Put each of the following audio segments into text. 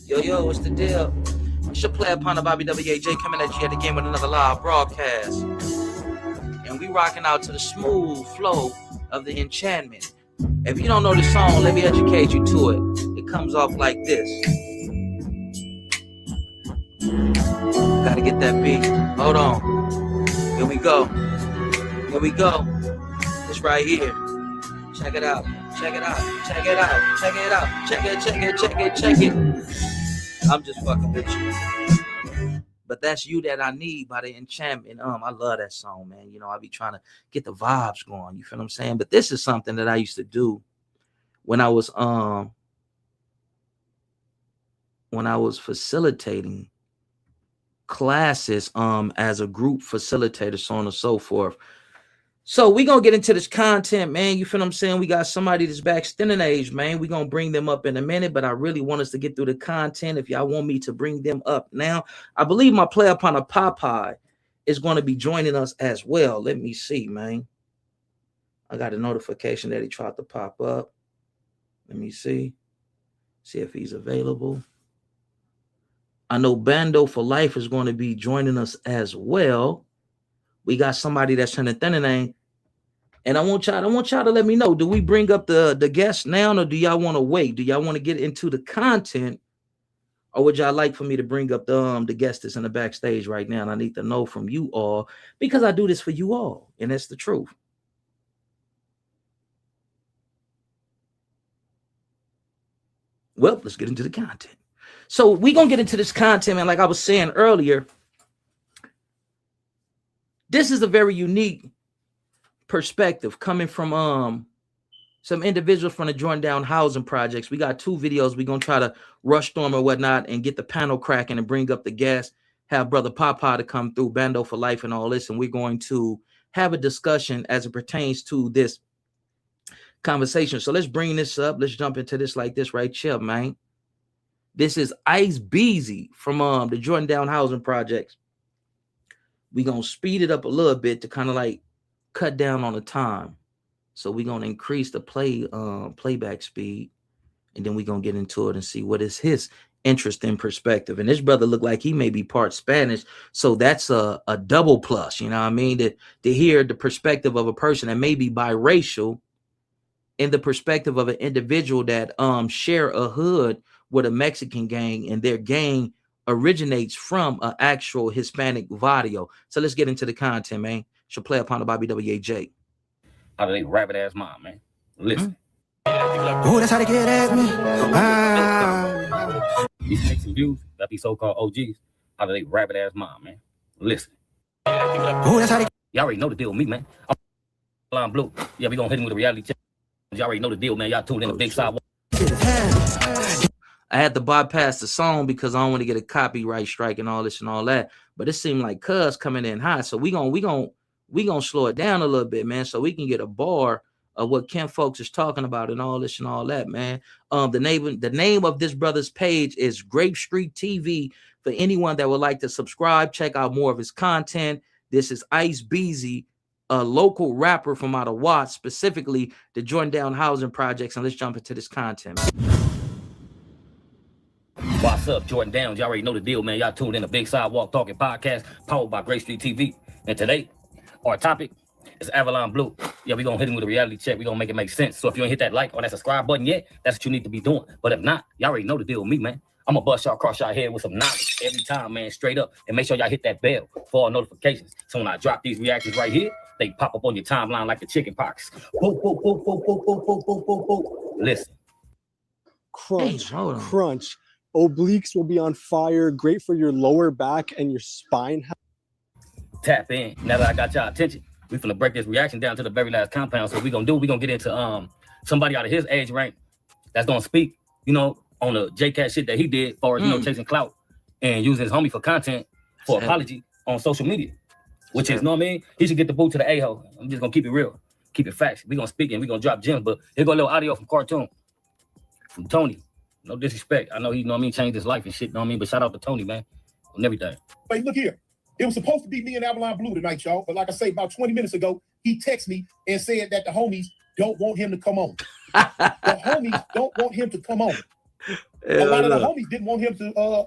Yo, what's the deal? It's your player partner Bobby WAJ coming at you yet again with another live broadcast. And we rocking out to the smooth flow of the enchantment. If you don't know the song, let me educate you to it. It comes off like this. Gotta get that beat. Hold on. Here we go. It's right here. Check it out. Check it. I'm just fucking with you. But that's You That I Need by the Enchantment. I love that song, man. You know, I be trying to get the vibes going. You feel what I'm saying? But this is something that I used to do when I was facilitating classes as a group facilitator, so on and so forth. So we gonna get into this content, man. You feel what I'm saying? We got somebody that's back extending age, man. We gonna bring them up in a minute, but I really want us to get through the content. If y'all want me to bring them up now, I believe my player partner Popeye is going to be joining us as well. Let me see, man. I got a notification that he tried to pop up. Let me see if he's available. I know Bando for Life is going to be joining us as well. We got somebody that's in the thin. And I want y'all to let me know, do we bring up the guests now, or do y'all want to wait? Do y'all want to get into the content, or would y'all like for me to bring up the guest that's in the backstage right now? And I need to know from you all, because I do this for you all, and that's the truth. Well, let's get into the content. So we're going to get into this content, man. Like I was saying earlier, this is a very unique perspective coming from some individuals from the Jordan Down Housing Projects. We got 2 videos. We're going to try to rush through them or whatnot and get the panel cracking and bring up the guests, have Brother Papa to come through, Bando for Life and all this. And we're going to have a discussion as it pertains to this conversation. So let's bring this up. Let's jump into this like this right here, man. This is Ice Beezy from the Jordan Down Housing Projects. We're going to speed it up a little bit to kind of like cut down on the time. So we're going to increase the playback speed, and then we're going to get into it and see what is his interesting perspective. And this brother looked like he may be part Spanish, so that's a double plus, you know what I mean? To hear the perspective of a person that may be biracial in the perspective of an individual that share a hood with a Mexican gang, and their gang originates from an actual Hispanic barrio. So let's get into the content, man. Should play upon the Bobby WAJ. How do they rabbit ass mom, man? Listen. Oh, that's how they get at me. These snakes and views, got these so-called OGs. How do they rabbit ass mom, man? Listen. Oh, that's how they. Y'all already know the deal with me, man. I'm Avalon Blue. Yeah, we gonna hit him with a reality check. Y'all already know the deal, man. Y'all tuned in a big sidewalk. I had to bypass the song because I don't want to get a copyright strike and all this and all that. But it seemed like Cuz coming in hot, so we gonna slow it down a little bit, man, so we can get a bar of what Ken Folks is talking about and all this and all that, man. The name of this brother's page is Grape Street TV. For anyone that would like to subscribe, check out more of his content. This is Ice Beezy, a local rapper from out of Watts, specifically the Jordan Down Housing Projects. And let's jump into this content, man. What's up, Jordan Downs? Y'all already know the deal, man. Y'all tuned in a big sidewalk talking podcast powered by Grape Street TV. And today, our topic is Avalon Blue. Yeah, we're going to hit him with a reality check. We're going to make it make sense. So if you ain't hit that like or that subscribe button yet, that's what you need to be doing. But if not, y'all already know the deal with me, man. I'm going to bust y'all across y'all head with some knowledge every time, man, straight up. And make sure y'all hit that bell for all notifications. So when I drop these reactions right here, they pop up on your timeline like the chicken pox. Listen. Crunch. Obliques will be on fire. Great for your lower back and your spine. Tap in. Now that I got y'all attention, we finna break this reaction down to the very last compound. So what we gonna do, we gonna get into somebody out of his age rank that's gonna speak, you know, on the J-Cat shit that he did as far as, you know, chasing clout and using his homie for content for apology on social media. Which is, you know what I mean? He should get the boot to the A-hole. I'm just gonna keep it real. Keep it facts. We gonna speak and we gonna drop gems, but here go a little audio from Cartoon. From Tony. No disrespect. I know he, you know what I mean, changed his life and shit, you know what I mean? But shout out to Tony, man, on everything. Hey, look here. It was supposed to be me and Avalon Blue tonight, y'all. But like I say, about 20 minutes ago, he texted me and said that the homies don't want him to come on. The homies don't want him to come on. A lot of the homies didn't want him to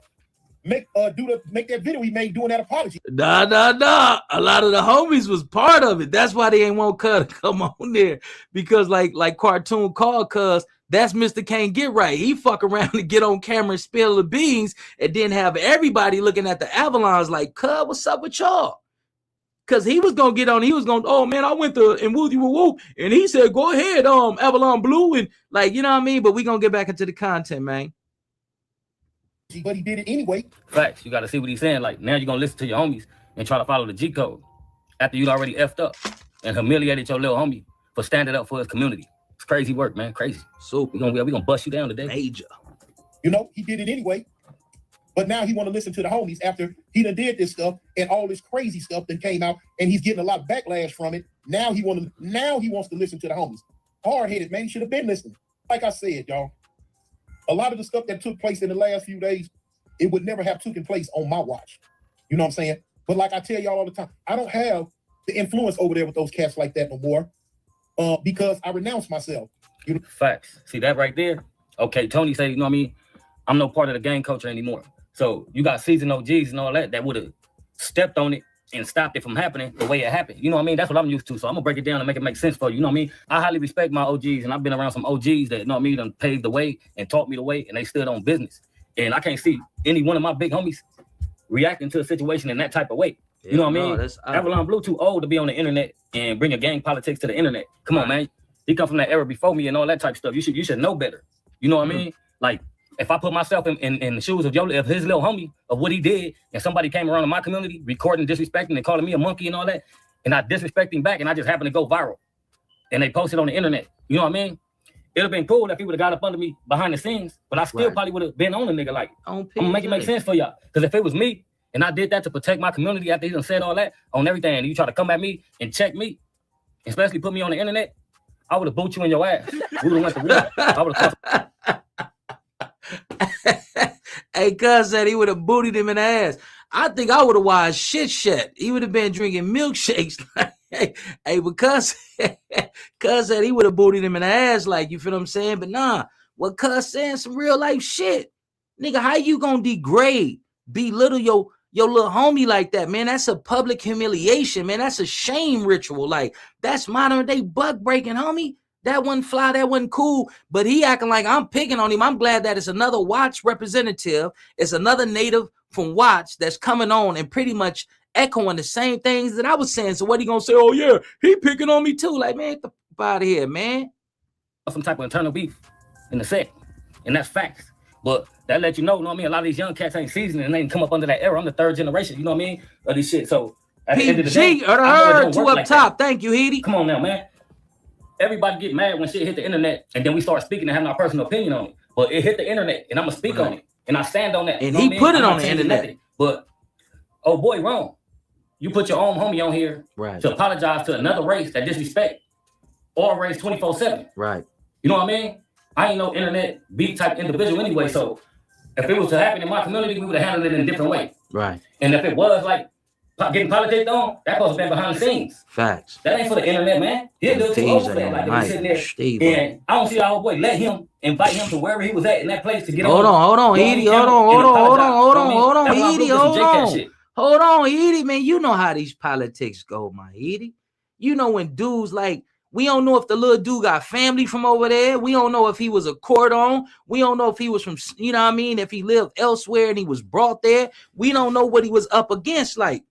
make that video he made doing that apology. Nah. A lot of the homies was part of it. That's why they ain't want Cuz to come on there. Because like Cartoon called Cuz, that's Mr. Can't Get Right. He fuck around and get on camera and spill the beans and then have everybody looking at the Avalons like, Cuz, what's up with y'all? Because he was gonna get on, he was gonna, oh man, I went to and woo, and he said, go ahead, Avalon Blue, and like, you know what I mean? But we gonna get back into the content, man. But he did it anyway. Facts. You got to see what he's saying. Like, now you're going to listen to your homies and try to follow the G code after you'd already effed up and humiliated your little homie for standing up for his community. It's crazy work, man. Crazy. So we gonna bust you down today. Major. You know, he did it anyway. But now he want to listen to the homies after he done did this stuff and all this crazy stuff that came out, and he's getting a lot of backlash from it. Now he wants to listen to the homies. Hard-headed, man. He should have been listening. Like I said, y'all. A lot of the stuff that took place in the last few days, it would never have taken place on my watch. You know what I'm saying? But like I tell y'all all the time, I don't have the influence over there with those cats like that no more because I renounced myself. You know? Facts. See that right there? Okay, Tony said, you know what I mean? I'm no part of the gang culture anymore. So you got seasoned OGs and all that would have stepped on it and stopped it from happening the way it happened. You know what I mean? That's what I'm used to. So I'm gonna break it down and make it make sense for you. You know what I mean? I highly respect my OGs, and I've been around some OGs that, you know what I mean, done paved the way and taught me the way, and they stood on business. And I can't see any one of my big homies reacting to a situation in that type of way. You know what I mean? Avalon Blue too old to be on the internet and bring a gang politics to the internet. Come on, man. He come from that era before me and all that type of stuff. You should know better. You know what I mean? Like, if I put myself in the shoes of his little homie, of what he did, and somebody came around in my community recording, disrespecting, and calling me a monkey and all that, and I disrespect him back, and I just happen to go viral, and they posted on the internet, you know what I mean? It'd have been cool if he would have got up under me behind the scenes, but I still probably would have been on the nigga like, I'm gonna make it make sense for y'all. Because if it was me, and I did that to protect my community after he done said all that on everything, and you try to come at me and check me, especially put me on the internet, I would have booted you in your ass. We would have went to war. I would have. Hey, Cuz said he would have booted him in the ass. I think I would have watched shit. He would have been drinking milkshakes. Hey, because Cuz said he would have booted him in the ass, like, you feel what I'm saying? But nah, what Cuz saying some real life shit. Nigga, how you gonna degrade, belittle your little homie like that, man? That's a public humiliation, man. That's a shame ritual. Like, that's modern day buck breaking, homie. That wasn't fly, that wasn't cool, but he acting like I'm picking on him. I'm glad that it's another Watch representative. It's another native from Watch that's coming on and pretty much echoing the same things that I was saying. So what he gonna say? Oh yeah, he picking on me too. Like, man, get the fuck out of here, man. Some type of internal beef in the set, and that's facts. But that let you know what I mean? A lot of these young cats ain't seasoned and they ain't come up under that era. I'm the third generation, you know what I mean, of this shit. So at the end of the day, two up top. Thank you, Heedy. Come on now, man. Everybody get mad when shit hit the internet, and then we start speaking and having our personal opinion on it. But it hit the internet, and I'm gonna speak on it, and I stand on that. And he put it on the internet. Nothing. But oh boy, wrong. You put your own homie on here to apologize to another race that disrespect or race 24/7. Right. You know what I mean? I ain't no internet beat type individual anyway. So if it was to happen in my community, we would have handled it in a different way. Right. And if it was like getting politics on, that supposed to be behind the scenes. Facts. That ain't for the internet, man. He'll do it to old fan, like they sitting there. And I don't see our boy let him invite him to wherever he was at in that place to get on. Hold on, Edie. Hold on, Edie. Hold on, Edie, man. You know how these politics go, my Edie. You know when dudes like, we don't know if the little dude got family from over there. We don't know if he was a cordon. We don't know if he was from, you know what I mean, if he lived elsewhere and he was brought there. We don't know what he was up against. Like,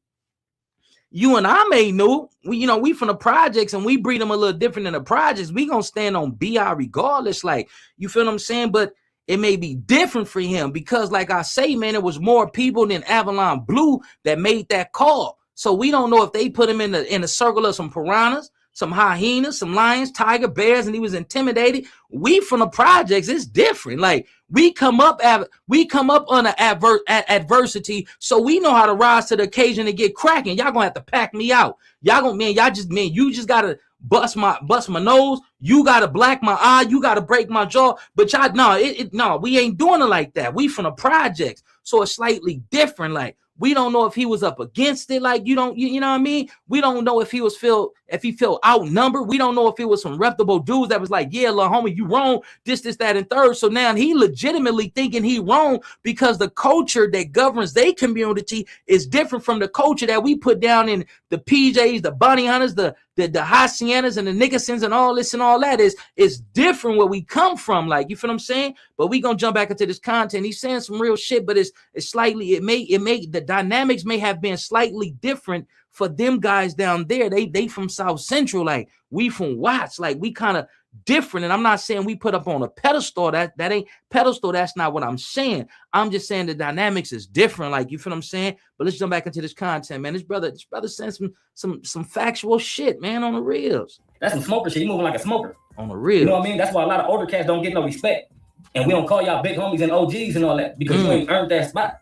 you and I may know, we from the projects and we breed them a little different than the projects. We gonna stand on BI regardless. Like, you feel what I'm saying? But it may be different for him because, like I say, man, it was more people than Avalon Blue that made that call. So we don't know if they put him in the circle of some piranhas, some hyenas, some lions, tiger, bears, and he was intimidated. We from the projects, it's different. Like, we come up under adversity, so we know how to rise to the occasion and get cracking. Y'all gonna have to pack me out. You just gotta bust my nose. You gotta black my eye. You gotta break my jaw. But y'all, no, we ain't doing it like that. We from the projects, so it's slightly different. Like, We don't know if he was up against it. Like, you know what I mean? We don't know if he felt outnumbered. We don't know if it was some reputable dudes that was like, yeah, little homie, you wrong, this, that, and third. So now he legitimately thinking he wrong because the culture that governs their community is different from the culture that we put down in the PJs, the Bounty Hunters, the Haciendas and the Nickersons and all this and all that. Is different where we come from. Like, you feel what I'm saying? But we gonna jump back into this content. He's saying some real shit, but it's slightly, it may the dynamics may have been slightly different for them guys down there. They from South Central, like we from Watts, like we kind of different. And I'm not saying we put up on a pedestal. That ain't pedestal. That's not what I'm saying. I'm just saying the dynamics is different. Like, you feel what I'm saying? But let's jump back into this content, man. This brother saying some factual shit, man, on the reels. That's some smoker shit. He moving like a smoker. On the real. You know what I mean? That's why a lot of older cats don't get no respect. And we don't call y'all big homies and OGs and all that because you ain't earned that spot.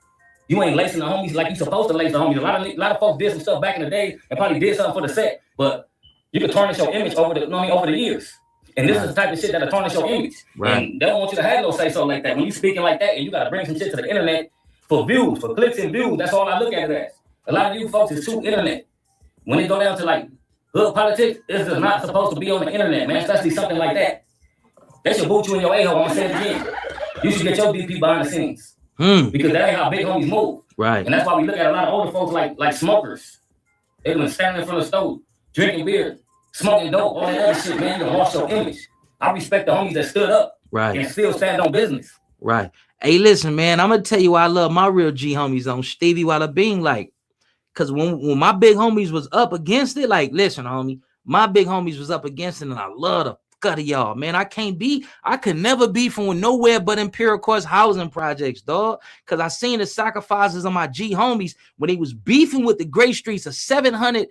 You ain't lacing the homies like you supposed to lace the homies. A lot of folks did some stuff back in the day and probably did something for the set, but you can tarnish your image over the years. And this is the type of shit that'll tarnish your image. Right. And they don't want you to have no say so like that. When you speaking like that and you gotta bring some shit to the internet for views, for clicks and views, that's all I look at it as. A lot of you folks is too internet. When it go down to like hood politics, this is not supposed to be on the internet, man, especially something like that. They should boot you in your a-hole. I'm gonna say it again. You should get your DP behind the scenes. Because that ain't how big homies move. Right. And that's why we look at a lot of older folks like smokers. They been standing in front of the stove, drinking beer, smoking dope, all that other shit, man. You gonna lost your image. I respect the homies that stood up and still stand on business. Right. Hey, listen, man, I'm gonna tell you why I love my real G homies on Stevie Walla Being, like, cause when my big homies was up against it, like, listen, homie, my big homies was up against it, and I love the fuck out of y'all, man. I could never be from nowhere but Imperial Courts housing projects, dog. Cause I seen the sacrifices of my G homies when they was beefing with the Grape Streets, a 700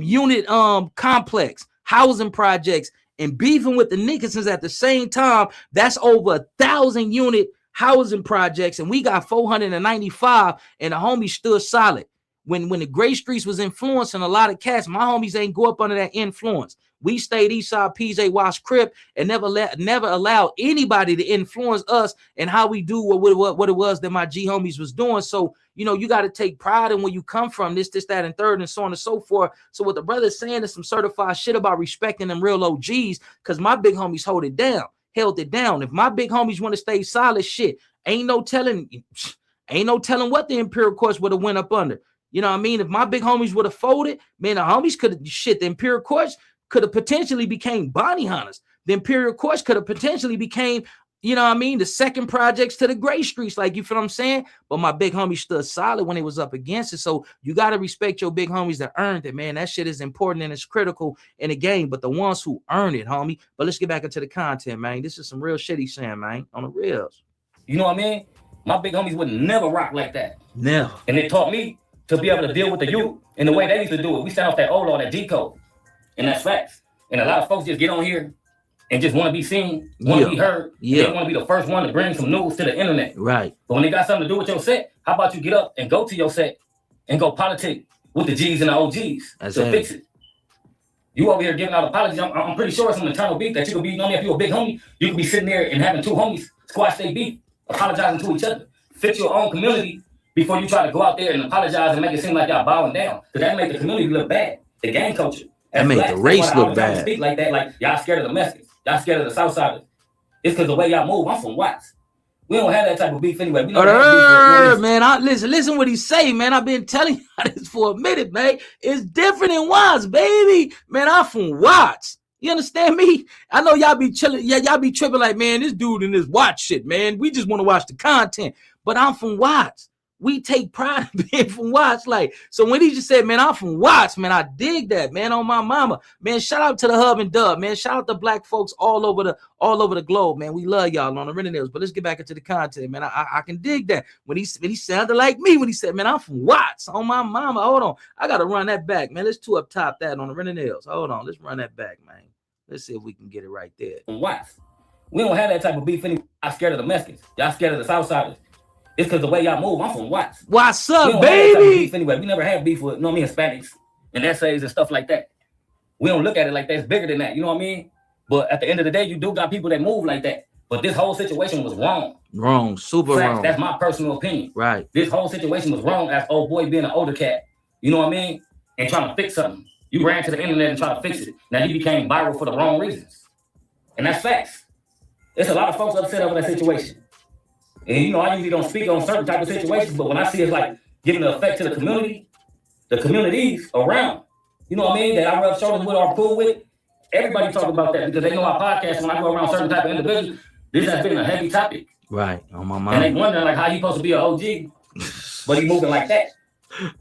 unit complex housing projects, and beefing with the Nickersons at the same time. That's over 1,000 unit housing projects, and we got 495, and the homies stood solid. When the Grape Streets was influencing a lot of cats, my homies ain't go up under that influence. We stayed Eastside PJ Wash Crip and never allowed anybody to influence us and how we do what it was that my G homies was doing. So, you know, you got to take pride in where you come from, this, that, and third, and so on and so forth. So what the brother's saying is some certified shit about respecting them real OGs, because my big homies held it down. If my big homies want to stay solid, shit, ain't no telling what the Imperial Courts would have went up under. You know what I mean? If my big homies would have folded, man, the homies could have the Imperial Courts could have potentially became Bounty Hunters. The Imperial Courts could have potentially became, you know what I mean, the second projects to the Grape Streets, like, you feel what I'm saying? But my big homies stood solid when it was up against it. So you got to respect your big homies that earned it, man. That shit is important and it's critical in the game, but the ones who earn it, homie. But let's get back into the content, man. This is some real shit he's saying, man, on the reels. You know what I mean? My big homies would never rock like that. Never. And it taught me to be able to deal with the youth in the way they used to do it. We stand off that old law, that G code. And that's facts. And a lot of folks just get on here and just want to be seen, want to be heard. They want to be the first one to bring some news to the internet. Right. But when they got something to do with your set, how about you get up and go to your set and go politic with the G's and the OGs to fix it? You over here giving out apologies. I'm pretty sure it's some internal beef that you could be, only if you're a big homie, you could be sitting there and having two homies squash their beef, apologizing to each other. Fix your own community before you try to go out there and apologize and make it seem like y'all bowing down. Because that make the community look bad. The gang culture. That made the race look bad. Speak like that, like y'all scared of the Mexicans, y'all scared of the Southsiders. It's because the way y'all move. I'm from Watts. We don't have that type of beef anyway. We don't man, listen what he say, man. I've been telling you this for a minute, man. It's different in Watts, baby. Man, I'm from Watts. You understand me? I know y'all be chilling. Yeah, y'all be tripping like, man, this dude in this Watts shit, man. We just want to watch the content. But I'm from Watts. We take pride in being from Watts. Like, so when he just said, man, I'm from Watts, man, I dig that, man, on my mama. Man, shout out to the Hub and Dub, man. Shout out to black folks all over the globe, man. We love y'all on the Renegades. But let's get back into the content, man. I can dig that. When he sounded like me, when he said, man, I'm from Watts, on my mama. Hold on. I got to run that back, man. Let's two up top that on the Renegades. Hold on. Let's run that back, man. Let's see if we can get it right there. From Watts. We don't have that type of beef anymore. Y'all scared of the Mexicans. Y'all scared of the Southsiders. It's because the way y'all move. I'm from Watts. What's up, baby? Anyway, we never had beef with, you know what I mean, Hispanics and essays and stuff like that. We don't look at it like that's bigger than that. You know what I mean? But at the end of the day, you do got people that move like that. But this whole situation was wrong. Wrong, super Facts, wrong. that's my personal opinion. Right. This whole situation was wrong as old boy being an older cat. You know what I mean? And trying to fix something. You ran to the internet and tried to fix it. Now you became viral for the wrong reasons. And that's facts. There's a lot of folks upset over that situation. And you know, I usually don't speak on certain type of situations, but when I see it's like giving an effect to the community, the communities around, you know what I mean, that I rub shoulders with or cool with, everybody talk about that because they know our podcast, when I go around certain type of individuals, this has been a heavy topic. Right. On my mind. And they wondering like how he supposed to be an OG, but he moving like that.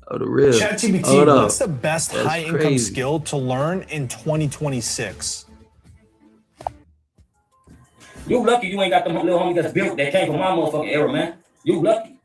Oh, the real. ChatGPT, what's the best high-income skill to learn in 2026? You lucky you ain't got them little homies that's built that came from my motherfucking era, man. You lucky.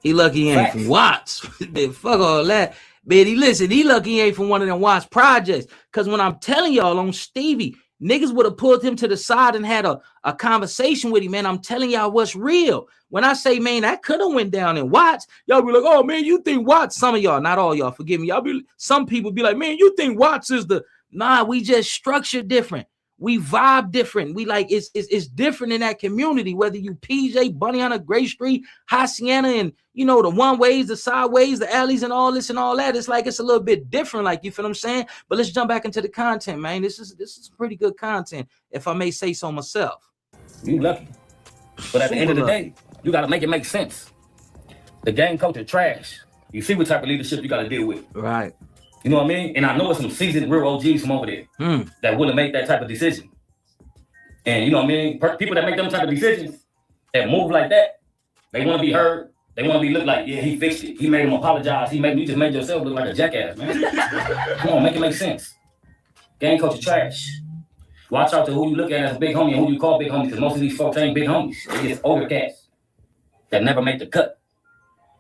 He lucky he ain't from Watts. Man, fuck all that. Man, he lucky he ain't from one of them Watts projects. Because when I'm telling y'all on Stevie, niggas would have pulled him to the side and had a conversation with him, man. I'm telling y'all what's real. When I say, man, that could have went down in Watts, y'all be like, oh, man, you think Watts, some of y'all, not all y'all, forgive me. Some people be like, man, you think Watts is the, nah, we just structure different. We vibe different. We like, it's different in that community, whether you PJ, Bunny on a Grape Street, Hacienda, and, you know, the one ways, the sideways, the alleys, and all this and all that. It's like, it's a little bit different, like, you feel what I'm saying? But let's jump back into the content, man. This is pretty good content, if I may say so myself. You lucky. But at the end of the day, you got to make it make sense. The gang culture trash. You see what type of leadership you got to deal with. Right. You know what I mean? And I know it's some seasoned real OGs from over there that wouldn't make that type of decision. And you know what I mean? People that make them type of decisions, that move like that, they want to be heard. They want to be looked like, yeah, he fixed it. He made him apologize. You just made yourself look like a jackass, man. Come on, make it make sense. Gang culture trash. Watch out to who you look at as a big homie and who you call big homies, because most of these folks ain't big homies. They just older cats that never make the cut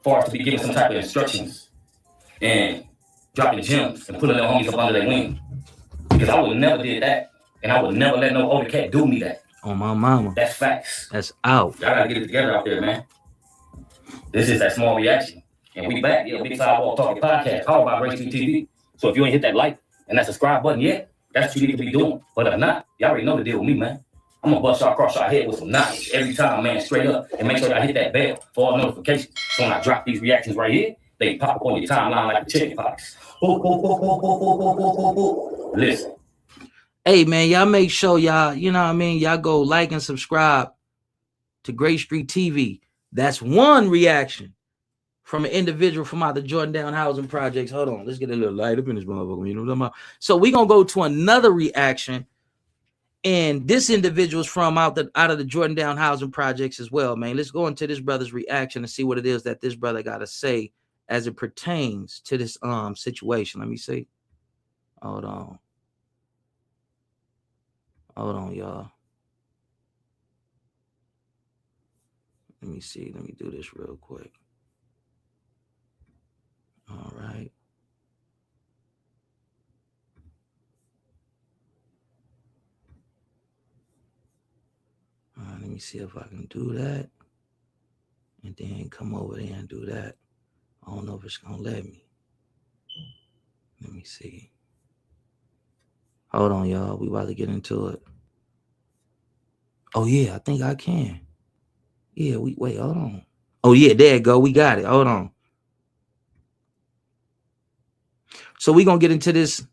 for us to be giving some type of instructions and dropping gems and putting their homies up under their wing. Because I would never did that. And I would never let no older cat do me that. On my mama. That's facts. That's out. Y'all gotta get it together out there, man. This is that small reaction. And we back, Big Sidewalk Talking Podcast, powered by Grape TV. So if you ain't hit that like and that subscribe button yet, that's what you need to be doing. But if not, y'all already know the deal with me, man. I'm gonna bust y'all across y'all head with some knowledge every time, man, straight up. And make sure y'all hit that bell for all notifications. So when I drop these reactions right here, they pop up on your timeline like the chicken pox. Listen. Hey, man, y'all make sure y'all, you know what I mean? Y'all go like and subscribe to Grape Street TV. That's one reaction from an individual from out the Jordan Down Housing Projects. Hold on, let's get a little light up in this motherfucker. You know what I'm talking about? So we're going to go to another reaction. And this individual's from out of the Jordan Down Housing Projects as well, man. Let's go into this brother's reaction and see what it is that this brother got to say as it pertains to this situation. Let me see. Hold on, y'all. Let me see. Let me do this real quick. All right. Let me see if I can do that. And then come over there and do that. I don't know if it's going to let me. Let me see. Hold on, y'all. We about to get into it. Oh, yeah, I think I can. Yeah, wait, hold on. Oh, yeah, there you go. We got it. Hold on. So we going to get into this.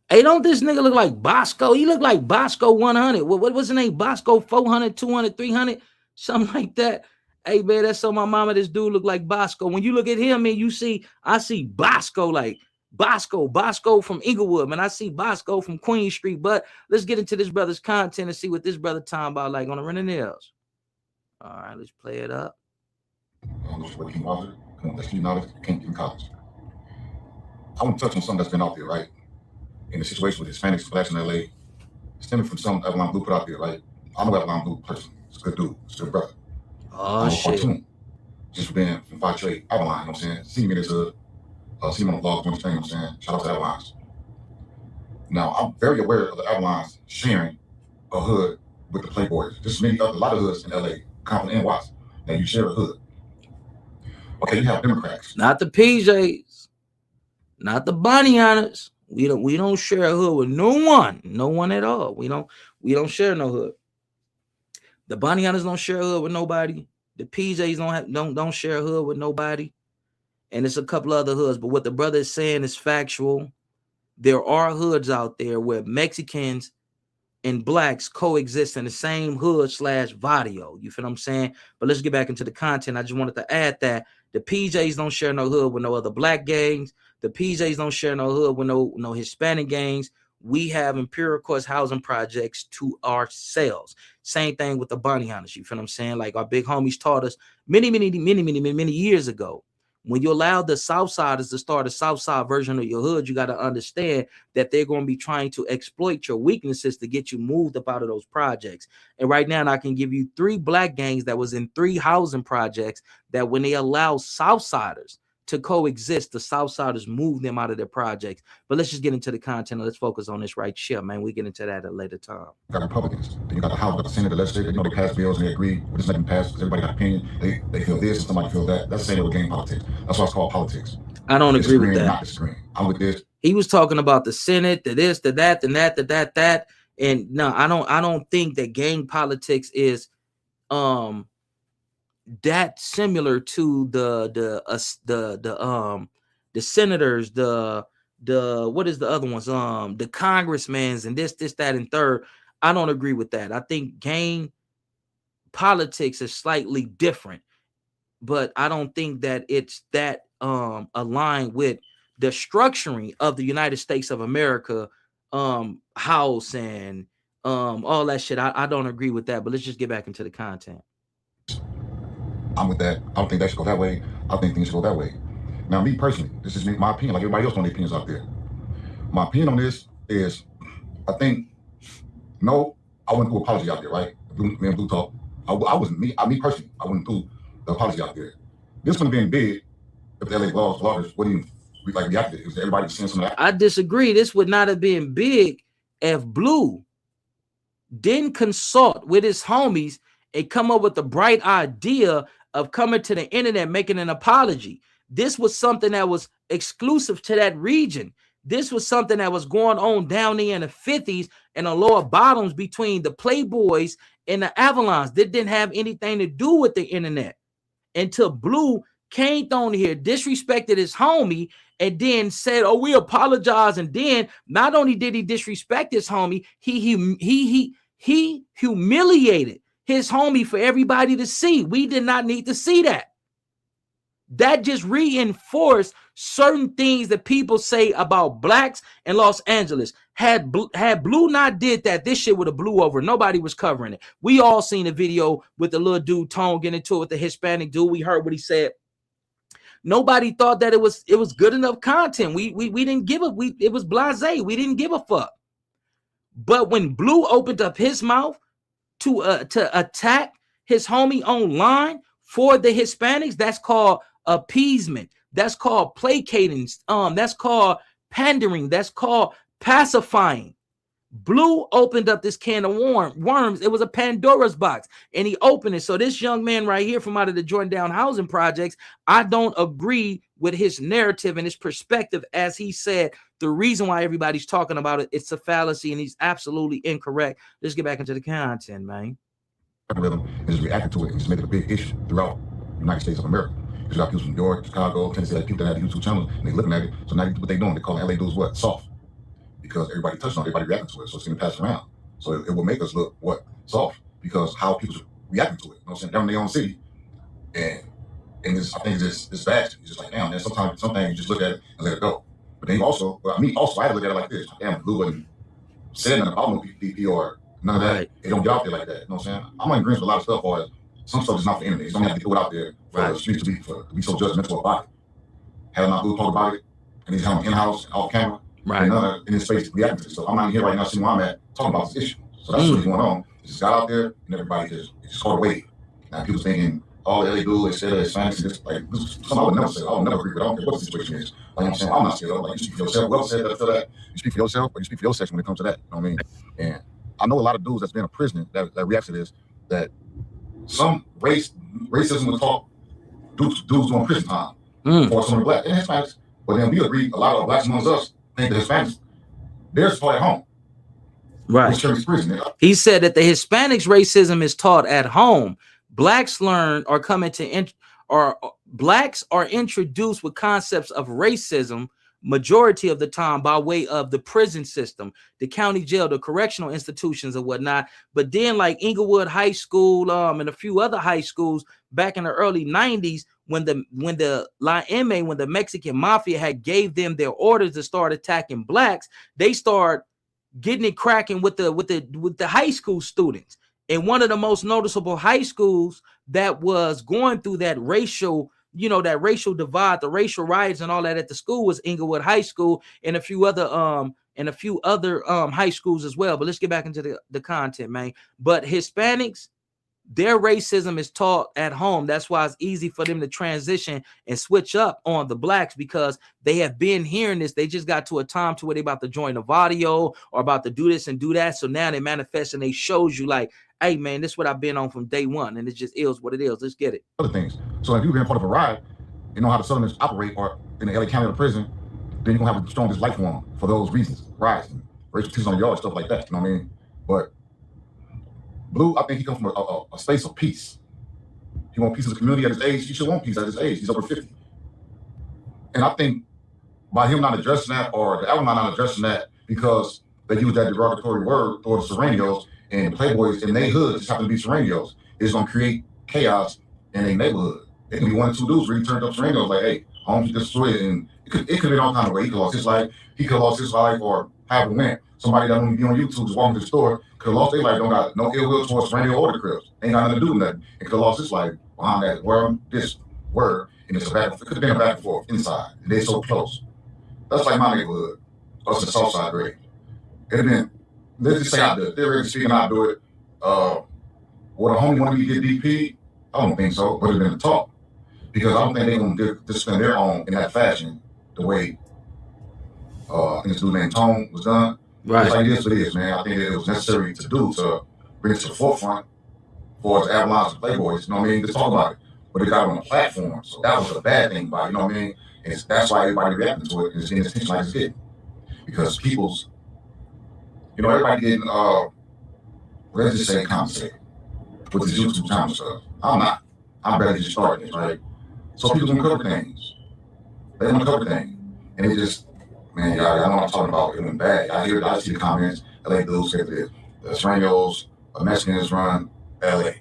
Hey, don't this nigga look like Bosco? He look like Bosco 100. What was his name? Bosco 400, 200, 300? Something like that. Hey, man, that's so my mama, this dude look like Bosco. When you look at him, man, I see Bosco like Bosco from Inglewood, man. I see Bosco from Queen Street. But let's get into this brother's content and see what this brother talking about, like on the Run Nails. All right, let's play it up. I want to touch on something that's been out there, right? In the situation with Hispanics flashing in LA, stemming from something Avalon Blue put out there, right? I know Avalon Blue personally. It's a good dude. It's a good brother. Oh, shit. Cartoon. Just being from 5 Trade, Avalon, you know what I'm saying? See me in his hood. See him on the vlog, doing his thing, you know what I'm saying? Shout out to Avalons. Now, I'm very aware of the Avalons sharing a hood with the Playboys. There's a lot of hoods in LA, Compton and Watts, that you share a hood. Okay, you have Democrats. Not the PJs. Not the Bonnie Hunters. We don't share a hood with no one at all. We don't share no hood. The Bounty Hunters don't share a hood with nobody. The PJs don't share a hood with nobody. And it's a couple other hoods. But what the brother is saying is factual. There are hoods out there where Mexicans and blacks coexist in the same hood / barrio. You feel what I'm saying? But let's get back into the content. I just wanted to add that the PJs don't share no hood with no other black gangs. The PJs don't share no hood with no Hispanic gangs. We have Imperial Courts housing projects to ourselves. Same thing with the Bounty Hunters. You feel what I'm saying? Like our big homies taught us many years ago. When you allow the Southsiders to start a Southside version of your hood, you got to understand that they're going to be trying to exploit your weaknesses to get you moved up out of those projects. And right now, I can give you 3 black gangs that was in 3 housing projects that when they allow Southsiders to coexist, the Southsiders move them out of their projects. But let's just get into the content. Let's focus on this right here, man. We get into that at a later time. You got Republicans. Then you got the House, the Senate, the legislature. You know, they pass bills and they agree. But it's not even passed because everybody got an opinion. They feel this and somebody feel that. That's the same with game politics. That's why it's called politics. I don't agree with that. Not disagreeing. I'm with this. He was talking about the Senate, the this, the that, and that. And no, I don't think that gang politics is that similar to the senators, the what is the other ones, the congressmen's and this, that, and third. I don't agree with that. I think gang politics is slightly different, but I don't think that it's that aligned with the structuring of the United States of America, house and all that shit. I don't agree with that, but let's just get back into the content. I'm with that. I don't think that should go that way. I think things should go that way. Now, me personally, this is my opinion, like everybody else on their opinions out there. My opinion on this is, I think, no, I wouldn't do apology out there, right? Me and Blue talk. I wasn't me personally. I wouldn't do the apology out there. This would have been big if the LA bloggers wouldn't even reacted. It was everybody seeing some of that. I disagree. This would not have been big if Blue didn't consult with his homies and come up with the bright idea of coming to the internet, making an apology. This was something that was exclusive to that region. This was something that was going on down there in the 50s and the lower bottoms between the Playboys and the Avalons. That didn't have anything to do with the internet until Blue came on here, disrespected his homie, and then said, "Oh, we apologize." And then not only did he disrespect his homie, he humiliated his homie for everybody to see. We did not need to see that. That just reinforced certain things that people say about blacks in Los Angeles. Had Blue not did that, this shit would have blew over. Nobody was covering it. We all seen the video with the little dude Tone getting into it with the Hispanic dude. We heard what he said. Nobody thought that it was good enough content. We didn't give a it was blasé. We didn't give a fuck. But when Blue opened up his mouth to attack his homie online for the Hispanics, that's called appeasement. That's called placating. That's called pandering. That's called pacifying. Blue opened up this can of worms. It was a Pandora's box, and he opened it. So this young man right here from out of the Jordan Down housing projects, I don't agree with his narrative and his perspective. As he said, the reason why everybody's talking about it, it's a fallacy, and he's absolutely incorrect. Let's get back into the content, man. Rhythm is reacting to it and just make it a big issue throughout the United States of America. You got people from New York, Chicago, Tennessee, like people that have YouTube channels, and they looking at it. So now what they doing? They call LA dudes what? Soft. Because everybody touched on it, everybody reacting to it, so it's gonna pass around. So it will make us look what? Soft. Because how people reacting to it. You know what I'm saying? Down in their own city. And I think it's vast. It's just like, damn, man, sometimes some things you just look at it and let it go. But then also, I had to look at it like this. Damn, Blue wasn't saying nothing about no PP or none of that. Right. It don't get out there like that. You know what I'm saying? I'm in agreement with a lot of stuff, or some stuff is not for the internet. You don't have to throw it out there for the streets to be so judgmental about it. Had not Blue talk about it, and he's having in-house, off camera, right, and in his face reacting to it. So I'm not here right now seeing where I'm at talking about this issue. So that's what's going on. It just got out there, and everybody just caught away. Now people thinking, oh, LA dude, they said it's fancy. This like something I would never say. I would never agree with. I don't care what the situation is. Like I'm saying, I'm not scared of. Like you speak for yourself. Whoever said that, feel that. You speak for yourself, or you speak for your section when it comes to that. You know what I mean? And I know a lot of dudes that's been in prison that reacts to this. That some racism was taught dudes doing prison time for some black and Hispanics. But then we agree, a lot of blacks amongst us think the Hispanics, they're taught at home. Right. He said that the Hispanics racism is taught at home. Blacks learn or come into blacks are introduced with concepts of racism majority of the time by way of the prison system, the county jail, the correctional institutions and whatnot. But then like Inglewood High School and a few other high schools back in the early 90s, when the La M, when the Mexican mafia had gave them their orders to start attacking blacks, they start getting it cracking with the high school students. And one of the most noticeable high schools that was going through that racial, that racial divide, the racial riots and all that at the school was Inglewood High School and a few other high schools as well. But let's get back into the content, man. But Hispanics, their racism is taught at home. That's why it's easy for them to transition and switch up on the blacks, because they have been hearing this. They just got to a time to where they about to join the audio or about to do this and do that. So now they manifest and they shows you like, hey man, this is what I've been on from day one, and it just is what it is. Let's get it. Other things. So if you've been part of a riot, you know how the Southerners operate, or in the LA County or the prison, then you're gonna have a strong dislike for them for those reasons, riots and racial tension on the yard, stuff like that. You know what I mean? But Blue, I think he comes from a space of peace. He wants peace in the community at his age. He should want peace at his age. He's over 50. And I think by him not addressing that, or the Avalon not addressing that, because they use that derogatory word towards the Serenios and the Playboys in their hood just happen to be Serenios, it's going to create chaos in a neighborhood. It can be one or two dudes really turned up Serenios like, hey, I don't destroy it. And it could be all kind of way. He could have lost his life. He could have lost his life, or have a win. Somebody that don't be on YouTube just walking to the store could have lost their life, don't got no ill will towards Serenio or the Crips. Ain't got nothing to do with nothing. It could have lost his life behind that word, this word, and it's it could have been a back and forth inside. And they're so close. That's like my neighborhood, us in Southside Grape. It'd have been, let's just say I do it. They're really speaking, I do it. Would a homie want me to get DP? I don't think so, but it'd been a talk. Because I don't think they're going to discipline their own in that fashion, the way this dude named Tone was done. Right. It's like this, what it is, man. I think that it was necessary to do to bring it to the forefront for us Avalons and Playboys, you know what I mean? Just talk about it. But it got on a platform, so that was a bad thing about it, you know what I mean? And that's why everybody reacting to it and it's getting attention like it's getting. Because people's, everybody getting, let's just say compensated with this YouTube channel stuff. I'm not. I'm barely just starting this, right? So people want to cover things. They want to cover things. And it just, man, y'all know what I'm talking about. It went bad. I see the comments. LA dudes say that the Serenios, Mexicans run LA.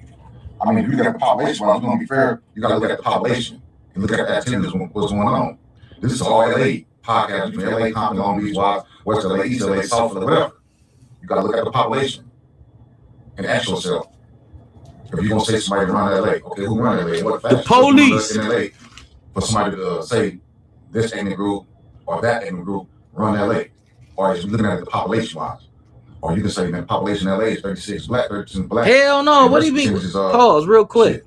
I mean, if you look at the population, well, I'm going to be fair, you got to look at the population and look at the activities, what's going on. This is all LA podcast. You can LA, Compton, Long Beach, West LA, East LA, South LA, whatever. You got to look at the population and ask yourself, if you're going to say somebody run LA, okay, who run LA? What the police in LA for somebody to say this ethnic group or that ethnic group run LA? Or is you looking at it the population wise? Or you can say, man, population in LA is 36 black, 13 black. Hell no. What do you mean? Pause real quick. Shit.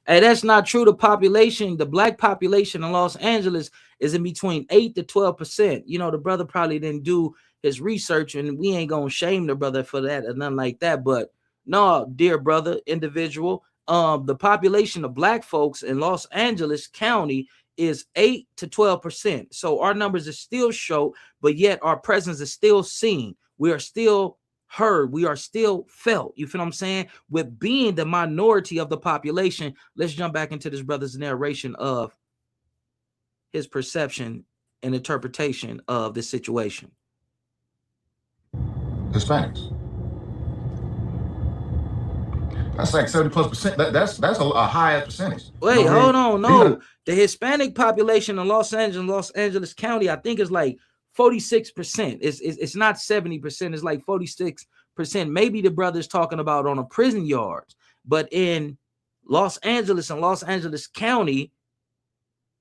Hey, that's not true. The black population in Los Angeles is in between 8 to 12%. The brother probably didn't do his research, and we ain't gonna shame the brother for that or nothing like that. But no, dear brother, individual, the population of black folks in Los Angeles County is 8 to 12%. So our numbers are still short, but yet our presence is still seen. We are still heard. We are still felt. You feel what I'm saying? With being the minority of the population, let's jump back into this brother's narration of his perception and interpretation of this situation. Hispanics. That's like 70+%. That's a high percentage. Wait, hold on. No, the Hispanic population in Los Angeles County, I think is like 46%. It's not 70%. It's like 46%. Maybe the brother's talking about on a prison yards, but in Los Angeles and Los Angeles County,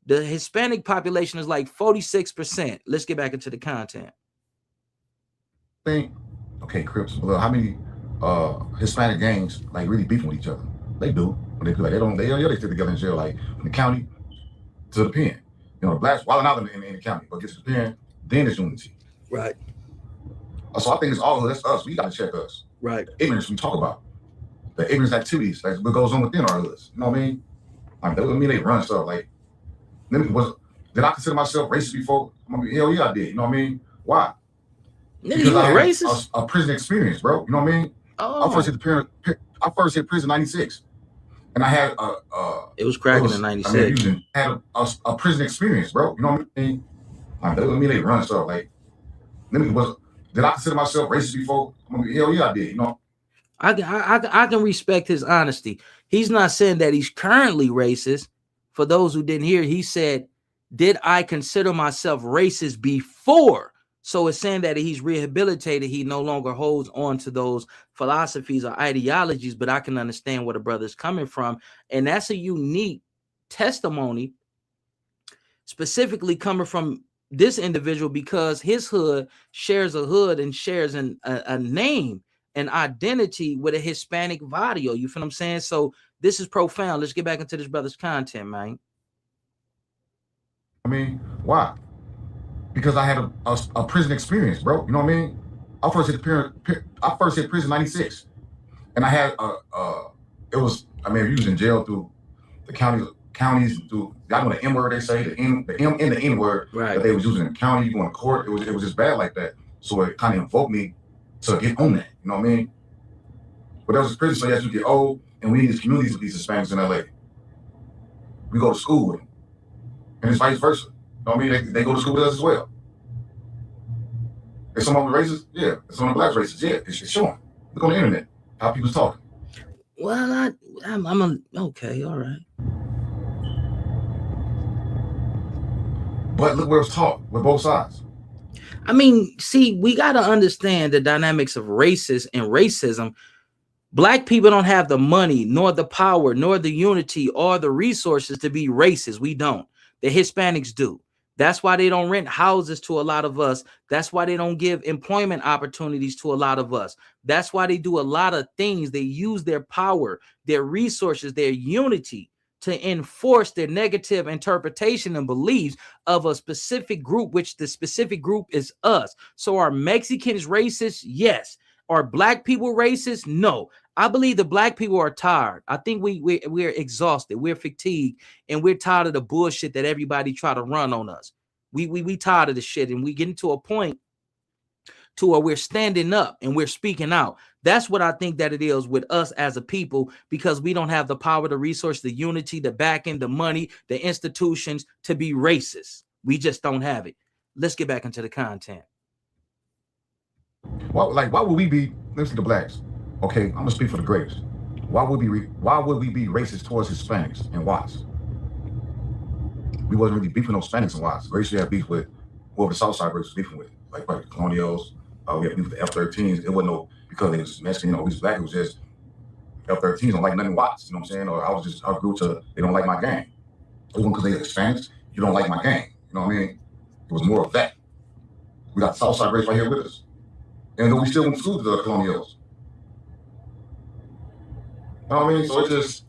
the Hispanic population is like 46%. Let's get back into the content. Okay, Crips. Well, how many Hispanic gangs like really beefing with each other? They do. When they do, like they stick together in jail, like from the county to the pen. The blacks wilding out in the county, but get to the pen, then it's unity. Right. So I think it's all that's us. We got to check us. Right. Ignorance we talk about. The ignorance activities, like what goes on within our hoods. You know what I mean? Like that doesn't mean they run stuff. Like, did I consider myself racist before? Hell yeah, I did. You know what I mean? Why? Nigga, you a racist? A prison experience, bro. You know what I mean? Oh. I first hit prison '96, and I had it was cracking in '96. I mean, had a prison experience, bro. You know what I mean? Like, they run stuff like. Did I consider myself racist before? Hell yeah, I did. You know. I can respect his honesty. He's not saying that he's currently racist. For those who didn't hear, he said, "Did I consider myself racist before?" So it's saying that he's rehabilitated. He no longer holds on to those philosophies or ideologies, but I can understand where the brother's coming from. And that's a unique testimony, specifically coming from this individual, because his hood shares a hood and shares a name, an identity with a Hispanic video. You feel what I'm saying? So this is profound. Let's get back into this brother's content, man. I mean, why? Because I had a prison experience, bro. You know what I mean? I first hit prison '96, and I had it was. I mean, you was in jail through the counties through. Y'all know the M word they say, the M and the N word that they was using in the county. You going to court? It was just bad like that. So it kind of invoked me to get on that. You know what I mean? But that was prison. So as you get old, and we need these communities with these Hispanics in LA. We go to school with them, and it's vice versa. You know what I mean? They go to school with us as well. Is some of them racist? Yeah. Is some of the blacks racist? Yeah. It's showing. Look on the internet how people's talking. Well, I'm okay. All right. But look where it's taught with both sides. I mean, see, we got to understand the dynamics of racist and racism. Black people don't have the money, nor the power, nor the unity, or the resources to be racist. We don't. The Hispanics do. That's why they don't rent houses to a lot of us. That's why they don't give employment opportunities to a lot of us. That's why they do a lot of things. They use their power, their resources, their unity to enforce their negative interpretation and beliefs of a specific group, which the specific group is us. So are Mexicans racist? Yes. Are black people racist? No. I believe the black people are tired. I think we're exhausted. We're fatigued, and we're tired of the bullshit that everybody try to run on us. We tired of the shit, and we get into a point to where we're standing up and we're speaking out. That's what I think that it is with us as a people, because we don't have the power, the resource, the unity, the backing, the money, the institutions to be racist. We just don't have it. Let's get back into the content. Why would we be? Listen to blacks. Okay, I'm gonna speak for the Grapes. Why would we be racist towards Hispanics and whites? We wasn't really beefing those Hispanics and whites. Grapes had beef with whoever the Southside Grapes was beefing with, like the Colonials. We had beef with the F-13s. It wasn't no because they was Mexican. You know, we was black. It was just F-13s don't like nothing whites. You know what I'm saying? Or I grew to they don't like my gang. It wasn't because they Hispanics. You don't like my gang. You know what I mean? It was more of that. We got the Southside Grapes right here with us, and then we still went to school to the Colonials. You know what I mean? So it's just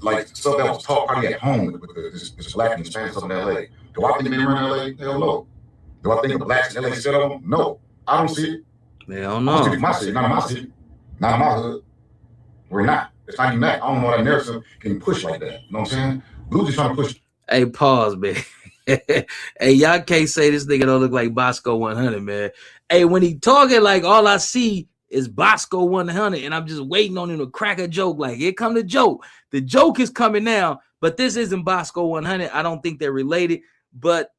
like stuff that was taught probably at home with this black and Hispanic stuff in LA. Do I think they run LA? Hell no. Do I think the blacks in LA set of them? No. I don't see it. Hell no. I don't see it in my city, not in my city, not in my hood. We're not. It's not even that. I don't know that narrative can push like that. You know what I'm saying? Blues is trying to push. Hey, pause, man. Hey, y'all can't say this nigga don't look like Bosco 100, man. Hey, when he talking, like all I see is Bosco 100, and I'm just waiting on him to crack a joke. Like, here come the joke. The joke is coming now, but this isn't Bosco 100. I don't think they're related, but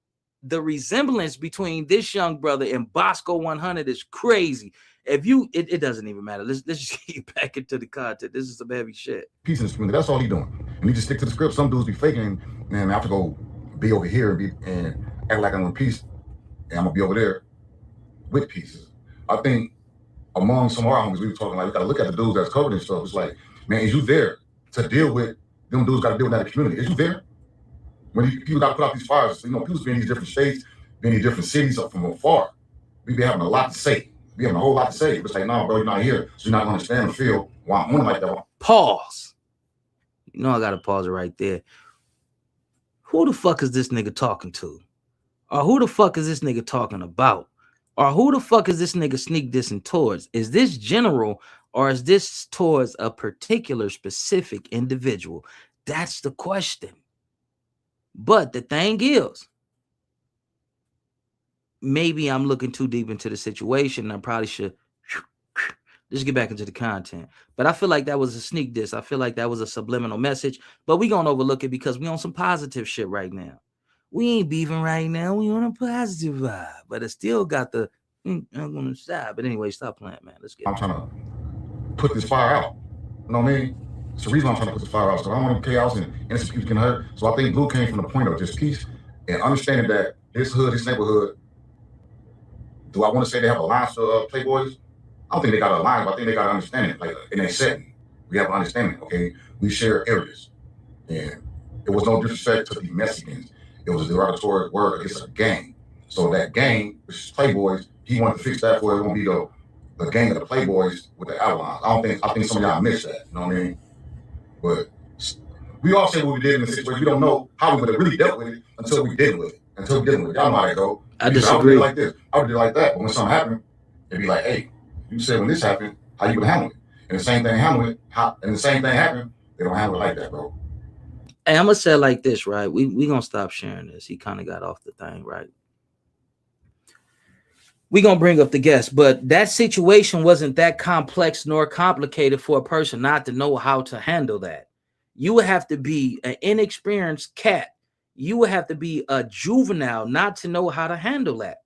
the resemblance between this young brother and Bosco 100 is crazy. If you, it doesn't even matter. Let's just get back into the content. This is some heavy shit. Peace in the community. That's all he doing. And he just stick to the script. Some dudes be faking, and I have to go be over here and act like I'm in peace, and I'm gonna be over there with pieces. I think among some of our homies, we were talking like we gotta look at the dudes that's covered and stuff. It's like, man, is you there to deal with them dudes? Got to deal with that community. Is you there? When people got to put out these fires, you know, people's been in these different states, been in different cities up from afar. We be having a lot to say. We having a whole lot to say. It's like, no, bro, you're not here, so you're not gonna understand and feel why I'm on like that. Pause. You know I gotta pause it right there. Who the fuck is this nigga talking to? Or who the fuck is this nigga talking about? Or who the fuck is this nigga sneak dissing towards? Is this general, or is this towards a particular specific individual? That's the question. But the thing is, maybe I'm looking too deep into the situation. And I probably should just get back into the content. But I feel like that was a sneak diss. I feel like that was a subliminal message. But we gonna overlook it because we on some positive shit right now. We ain't beefing right now. We on a positive vibe. But it still got the I'm gonna stop. But anyway, stop playing, man. Let's get. I'm trying to put this fire out. You know what I mean? It's the reason I'm trying to put this fire out. So I don't want chaos and innocent people getting hurt. So I think Blue came from the point of just peace and understanding that this hood, this neighborhood. Do I want to say they have alliance for Playboys? I don't think they got an alliance, but I think they got an understanding. Like in a setting, we have an understanding. Okay, we share areas, and it was no disrespect to the Mexicans. It was a derogatory word against a gang. So that gang, which is Playboys, he wanted to fix that for it won't be the gang of the Playboys with the Avalon. I think some of y'all missed that. You know what I mean? But we all say what we did in the situation. We don't know how we would have really dealt with it until we did with it. Until we did with it. Y'all know how to go. I disagree. I would do it like this. I would do it like that. But when something happened, it'd be like, hey, you said when this happened, how you would handle it? And the same thing happened. They don't handle it like that, bro. Hey, I'm gonna say it like this, right? We gonna stop sharing this. He kind of got off the thing, right? We gonna bring up the guest, but that situation wasn't that complex nor complicated for a person not to know how to handle that. You would have to be an inexperienced cat. You would have to be a juvenile not to know how to handle that.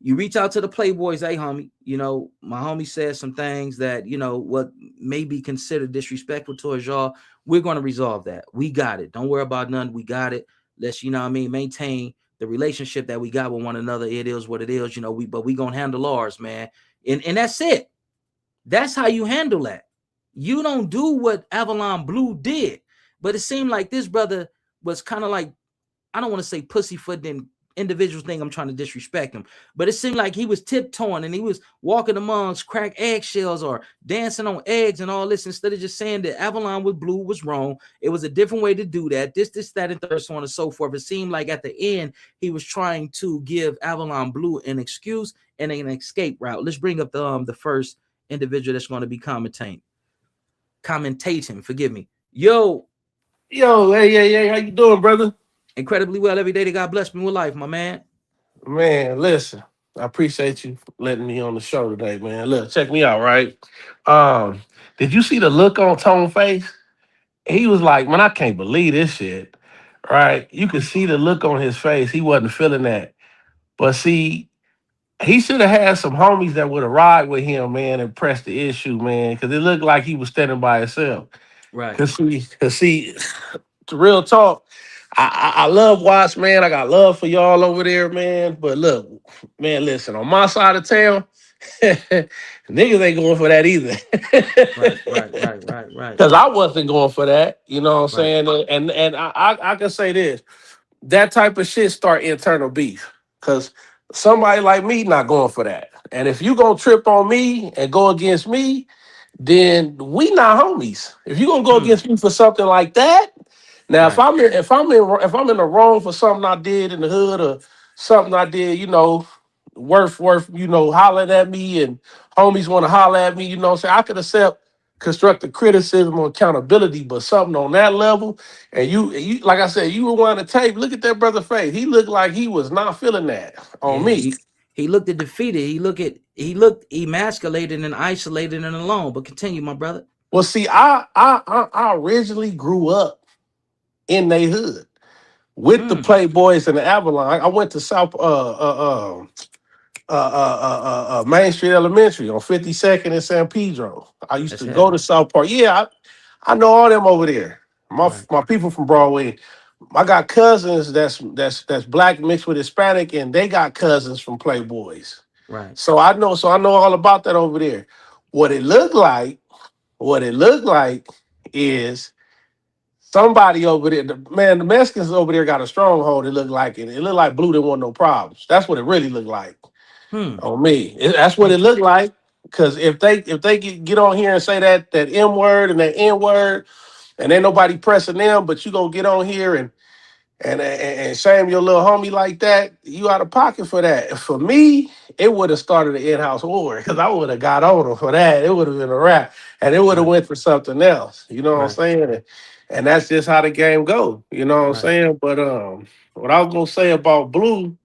You reach out to the Playboys, hey, homie, you know, my homie said some things that, you know, what may be considered disrespectful towards y'all. We're going to resolve that. We got it. Don't worry about none. We got it. Let's, you know what I mean, maintain the relationship that we got with one another. It is what it is, you know, but we going to handle ours, man. And that's it. That's how you handle that. You don't do what Avalon Blue did. But it seemed like this brother was kind of like, I don't want to say pussyfooting individuals think I'm trying to disrespect him, but it seemed like he was tiptoeing and he was walking amongst cracked eggshells or dancing on eggs and all this instead of just saying that Avalon with Blue was wrong. It was a different way to do that. This, that, and third, so on and so forth. It seemed like at the end he was trying to give Avalon Blue an excuse and an escape route. Let's bring up the first individual that's going to be commentating. Forgive me. Yo, hey, how you doing, brother? Incredibly well every day that God bless me with life, my man. Man, listen, I appreciate you letting me on the show today, man. Look, check me out, right? Did you see the look on Tone's face? He was like, man, I can't believe this shit, right? You could see the look on his face. He wasn't feeling that. But see, he should have had some homies that would have ride with him, man, and press the issue, man, because it looked like he was standing by himself. Right. Cause see, to real talk, I love Watts, man. I got love for y'all over there, man. But look, man, listen, on my side of town, niggas ain't going for that either. Right. Because I wasn't going for that, you know what I'm saying? And I can say this, that type of shit start internal beef. Because somebody like me not going for that. And if you gonna trip on me and go against me, then we not homies. If you gonna go against me for something like that, now if I'm in the wrong for something I did in the hood or something I did, you know, worth, you know, hollering at me and homies want to holler at me, you know what I'm saying? I could accept constructive criticism or accountability, but something on that level, and you like I said, you rewind the tape, look at that brother face. He looked like he was not feeling that on me. He looked defeated. He looked emasculated and isolated and alone. But continue, my brother. Well, see, I originally grew up in they hood with the Playboys and the Avalon. I went to South Main Street Elementary on 52nd and San Pedro. I used to go to South Park. Yeah, I know all them over there. My people from Broadway. I got cousins that's black mixed with Hispanic, and they got cousins from Playboys. Right. So I know all about that over there. What it looked like is somebody over there. The Mexicans over there got a stronghold. It looked like it. It looked like Blue didn't want no problems. That's what it really looked like on me. That's what it looked like. Because if they get on here and say that M word and that N word, and ain't nobody pressing them, but you gonna get on here and shame your little homie like that, you out of pocket for that. For me, it would have started an in-house war because I would have got on them for that. It would have been a wrap, and it would have went for something else. You know what I'm saying? And that's just how the game go. You know what I'm saying? But what I was gonna say about Blue,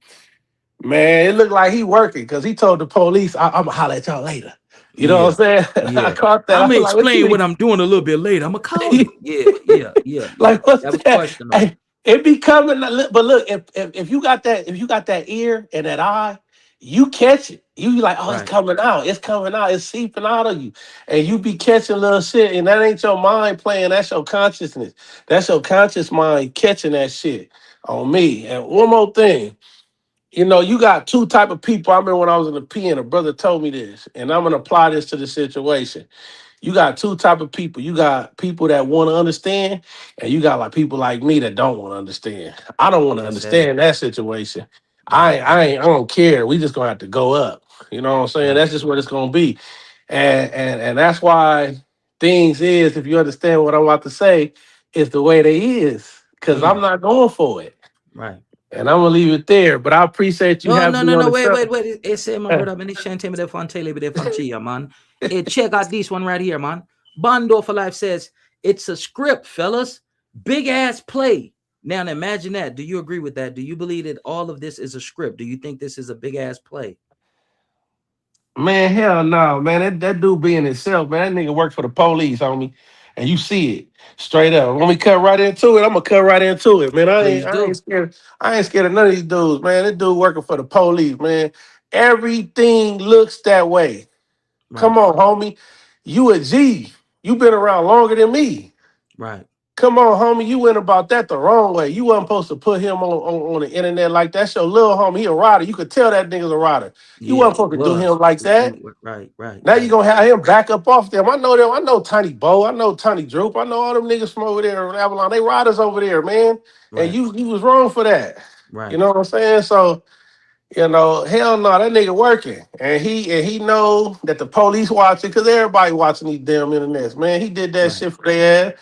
Man, it looked like he working because he told the police, I'm gonna holler at y'all later. You know Yeah, what I'm saying? I yeah. caught that. I'm I gonna was like, what explain you what I'm doing a little bit later. I'm gonna call mean? you. Yeah, yeah, yeah, yeah. Like, what's That was that? questionable. Hey, it be coming. But look, if you got that, if you got that ear and that eye, you catch it. You be like, oh, it's Right. coming out. It's coming out. It's seeping out of you, and you be catching little shit. And that ain't your mind playing. That's your consciousness. That's your conscious mind catching that shit on me. And one more thing. You know, you got two type of people. I remember when I was in the pen, a brother told me this, and I'm gonna apply this to the situation. You got two type of people. You got people that want to understand, and you got like people like me that don't want to understand. I don't want to Well said. understand that situation. Right, I don't care. We just gonna have to go up. You know what I'm saying? right. That's just what it's gonna be. And that's why things is, if you understand what I'm about to say, is the way they is. Cause I'm Mm, not going for it. right. And I'm gonna leave it there. But I appreciate you No, having no, me no, on no. the Wait, show. wait, wait. It said, my brother, man, shan't tell me the fun tell the fun chia, man. Hey, check out this one right here, man. Bondo for Life says it's a script, fellas. Big ass play. Now imagine that. Do you agree with that? Do you believe that all of this is a script? Do you think this is a big ass play? Man, hell no, man. That dude being himself, man. That nigga works for the police, homie. And you see it straight up. When we cut right into it, I'm gonna cut right into it, man. Please I ain't do. scared. I ain't scared of none of these dudes, man. This dude working for the police, man. Everything looks that way. Right, Come on, homie. You a G. You been around longer than me. right. Come on, homie. You went about that the wrong way. You wasn't supposed to put him on the internet like that. That's your little homie. He a rider. You could tell that nigga's a rider. You Yeah, wasn't he supposed to do him was. like that. Right, right, Now you right, gonna have him back up off them. I know them. I know Tiny Bo. I know Tony Droop. I know all them niggas from over there in Avalon. They riders over there, man. And right, you was wrong for that. You right, know what I'm saying? So, hell no, that nigga working. And he know that the police watching, because everybody watching these damn internets, man. He did that right, shit for their ass.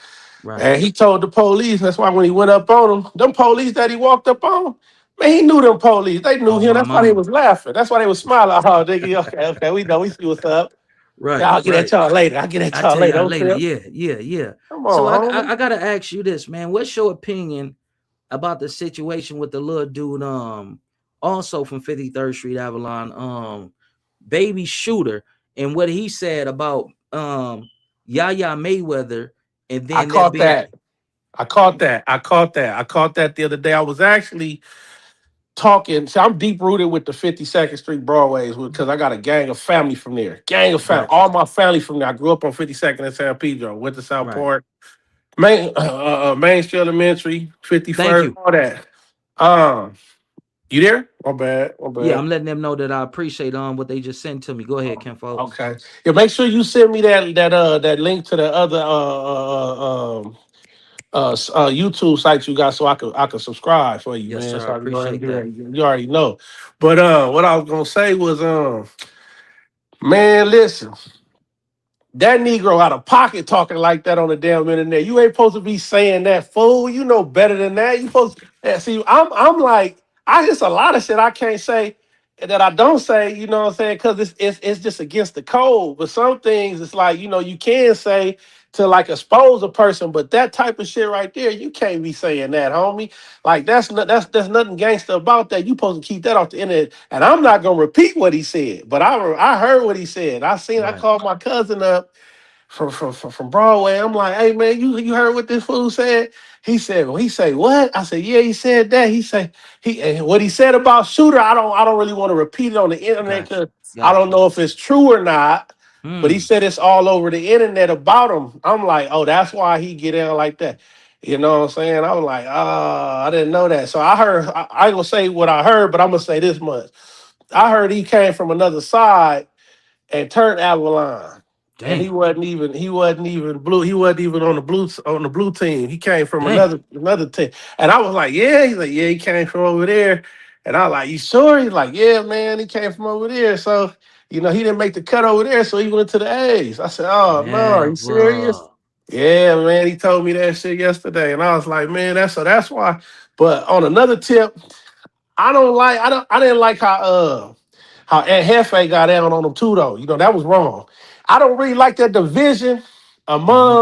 right. And he told the police, that's why when he went up on them police that he walked up on, man, he knew them police. They knew Oh, him. my That's why they mama. was laughing. That's why they was smiling. Oh, nigga, okay, we know, we see what's up. Right, I'll get at right. y'all later. I'll get at I y'all tell later. y'all Don't later. trip. Yeah, yeah, yeah. Come So I, on, I homie. I gotta ask you this, man. What's your opinion about the situation with the little dude, also from 53rd Street, Avalon, baby shooter, and what he said about Yaya Mayweather, and I then that caught being that. I caught that the other day. I was actually talking. See, I'm deep rooted with the 52nd Street Broadways because I got a gang of family from there. Gang of family. right, All my family from there. I grew up on 52nd and San Pedro. Went to South right. Park. Main Street Elementary, Thank 51st, you. all that. Um, you there? My bad. My Yeah, bad. I'm letting them know that I appreciate what they just sent to me. Go ahead, Ken folks. Okay. Yeah, make sure you send me that link to the other YouTube sites you got so I could subscribe for you, Yes, man. sir. I So I can go ahead and appreciate do that. that. You already know. But what I was gonna say was man, listen. That Negro out of pocket talking like that on the damn internet. You ain't supposed to be saying that, fool. You know better than that. You supposed to see. I'm like, I just a lot of shit I can't say that I don't say. You know what I'm saying? Because it's just against the code. But some things it's like you can say to like expose a person. But that type of shit right there, you can't be saying that, homie. Like that's nothing gangster about that. You supposed to keep that off the internet. And I'm not gonna repeat what he said, but I heard what he said. I Right. called my cousin up from Broadway. I'm like, hey man, you heard what this fool said? He said, well, he say what? I said, yeah, he said that. He said and what he said about Shooter. I don't really want to repeat it on the internet Got you. because I Got don't you. know if it's true or not. But he Hmm. said it's all over the internet about him. I'm like, oh, that's why he get out like that. You know what I'm saying? I was like, I didn't know that. So I heard, I ain't gonna say what I heard, but I'm gonna say this much. I heard he came from another side and turned Avalon. And Damn. he wasn't even blue. He wasn't even on the blue team. He came from Damn. another team. And I was like, yeah. He's like, yeah, he came from over there. And I was like, you sure? He's like, yeah, man, he came from over there. So, he didn't make the cut over there, so he went to the A's. I said, oh no, are you serious? Never. Yeah, man. He told me that shit yesterday. And I was like, man, that's why. But on another tip, I didn't like how Ed Hefe got down on him too, though. That was wrong. I don't really like that division Hmm.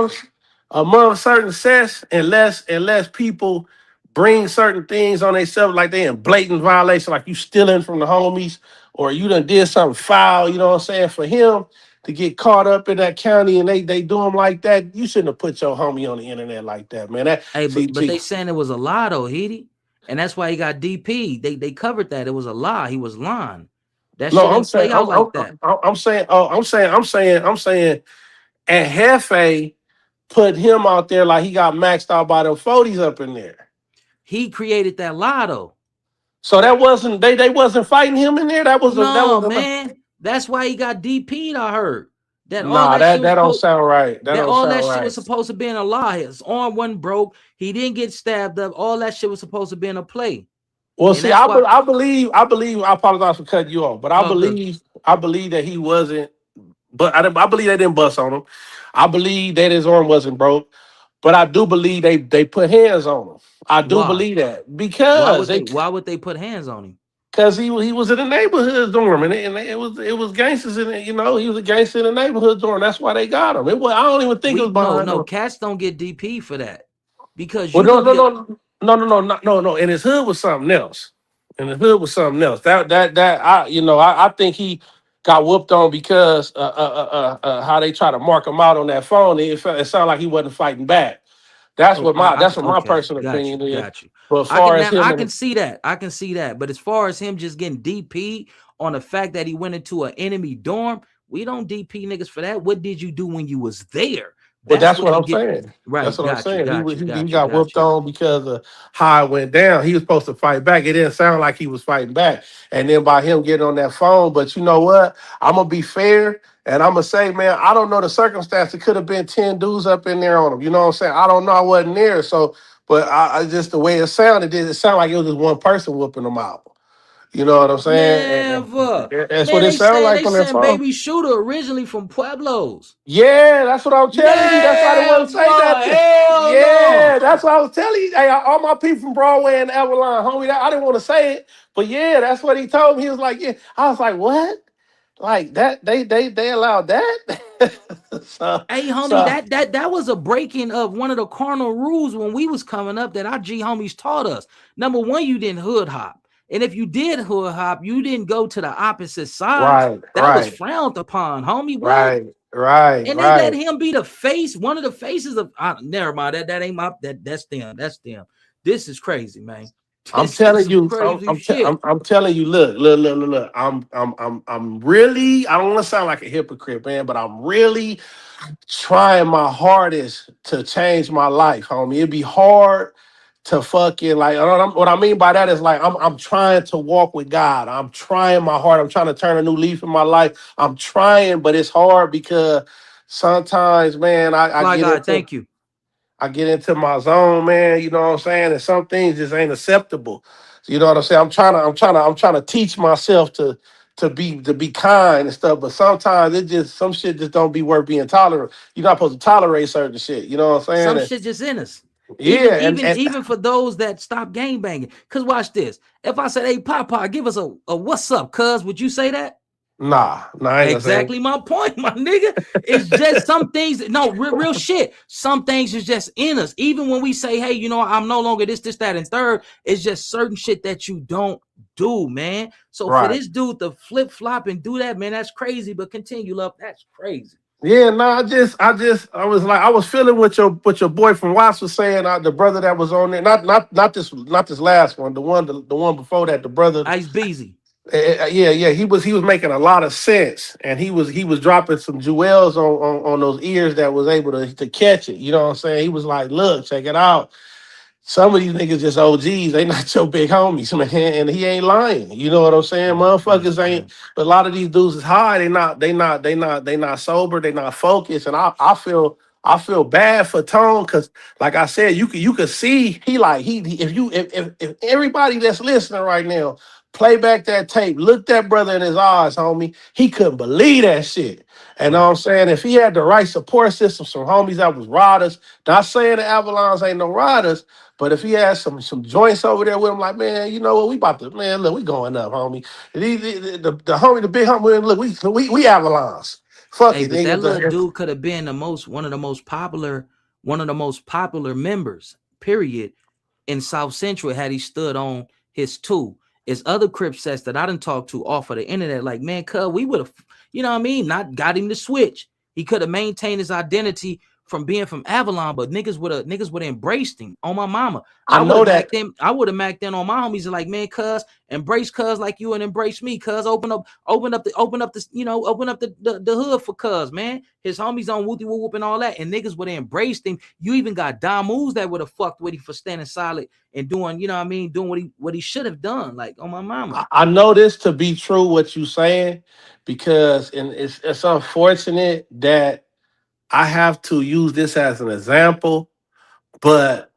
among certain sets unless people bring certain things on themselves like they in blatant violation, like you stealing from the homies or you done did something foul, you know what I'm saying? For him to get caught up in that county and they do him like that, you shouldn't have put your homie on the internet like that, man. That Hey, but they saying it was a lie though, Heedy. And that's why he got DP. They covered that. It was a lie. He was lying. That no, shit I'm didn't play saying, out like that. I'm saying, and Hefe put him out there like he got maxed out by them 40s up in there. He created that lie though. So that wasn't they wasn't fighting him in there. That was man. That's why he got DP'd. I heard that all nah, that shit that don't sound right. That don't all sound that right. shit was supposed to be in a lie. His arm wasn't broke. He didn't get stabbed up. All that shit was supposed to be in a play. Well, And see, that's why, I believe. I apologize for cutting you off, but I good. believe that he wasn't. But I believe they didn't bust on him. I believe that his arm wasn't broke, but I do believe they put hands on him. I do Why? believe that Why would they put hands on him? because he was in the neighborhood dorm and it was gangsters in it. You know, he was a gangster in the neighborhood dorm. That's why they got him. I don't even think it was behind him. Cats don't get DP for that because Well, you could be no. And his hood was something else. I think he got whooped on because how they try to mark him out on that phone. It sounded like he wasn't fighting back. That's what my personal opinion is. Got you. But as far as him, I can see that. But as far as him just getting DP on the fact that he went into an enemy dorm, we don't DP niggas for that. What did you do when you was there? That's what I'm saying. Right. That's what I'm saying. He got got whooped on because of how it went down. He was supposed to fight back. It didn't sound like he was fighting back. And then by him getting on that phone, but you know what? I'm gonna be fair and I'm gonna say, man, I don't know the circumstance. It could have been 10 dudes up in there on him. You know what I'm saying? I don't know. I wasn't there. So, but I just the way it sounded, it sounded like it was just one person whooping him out. You know what I'm saying? Never. That's what it sounded like on that phone. Baby Shooter originally from Pueblos. Yeah, that's what I'm telling you. That's why I didn't want to say that. That's what I was telling you. Hey, all my people from Broadway and Avalon, homie, I didn't want to say it, but yeah, that's what he told me. He was like, yeah. I was like, what? Like that? They allowed that? Hey, homie, that was a breaking of one of the cardinal rules when we was coming up that our G homies taught us. Number one, you didn't hood hop. And if you did hood hop, you didn't go to the opposite side. That was frowned upon, homie. What? Right. And they let him be the face, one of the faces of. Never mind. That ain't my. That's them. That's them. This is crazy, man. I'm telling you. I'm telling you. Look. I'm really. I don't want to sound like a hypocrite, man, but I'm really trying my hardest to change my life, homie. It'd be hard to fucking like what I mean by that is like I'm trying to walk with God. I'm trying my heart. I'm trying to turn a new leaf in my life. I'm trying, but it's hard because sometimes, man, I get into my zone, man. You know what I'm saying? And some things just ain't acceptable. You know what I'm saying? I'm trying to teach myself to be kind and stuff, but sometimes some shit just don't be worth being tolerant. You're not supposed to tolerate certain shit. You know what I'm saying? Some shit just in us. Yeah, even for those that stop gang banging. Cause watch this. If I said, "Hey, Papa, give us a what's up, cuz," would you say that? Nah, I ain't exactly my point, my nigga. It's just some things. No, real shit. Some things is just in us. Even when we say, "Hey, you know, I'm no longer this, that, and third," it's just certain shit that you don't do, man. So for this dude to flip flop and do that, man, that's crazy. But continue, love. That's crazy. Yeah, no, I was feeling what your boy from Watts was saying. The brother that was on there, not this last one, the one before that, the brother Ice Beezy. Yeah, he was making a lot of sense, and he was dropping some jewels on those ears that was able to catch it. You know what I'm saying? He was like, "Look, check it out. Some of these niggas just OGs. They not your big homies, man." And he ain't lying. You know what I'm saying? Motherfuckers ain't. But a lot of these dudes is high. They not sober. They not focused. And I feel bad for Tone because, like I said, you could see if everybody that's listening right now play back that tape, look that brother in his eyes, homie. He couldn't believe that shit. And know what I'm saying? If he had the right support system, some homies that was riders, not saying the Avalons ain't no riders, but if he had some joints over there with him, like, man, you know what, we about to, man, look, we going up, homie. The homie, the big homie, look, we Avalons. Fuck it, but nigga. That little dude could have been one of the most popular members, period, in South Central had he stood on his two. It's other Crip sets that I didn't talk to off of the internet. Like, man, cuz we would have, you know what I mean? Not got him to switch. He could have maintained his identity from being from Avalon, but niggas would have embraced him on my mama. I know that. I would have macked in on my homies and like, man, cuz embrace cuz like you and embrace me. Cuz open up the hood for cuz, man. His homies on whoopty whoop and all that, and niggas would have embraced him. You even got Dom Moves that would have fucked with him for standing solid and doing, you know what I mean, doing what he should have done, like on my mama. I know this to be true, what you saying, because it's unfortunate that I have to use this as an example, but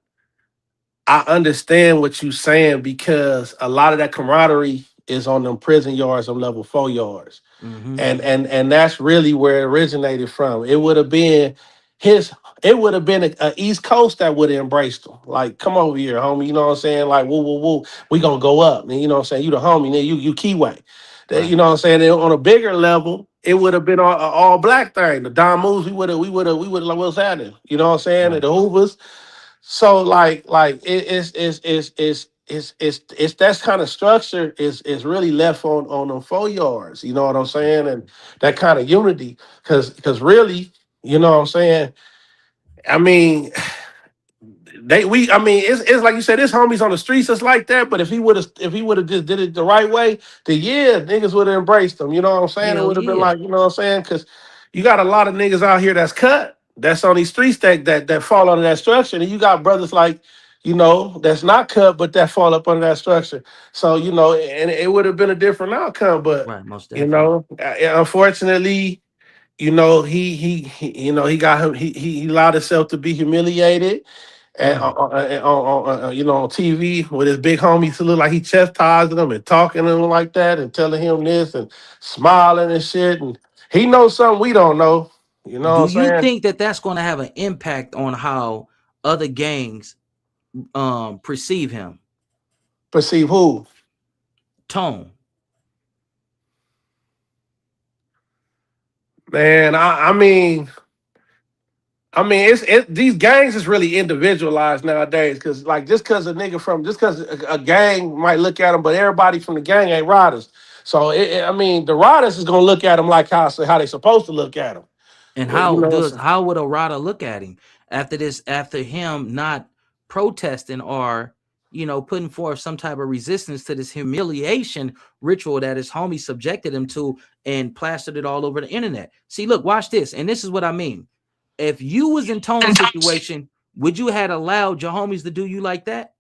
I understand what you're saying because a lot of that camaraderie is on them prison yards, them level 4 yards. Mm-hmm. And that's really where it originated from. It would have been a East Coast that would have embraced him. Like, come over here, homie. You know what I'm saying? Like, woo, woo, woo. We gonna go up. And you know what I'm saying? You the homie, then you Keyway. Right. You know what I'm saying? And on a bigger level, it would have been all black thing. The Don Moves, we would have like, what's happening? You know what I'm saying? Right. And the Hoovers. So it's that kind of structure is really left on them 4 yards. You know what I'm saying? And that kind of unity, because really, you know what I'm saying? I mean, it's like you said, his homies on the streets is like that. But if he would have just did it the right way, then yeah, niggas would have embraced him. You know what I'm saying? It Hell would have been yeah. like, you know what I'm saying? Because you got a lot of niggas out here that's cut, that's on these streets that fall under that structure, and you got brothers like, you know, that's not cut, but that fall up under that structure. So, you know, and it would have been a different outcome. But Right, most you definitely. know, unfortunately, you know, he you know, he got him. He allowed himself to be humiliated, and you know, on TV with his big homies to look like he chastising him and talking to him like that and telling him this and smiling and shit. And he knows something we don't know. You know Do what I'm you saying? think that that's going to have an impact on how other gangs perceive him? Perceive who? Tone. Man, I mean, it's these gangs is really individualized nowadays. Because like just because a gang might look at them, but everybody from the gang ain't riders. So I mean, the riders is gonna look at them like how they supposed to look at them. And You know, how would a rider look at him after him not protesting or, you know, putting forth some type of resistance to this humiliation ritual that his homie subjected him to and plastered it all over the internet? See, look, watch this. And this is what I mean. If you was in Tone's situation, would you have allowed your homies to do you like that?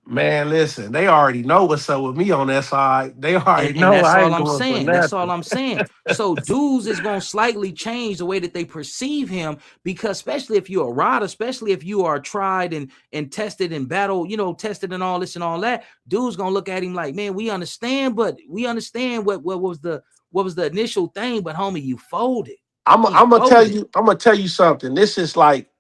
man, listen, they already know what's up with me on that side. They already And know that's I all ain't I'm going for saying. That's all nothing. I'm saying. So dudes is going to slightly change the way that they perceive him, because especially if you're a rider, especially if you are tried and tested in battle, you know, tested and all this and all that, dudes going to look at him like, man, we understand what was the initial thing, but homie, you folded. I'm gonna tell you something. This is like,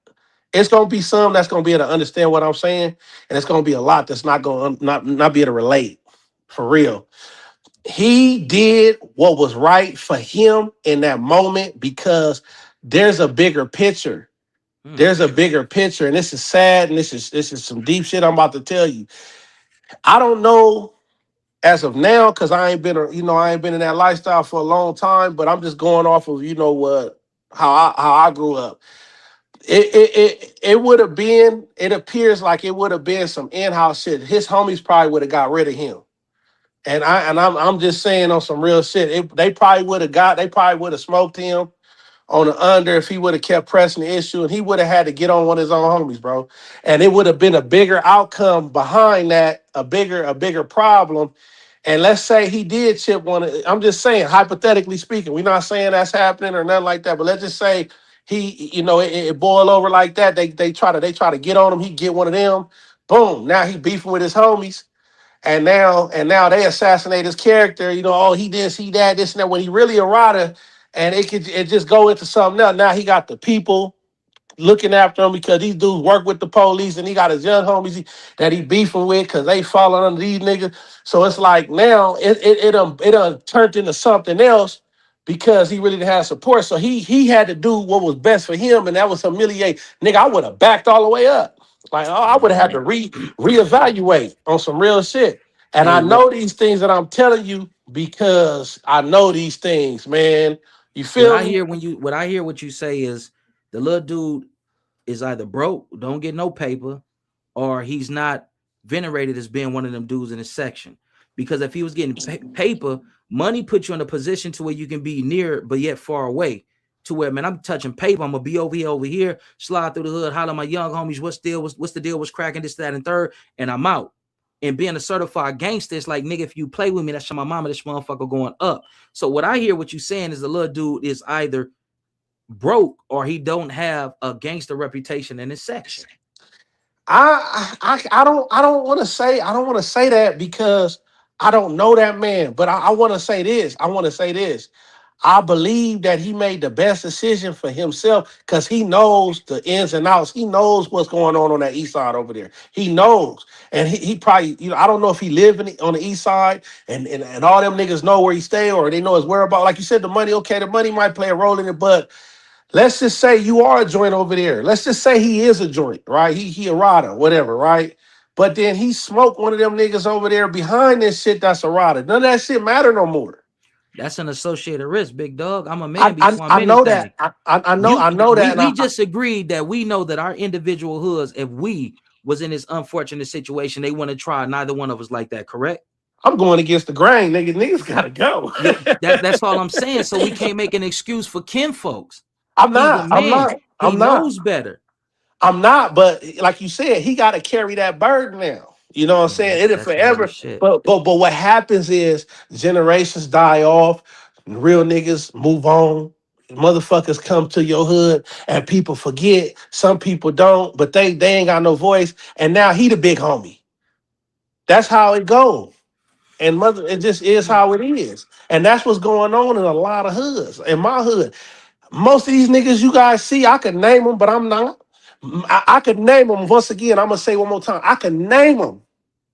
it's gonna be some that's gonna be able to understand what I'm saying, and it's gonna be a lot that's not gonna not be able to relate. For real. He did what was right for him in that moment because there's a bigger picture. There's a bigger picture, and this is sad, and this is some deep shit I'm about to tell you. I don't know as of now, because I ain't been in that lifestyle for a long time, but I'm just going off of, you know, what how I grew up. It would have been, it appears like it would have been some in-house shit. His homies probably would have got rid of him. And I'm just saying on some real shit. They probably would have smoked him on the under if he would have kept pressing the issue, and he would have had to get on one of his own homies, bro. And it would have been a bigger outcome behind that, a bigger problem. And let's say he did chip one. I'm just saying, hypothetically speaking, we're not saying that's happening or nothing like that. But let's just say he, you know, it boiled over like that. They try to get on him. He get one of them. Boom. Now he beefing with his homies. And now they assassinate his character. You know, oh, he this, he that, this and that. When he really a rider, and it just go into something else. Now he got the people looking after him because these dudes work with the police, and he got his young homies that he beefing with because they falling under these niggas. So it's like now it done turned into something else because he really didn't have support. So he had to do what was best for him, and that was humiliate. Nigga, I would have backed all the way up. Like, oh, I would have had to reevaluate on some real shit. And Hey, I what know these things that I'm telling you because I know these things, man. You feel me? what I hear what you say is the little dude is either broke, don't get no paper, or he's not venerated as being one of them dudes in his section. Because if he was getting paper, money puts you in a position to where you can be near but yet far away. To where, man, I'm touching paper, I'm gonna be over here, slide through the hood, holler at my young homies, what's the deal, what's cracking, this, that, and third, and I'm out. And being a certified gangster, it's like, nigga, if you play with me, that's my mama, this motherfucker going up. So what I hear what you saying is the little dude is either broke or he don't have a gangster reputation in his section. I don't want to say that because I don't know that man, but I want to say this. I believe that he made the best decision for himself because he knows the ins and outs. He knows what's going on that east side over there. He knows. And he probably, I don't know if he live on the east side and all them niggas know where he stay or they know his whereabouts. Like you said, the money might play a role in it, but let's just say you are a joint over there. Let's just say he is a joint, right? He a rider, whatever, right? But then he smoked one of them niggas over there behind this shit that's a rider. None of that shit matter no more. That's an associated risk, big dog. I'm a man before I I'm know anything. that. I know that. We just agreed that we know that our individual hoods, if we was in this unfortunate situation, they want to try neither one of us like that, correct? I'm going against the grain, nigga. Niggas gotta go. That's all I'm saying. So we can't make an excuse for Ken folks. I'm not. He knows better. I'm not, but like you said, he got to carry that burden now. You know what I'm saying? It'll forever. But what happens is generations die off, real niggas move on. Motherfuckers come to your hood and people forget. Some people don't, but they ain't got no voice. And now he the big homie. That's how it goes. And it just is how it is. And that's what's going on in a lot of hoods. In my hood, most of these niggas you guys see, I could name them, but I'm not. I could name them. Once again, I'm going to say one more time. I could name them.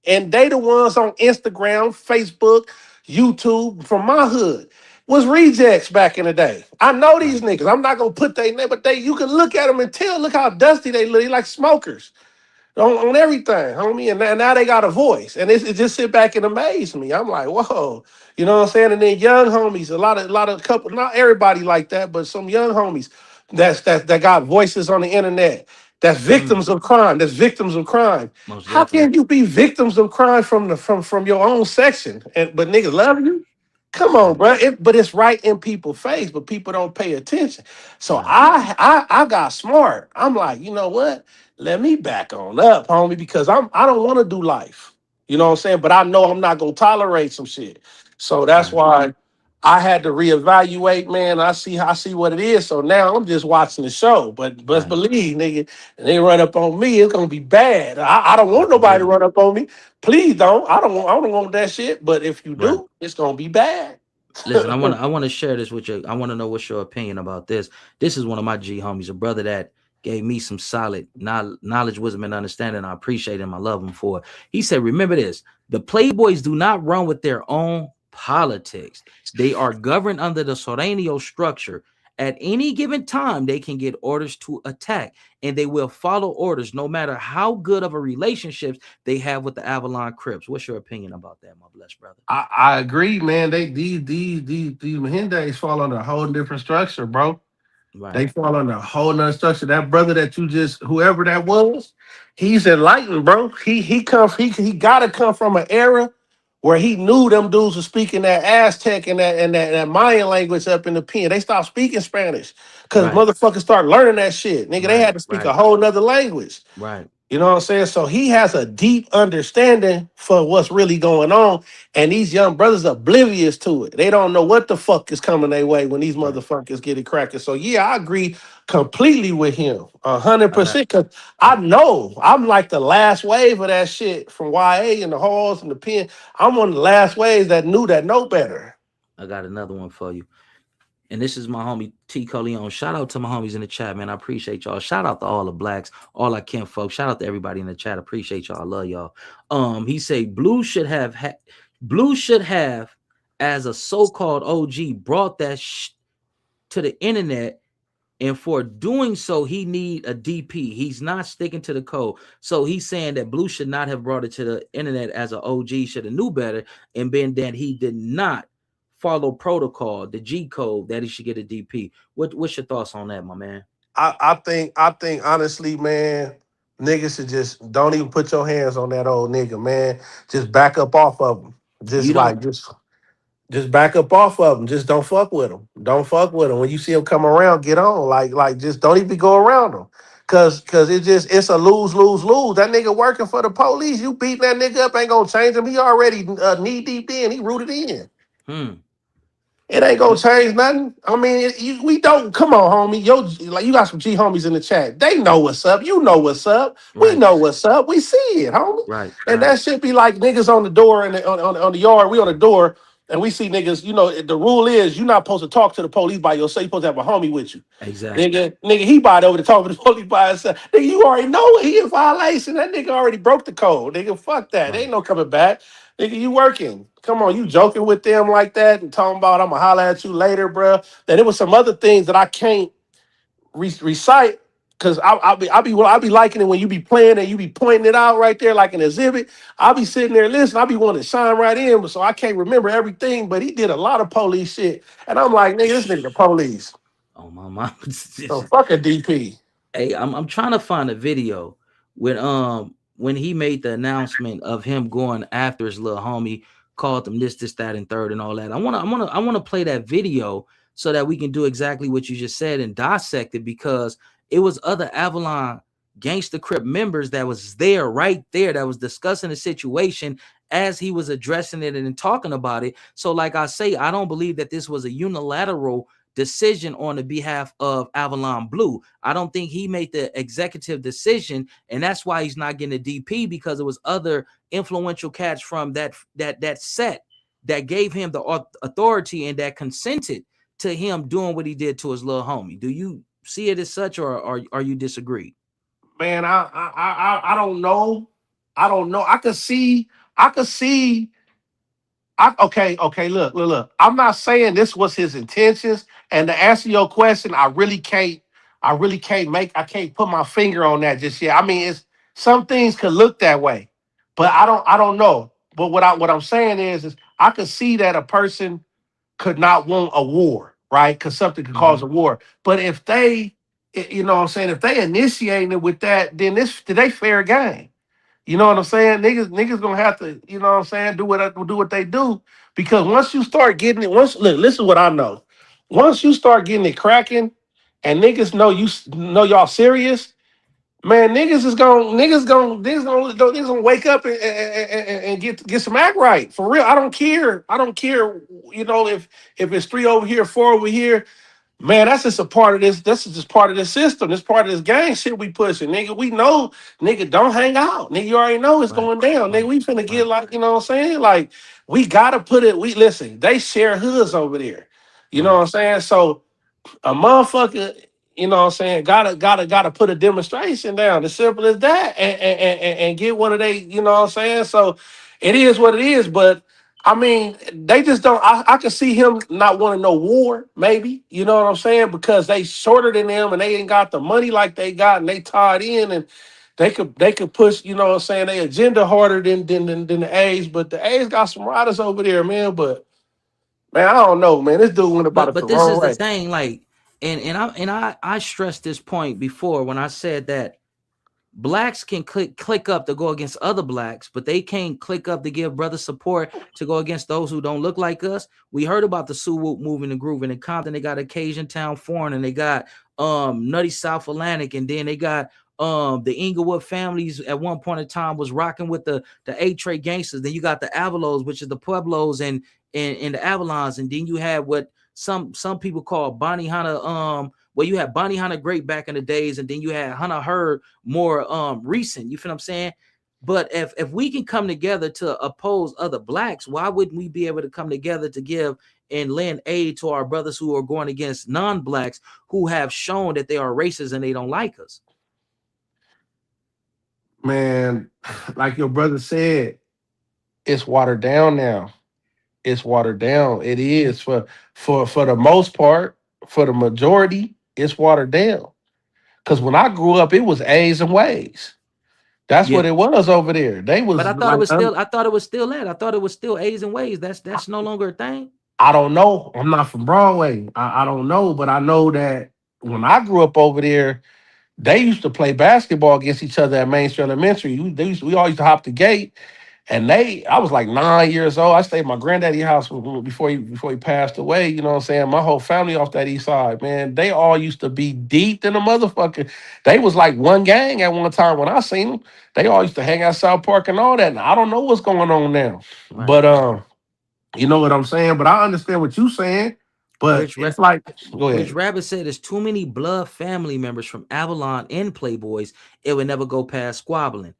And they the ones on Instagram, Facebook, YouTube from my hood. Was rejects back in the day. I know these niggas. I'm not going to put their name, but you can look at them and tell, look how dusty they look. They like smokers on everything, homie. And now they got a voice. And it just sit back and amaze me. I'm like, whoa. You know what I'm saying? And then young homies, a lot of couple, not everybody like that, but some young homies that got voices on the internet. That's victims of crime. That's victims of crime. How can you be victims of crime from your own section? But niggas love you? Come on, bro. But it's right in people's face, but people don't pay attention. So I got smart. I'm like, you know what? Let me back on up, homie, because I don't want to do life. You know what I'm saying? But I know I'm not gonna tolerate some shit. So that's why I had to reevaluate, man. I see what it is. So now I'm just watching the show. But believe, nigga, and they run up on me, it's gonna be bad. I don't want nobody to run up on me. Please don't. I don't want that shit. But if you do, it's gonna be bad. Listen, I want to share this with you. I want to know what's your opinion about this. This is one of my G homies, a brother that gave me some solid knowledge, wisdom, and understanding. I appreciate him. I love him for it. He said, remember this, the Playboys do not run with their own politics. They are governed under the Sorenio structure. At any given time, they can get orders to attack, and they will follow orders no matter how good of a relationship they have with the Avalon Crips. What's your opinion about that, my blessed brother? I agree, man. These Mahindes fall under a whole different structure, bro. Right. They fall under a whole nother structure. That brother that you just, whoever that was, he's enlightened, bro. He gotta come from an era where he knew them dudes were speaking that Aztec and that Mayan language up in the pen. They stopped speaking Spanish because motherfuckers start learning that shit. Nigga, they had to speak a whole nother language. Right. You know what I'm saying? So he has a deep understanding for what's really going on. And these young brothers are oblivious to it. They don't know what the fuck is coming their way when these motherfuckers get it cracking. So yeah, I agree completely with him. 100%. Cause I know I'm like the last wave of that shit from YA and the halls and the pen. I'm one of the last waves that know better. I got another one for you. And this is my homie T. Coleon. Shout out to my homies in the chat, man. I appreciate y'all. Shout out to all the blacks, all our kin folks. Shout out to everybody in the chat. Appreciate y'all. I love y'all. He said Blue should have as a so-called OG brought that to the internet And for doing so, he need a DP. He's not sticking to the code. So he's saying that Blue should not have brought it to the internet as an OG, should have knew better, and been that he did not follow protocol, the G code, that he should get a DP. What's your thoughts on that, my man? I think honestly, man, niggas should just don't even put your hands on that old nigga, man. Just back up off of him. You don't. Just back up off of him. Just don't fuck with him. Don't fuck with him. When you see him come around, get on. Like just don't even go around him. Cause it's a lose. That nigga working for the police. You beating that nigga up ain't gonna change him. He already knee deep in. He rooted in. It ain't gonna change nothing. I mean, we don't. Come on, homie. Like you got some G homies in the chat. They know what's up. You know what's up. Right. We know what's up. We see it, homie. Right. And that should be like niggas on the door and on the yard. We on the door and we see niggas. You know, the rule is you're not supposed to talk to the police by yourself. You're supposed to have a homie with you. Exactly. Nigga, he bought over to talk to the police by himself. Nigga, you already know he in violation. That nigga already broke the code. Nigga, fuck that. Ain't no coming back. Nigga, you working. Come on, you joking with them like that and talking about I'm gonna holler at you later, bro. Then there was some other things that I can't recite because I'll be liking it when you be playing and you be pointing it out right there like an exhibit. I'll be sitting there listening. I'll be wanting to shine right in, so I can't remember everything. But he did a lot of police shit, and I'm like, nigga, this nigga the police. Oh my mom. So fuck a DP. Hey, I'm trying to find a video when he made the announcement of him going after his little homie, called him this, that, and third, and all that. I wanna play that video so that we can do exactly what you just said and dissect it, because it was other Avalon Gangsta Crip members that was there, right there, that was discussing the situation as he was addressing it and talking about it. So, like I say, I don't believe that this was a unilateral decision on the behalf of Avalon Blue. I don't think he made the executive decision, and that's why he's not getting a DP, because it was other influential cats from that set that gave him the authority and that consented to him doing what he did to his little homie. Do you see it as such, or you disagree? Man, I don't know. I don't know. I could see. Okay. Look. I'm not saying this was his intentions. And to answer your question, I can't put my finger on that just yet. I mean, it's some things could look that way, but I don't know. But what I'm saying is I could see that a person could not want a war, right? Because something could cause a war. But if they, you know what I'm saying, if they initiating it with that, then they fair game. You know what I'm saying? Niggas gonna have to, you know what I'm saying, do what they do. Because once you start getting it, listen what I know. Once you start getting it cracking and niggas know y'all serious, man, niggas gonna wake up and get some act right. For real. I don't care, you know, if it's 3 over here, 4 over here. Man, that's just a part of this. This is just part of the system. This part of this gang shit we pushing. Nigga, we know, nigga, don't hang out. Nigga, you already know it's going down. Nigga, we finna get like, you know what I'm saying? Like, we gotta put it, listen, they share hoods over there. You know what I'm saying? So a motherfucker, you know what I'm saying, gotta put a demonstration down. As simple as that. And get one of they, you know what I'm saying? So it is what it is, but I mean, they just don't. I can see him not wanting no war, maybe. You know what I'm saying? Because they shorter than them and they ain't got the money like they got, and they tied in, and they could push. You know what I'm saying? They agenda harder than the A's, but the A's got some riders over there, man. But man, I don't know, man. This dude went about it the this wrong is way. the thing, like, and I stressed this point before when I said that blacks can click up to go against other blacks, but they can't click up to give brother support to go against those who don't look like us. We heard about the Sioux Whoop moving and grooving in Compton. They got Occasion Town Foreign, and they got Nutty South Atlantic, and then they got the Inglewood families at one point in time was rocking with the A-Tray gangsters. Then you got the Avalos, which is the Pueblos and the Avalons, and then you had what some people call Bonnie Hunter. Well, you had Bonnie Hunter Grape back in the days, and then you had Hunter Hurd more recent. You feel what I'm saying? But if we can come together to oppose other blacks, why wouldn't we be able to come together to give and lend aid to our brothers who are going against non-blacks who have shown that they are racist and they don't like us? Man, like your brother said, it's watered down now. It's watered down. It is for the most part, for the majority. it's watered down. Because when I grew up, it was A's and ways. That's Yeah. what it was over there. They But was I thought it like, was still. I thought it was still that. I thought it was still A's and ways. That's no longer a thing. I don't know. I'm not from Broadway. I don't know, but I know that when I grew up over there, they used to play basketball against each other at Main Street Elementary. We all used to hop the gate. And I was like 9 years old. I stayed at my granddaddy's house before he passed away. You know what I'm saying? My whole family off that east side, man. They all used to be deep in the motherfucker. They was like one gang at one time when I seen them. They all used to hang out South Park and all that. And I don't know what's going on now. Right. But you know what I'm saying? But I understand what you're saying. But it's like, go ahead. Rich Rabbit said there's too many blood family members from Avalon and Playboys. It would never go past squabbling.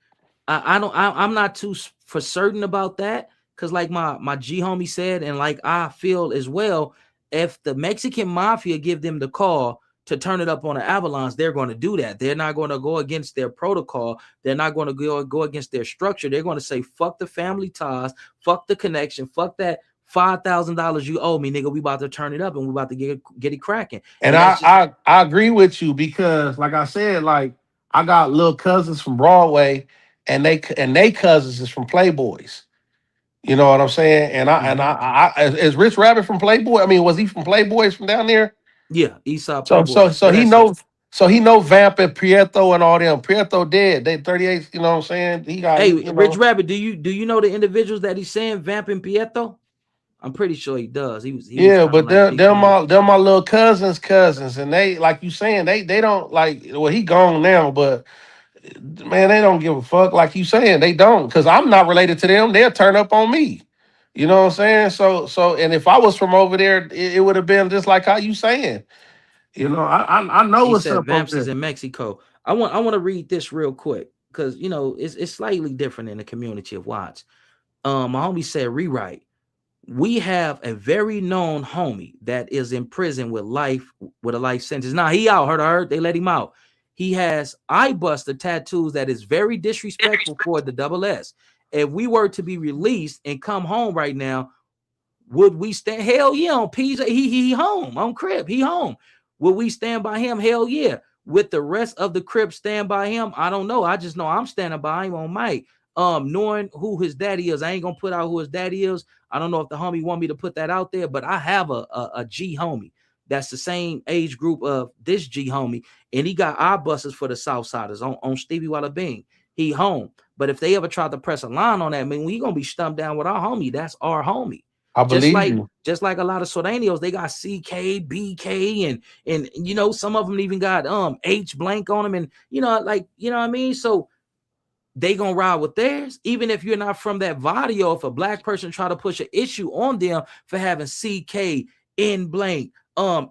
I'm not too for certain about that, because like my G homie said, and like I feel as well, if the Mexican mafia give them the call to turn it up on the Avalons, they're going to do that. They're not going to go against their protocol. They're not going to go against their structure. They're going to say, fuck the family ties, fuck the connection, fuck that $5,000 you owe me, nigga. We about to turn it up and we about to get it cracking. And I agree with you, because like I said, like I got little cousins from Broadway, and they cousins is from Playboys. You know what I'm saying? And I is Rich Rabbit from Playboy? I mean, was he from Playboys from down there? Yeah, Eastside Playboys. So he know Vamp and Prieto and all them. Prieto dead. They 38. You know what I'm saying? He got. Hey, Rich Rabbit, do you know the individuals that he's saying, Vamp and Prieto? I'm pretty sure he does. He was but like they're my little cousins, and they, like you saying, they don't like. Well, he gone now, but man, they don't give a fuck. Like you saying, they don't, because I'm not related to them. They'll turn up on me. You know what I'm saying? So, and if I was from over there, it would have been just like how you saying. You know, I know he what's said up Vamps over is there. in Mexico. I want to read this real quick, because you know it's slightly different in the community of Watts. My homie said, rewrite. We have a very known homie that is in prison with a life sentence. Now he out. Heard they let him out. He has eye buster tattoos that is very disrespectful for the double S. If we were to be released and come home right now, would we stand? Hell yeah, on PJ. He home on Crip. He home. Will we stand by him? Hell yeah. With the rest of the Crip stand by him? I don't know. I just know I'm standing by him on Mike. Knowing who his daddy is, I ain't gonna put out who his daddy is. I don't know if the homie want me to put that out there, but I have a G homie that's the same age group of this G homie, and he got eye busters for the Southsiders on Stevie Walla Bing. He home. But if they ever try to press a line on that, I mean, we gonna be stumped down with our homie. That's our homie. I believe you. Just like a lot of Sordanios, they got CK, BK, and you know, some of them even got H blank on them, and you know, like, you know what I mean? So they gonna ride with theirs, even if you're not from that barrio. If a black person try to push an issue on them for having CK, N blank,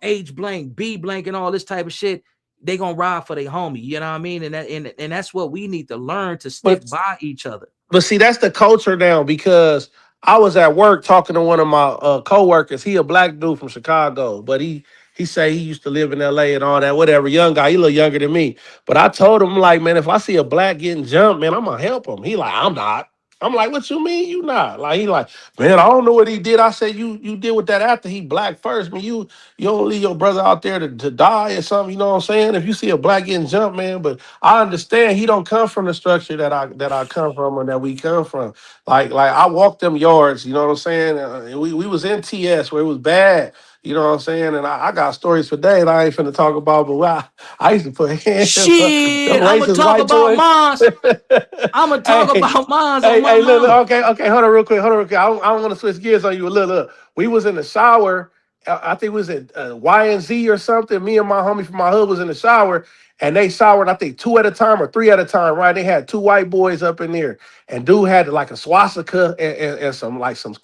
H blank, B blank, and all this type of shit, they gonna ride for their homie. You know what I mean? And that's what we need to learn, to stick by each other. But see, that's the culture now, because I was at work talking to one of my coworkers. He a black dude from Chicago, but he say he used to live in LA and all that, whatever. Young guy, he a little younger than me. But I told him, like, man, if I see a black getting jumped, man, I'm gonna help him. He like, I'm not. I'm like, what you mean you not? Like, he like, man, I don't know what he did. I said, you did with that after he black first. Man, you don't leave your brother out there to die or something. You know what I'm saying? If you see a black getting jumped, man, but I understand he don't come from the structure that I come from, and that we come from. Like I walked them yards. You know what I'm saying? We was in TS where it was bad. You know what I'm saying? And I got stories for days I ain't finna talk about, but I used to put hands. Shit, I'm gonna talk about mine. I'm gonna talk about mine. Hey, look, okay, hold on real quick. I don't want to switch gears on you a little. Look, we was in the shower. I think it was at Y&Z or something. Me and my homie from my hood was in the shower, and they showered, I think, 2 at a time or 3 at a time, right? They had 2 white boys up in there, and dude had like a swastika and some like some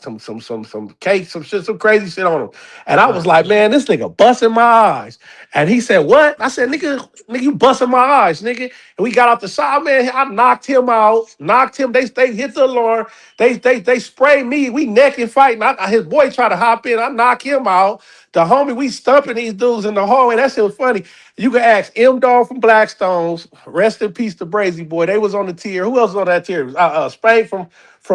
cake, some shit, some crazy shit on him. And I was like, man, this nigga busting my eyes. And he said, what? I said, nigga, you busting my eyes, nigga. And we got out the shower, man. I knocked him out, They hit the alarm. They sprayed me. We neck and fighting. His boy tried to hop in. I knock him out. The homie, we stumping these dudes in the hallway. That shit was funny. You can ask M Dog from Blackstones. Rest in peace to Brazy Boy. They was on the tier. Who else was on that tier? Spain from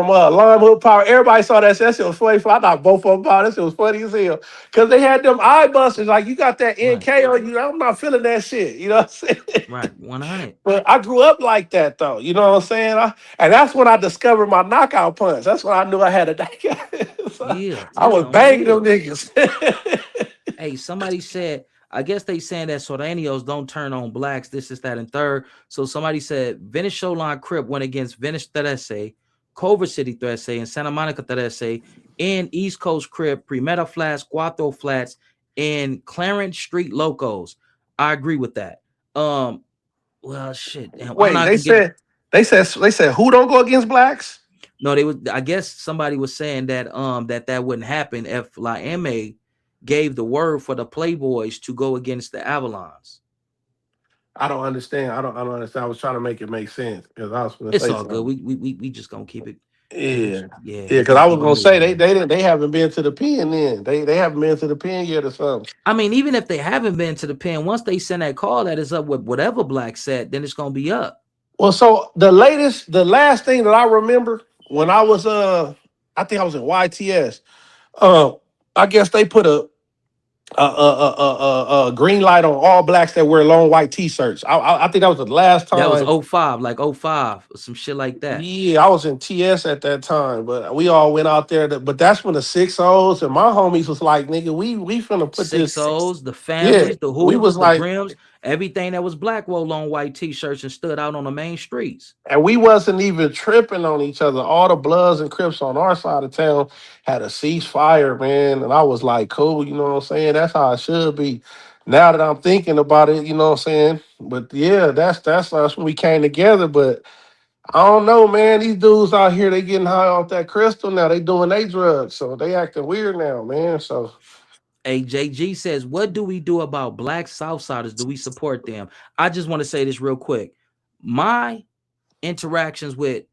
Lime Hood Power. Everybody saw that. That shit was funny. I thought both of them about that shit was funny as hell. Because they had them eye busters. Like, you got that NK on you. I'm not feeling that shit. You know what I'm saying? Right, 100. But I grew up like that, though. You know what I'm saying? And that's when I discovered my knockout punch. That's when I knew I had a knockout. So Yeah, I was banging them niggas. Hey, somebody said, I guess they saying that Soranios don't turn on blacks. This is that and third. So somebody said Venice Showline Crip went against Venice Terese, Culver City Terese, and Santa Monica Terese, and East Coast Crip, Primera Flats, Cuatro Flats, and Clarence Street Locos. I agree with that. Well, shit. Wait, they said who don't go against blacks? No, they would. I guess somebody was saying that that wouldn't happen if La M gave the word for the Playboys to go against the Avalons. I don't understand. I don't understand. I was trying to make it make sense because I was going to say all good. We just gonna keep it. Yeah. Because I was gonna say they haven't been to the pen then. They haven't been to the pen yet or something. I mean, even if they haven't been to the pen, once they send that call that is up with whatever Black said, then it's gonna be up. Well, so the last thing that I remember when I was I think I was in YTS. I guess they put a green light on all blacks that wear long white t-shirts. I think that was the last time. That was 05, like 05, or some shit like that. Yeah, I was in TS at that time, but we all went out there. But that's when the 6-0s and my homies was like, nigga, we finna put 6-0s, the families, the Hoovers, we was the like, Brims, everything that was black wore long white t-shirts and stood out on the main streets. And we wasn't even tripping on each other. All the Bloods and Crips on our side of town had a ceasefire, man. And I was like, cool, you know what I'm saying? That's how it should be. Now that I'm thinking about it, you know what I'm saying? But yeah, that's when we came together. But I don't know, man. These dudes out here, they getting high off that crystal now. They doing their drugs. So they acting weird now, man. So AJG says, what do we do about black Southsiders? Do we support them? I just want to say this real quick. My interactions with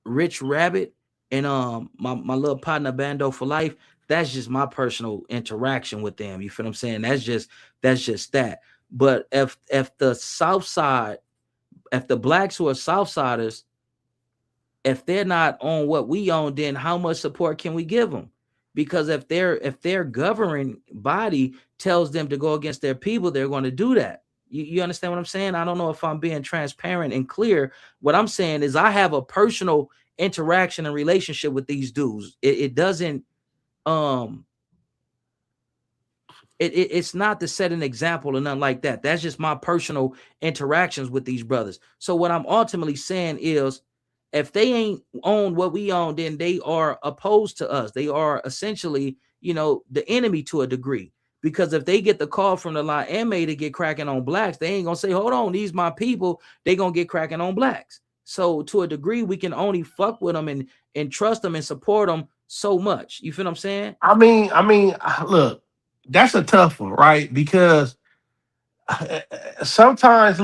Rich Rabbit and my little partner Bando for Life, that's just my personal interaction with them. You feel what I'm saying? That's just that. But if the South Side, if the blacks who are Southsiders, if they're not on what we own, then how much support can we give them? Because if their governing body tells them to go against their people, they're going to do that. You understand what I'm saying? I don't know if I'm being transparent and clear. What I'm saying is I have a personal interaction and relationship with these dudes. It doesn't it's not to set an example or nothing like that. That's just my personal interactions with these brothers. So what I'm ultimately saying is, if they ain't own what we own, then they are opposed to us. They are essentially, the enemy to a degree. Because if they get the call from the La MA to get cracking on blacks, they ain't gonna say, hold on, these my people. They gonna get cracking on blacks. So to a degree, we can only fuck with them and trust them and support them so much. You feel what I'm saying? I mean, look, that's a tough one, right? Because sometimes,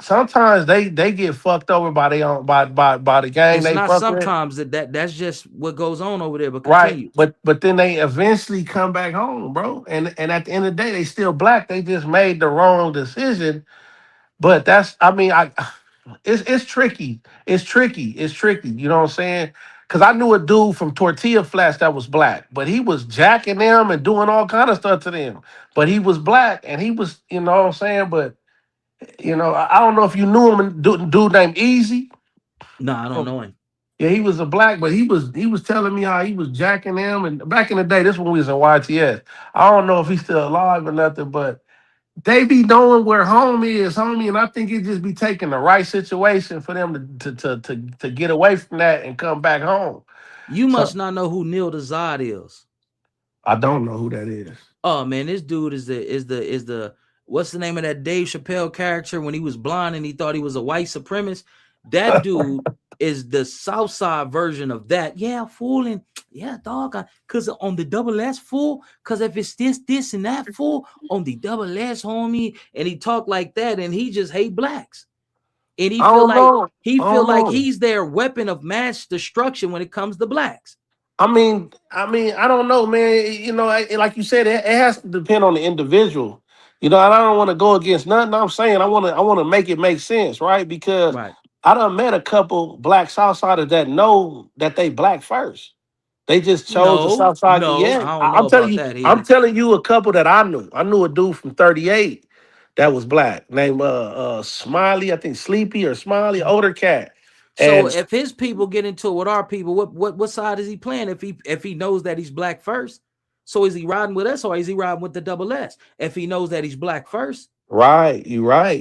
sometimes they get fucked over by their own by the gang. It's they not fuck sometimes with. that's just what goes on over there. But continue. Right, but then they eventually come back home, bro. And at the end of the day, they still black. They just made the wrong decision. But it's tricky. It's tricky. You know what I'm saying? Because I knew a dude from Tortilla Flats that was black, but he was jacking them and doing all kind of stuff to them. But he was black, and he was, you know what I'm saying? But, I don't know if you knew him, dude named Easy. No, I don't know him. Yeah, he was a black, but he was telling me how he was jacking them. And back in the day, this when we was in YTS. I don't know if he's still alive or nothing, but they be knowing where home is, homie, and I think it just be taking the right situation for them to get away from that and come back home. You must not know who Neil Dezad is. I don't know who that is. Oh man, this dude is the what's the name of that Dave Chappelle character when he was blind and he thought he was a white supremacist? That dude is the South Side version of that. Yeah, fooling. Yeah, dog. Cause on the double S, fool. Cause if it's this and that, fool, on the double S, homie, and he talk like that, and he just hate blacks, and he feel like he's their weapon of mass destruction when it comes to blacks. I mean, I don't know, man. Like you said, it has to depend on the individual. You know, and I don't want to go against nothing I'm saying. I want to make it make sense, right? Because Right. I done met a couple black Southsiders that know that they black first. They just chose the No, South Side. no, Yeah, I don't know about that, I'm Heady. telling you a couple that I knew. I knew a dude from 38 that was black named Smiley, I think Sleepy or Smiley, older cat. So And if his people get into it with our people, what side is he playing if he knows that he's black first? So is he riding with us or is he riding with the double S? If he knows that he's black first, right, you right,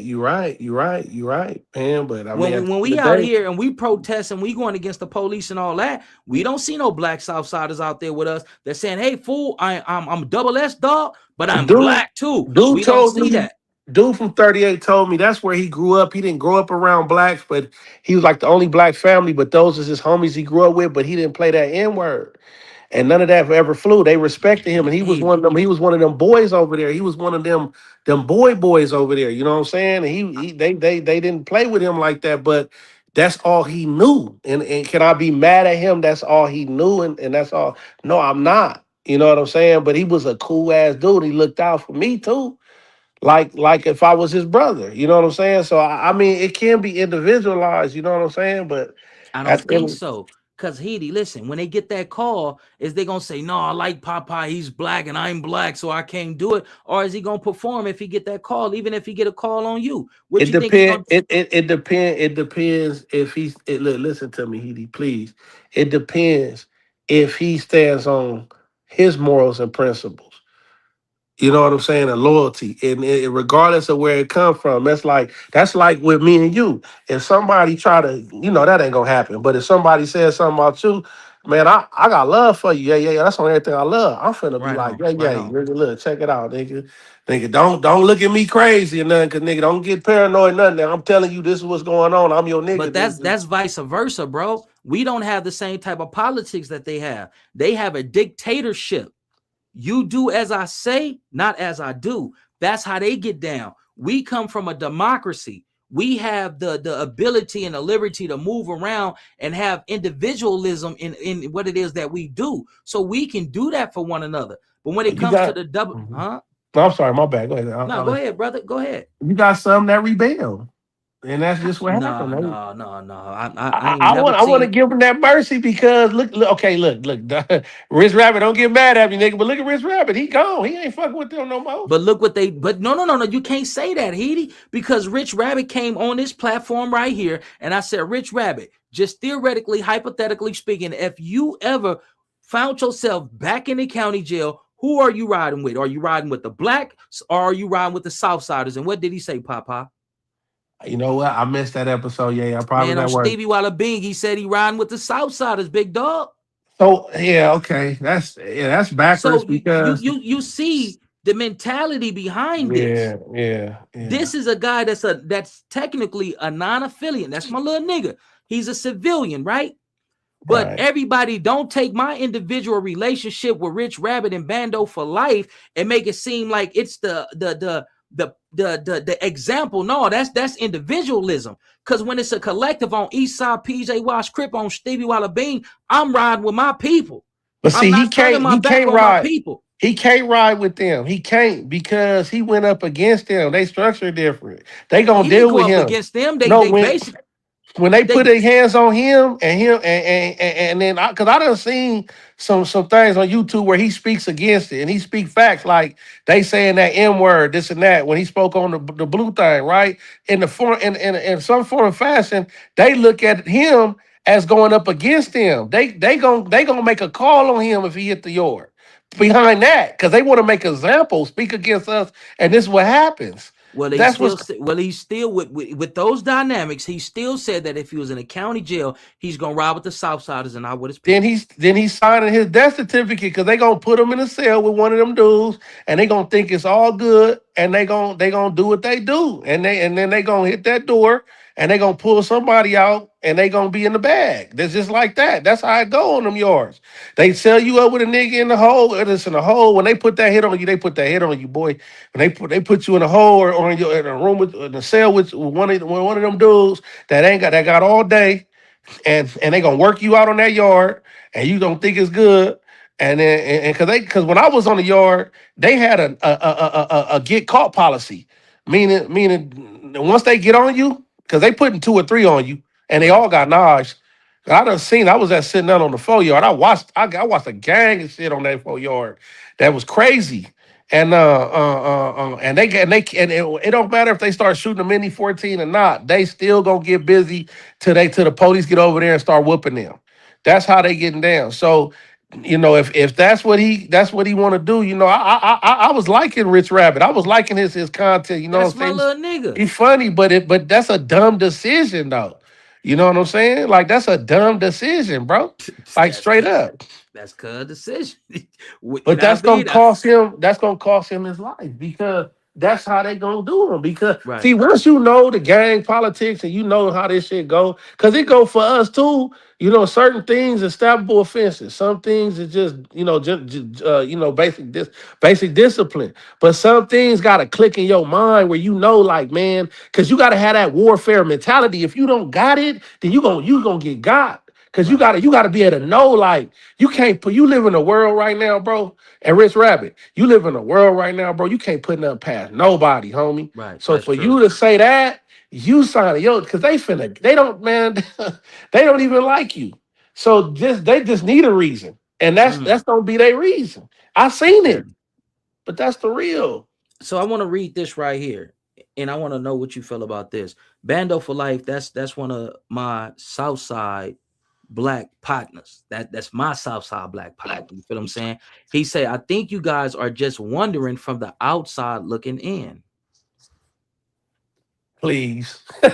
man. But I mean, at the when end of we the out day, here and we protest and we going against the police and all that, we don't see no black Southsiders out there with us. They're saying, "Hey, fool, I'm double S dog, but I'm dude, black too." dude We don't told see me, that. dude from 38 told me that's where he grew up. He didn't grow up around blacks, but he was like the only black family. But those is his homies he grew up with. But he didn't play that N word. And none of that ever flew. They respected him, and he was He, one of them. He was one of them boys over there. He was one of them boys over there. You know what I'm saying? And they didn't play with him like that, but that's all he knew. And can I be mad at him? That's all he knew, and that's all. No, I'm not. You know what I'm saying? But he was a cool ass dude. He looked out for me too. Like if I was his brother. You know what I'm saying? So I mean, it can be individualized. You know what I'm saying? But I at don't the think end, so. Cause Heidi, listen, when they get that call, is they gonna say, "No, I like Popeye, he's black and I'm black, so I can't do it," or is he gonna perform if he get that call, even if he get a call on you? What it you think he depends. gonna? It depends if he's. Look, listen to me, Edie, please. It depends if he stands on his morals and principles. You know what I'm saying? And loyalty, and regardless of where it comes from, that's like with me and you. If somebody try to, that ain't gonna happen. But if somebody says something about you, man, I got love for you. Yeah. That's on everything I love. I'm finna be Right like, on, yeah, right on. nigga, look, check it out, nigga. Don't look at me crazy and nothing, cause nigga, don't get paranoid, nothing. I'm telling you, this is what's going on. I'm your nigga, But that's nigga. that's vice versa, bro. We don't have the same type of politics that they have. They have a dictatorship. You do as I say, not as I do. That's how they get down. We come from a democracy. We have the ability and the liberty to move around and have individualism in what it is that we do. So we can do that for one another. But when it You comes to got. the double, Mhm. huh? No, I'm sorry, my bad. Go ahead. No, go ahead, brother. Go ahead. You got some that rebel, and that's just what No, happened. no, no, no. I I, ain't I never want I want to seen. give him that mercy because okay, look, Rich Rabbit, don't get mad at me, nigga. But look at Rich Rabbit, he gone. He ain't fucking with them no more. But look what they, but no. You can't say that, Heedy, because Rich Rabbit came on this platform right here. And I said, Rich Rabbit, just theoretically, hypothetically speaking, if you ever found yourself back in the county jail, who are you riding with? Are you riding with the blacks or are you riding with the Southsiders? And what did he say, Papa? You know what? I missed that episode. Yeah, I probably Man, on not work. Stevie Walla Bing, he said he riding with the Southsiders, big dog. So yeah, okay, that's backwards So because you see the mentality behind this. yeah. This is a guy that's technically a non-affiliate. That's my little nigga. He's a civilian, right? But Right. everybody don't take my individual relationship with Rich Rabbit and Bando for life and make it seem like it's the example. No, that's individualism. Because when it's a collective on Eastside, PJ Wash, Crip on Stevie Walla Bean, I'm riding with my people. But I'm see, not turning my he back can't on my ride. people. He can't ride with them. He can't because he went up against them. They structure different. They gonna He didn't deal go with up him. against them. No, They basically when they put they their hands on him and then because I done seen some things on YouTube where he speaks against it and he speak facts like they saying that M word, this and that when he spoke on the blue thing, right? In the form in some form of fashion, they look at him as going up against him. They gonna make a call on him if he hit the yard. Behind that, because they want to make examples, speak against us, and this is what happens. Well, That's what's he's still with those dynamics. He still said that if he was in a county jail, he's gonna ride with the Southsiders and not with his Then people. he's signing his death certificate because they gonna put him in a cell with one of them dudes, and they gonna think it's all good, and they gonna do what they do, and then they gonna hit that door, and they gonna pull somebody out, and they gonna be in the bag. That's just like that. That's how it go on them yards. They sell you up with a nigga in the hole, and it's in the hole. When they put that hit on you, they put that hit on you, boy. When they put you in a hole or in a room with in a cell with one of them dudes that got all day and they gonna work you out on that yard, and you don't think it's good. And then because when I was on the yard, they had a get caught policy, meaning once they get on you, because they putting 2 or 3 on you, and they all got knives. I done seen. I was sitting out on the 4 yard. I watched a gang of shit on that 4 yard. That was crazy. And it don't matter if they start shooting a mini 14 or not. They still gonna get busy till the police get over there and start whooping them. That's how they getting down. So, if that's what he want to do, I was liking Rich Rabbit. I was liking his content. You know That's what I'm my saying? little nigga. He's funny, but that's a dumb decision though. You know what I'm saying? Like that's a dumb decision, bro. Like straight up. That's cuz decision. But that's gonna cost him. That's gonna cost him his life because that's how they gonna do him. Because see, once you know the gang politics and you know how this shit go, because it go for us too. Certain things are stoppable offenses. Some things is just basic discipline. But some things gotta click in your mind where like, man, because you gotta have that warfare mentality. If you don't got it, then you gonna get got. Because you gotta be able to know, like, you live in a world right now, bro. And Rich Rabbit, you live in a world right now, bro. You can't put nothing past nobody, homie. Right. So for you to say that, you sign it, because they don't, man, they don't even like you. So they just need a reason. And that's gonna be their reason. I seen it, but that's the real. So I want to read this right here, and I want to know what you feel about this. Bando for Life, that's one of my Southside black partners. That's my Southside black partner. You feel what I'm saying? He said, I think you guys are just wondering from the outside looking in. Please. Hey,